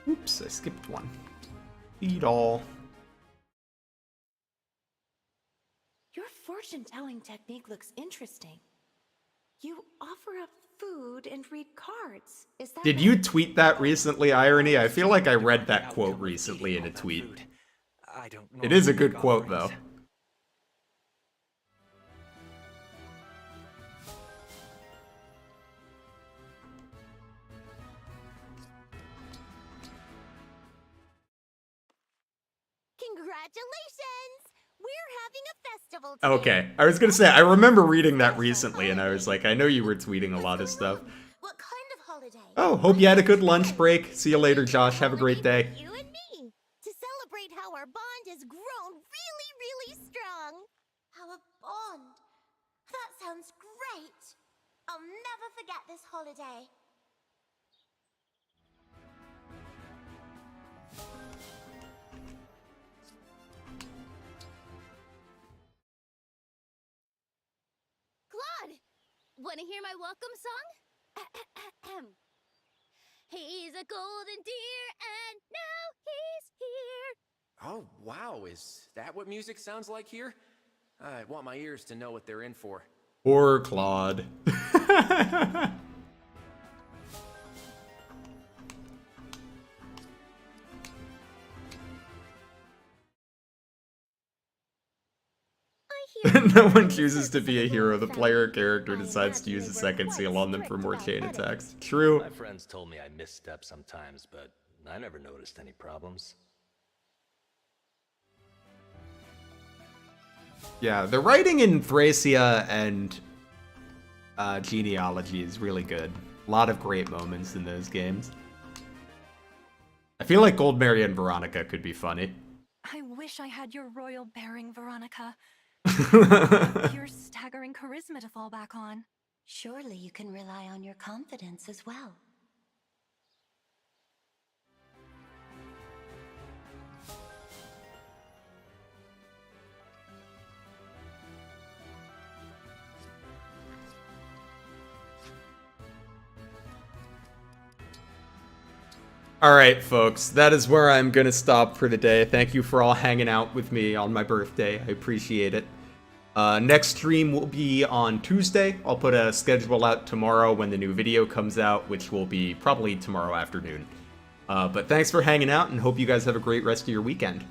Oops, I skipped one. Eat all. Your fortune-telling technique looks interesting. You offer up food and read cards. Is that Did you tweet that recently, Irony? I feel like I read that quote recently in a tweet. It is a good quote, though. Congratulations! We're having a festival today. Okay, I was gonna say, I remember reading that recently, and I was like, I know you were tweeting a lot of stuff. What kind of holiday? Oh, hope you had a good lunch break. See you later, Josh. Have a great day. You and me. To celebrate how our bond has grown really, really strong. Our bond? That sounds great. I'll never forget this holiday. Claude! Wanna hear my welcome song? He's a golden deer, and now he's here. Oh, wow. Is that what music sounds like here? I want my ears to know what they're in for. Poor Claude. No one chooses to be a hero. The player character decides to use a second seal on them for more chain attacks. True. My friends told me I misstep sometimes, but I never noticed any problems. Yeah, the writing in Thracia and Genealogy is really good. A lot of great moments in those games. I feel like Goldberry and Veronica could be funny. I wish I had your royal bearing, Veronica. Your staggering charisma to fall back on. Surely you can rely on your confidence as well. Alright, folks, that is where I'm gonna stop for the day. Thank you for all hanging out with me on my birthday. I appreciate it. Next stream will be on Tuesday. I'll put a schedule out tomorrow when the new video comes out, which will be probably tomorrow afternoon. But thanks for hanging out, and hope you guys have a great rest of your weekend.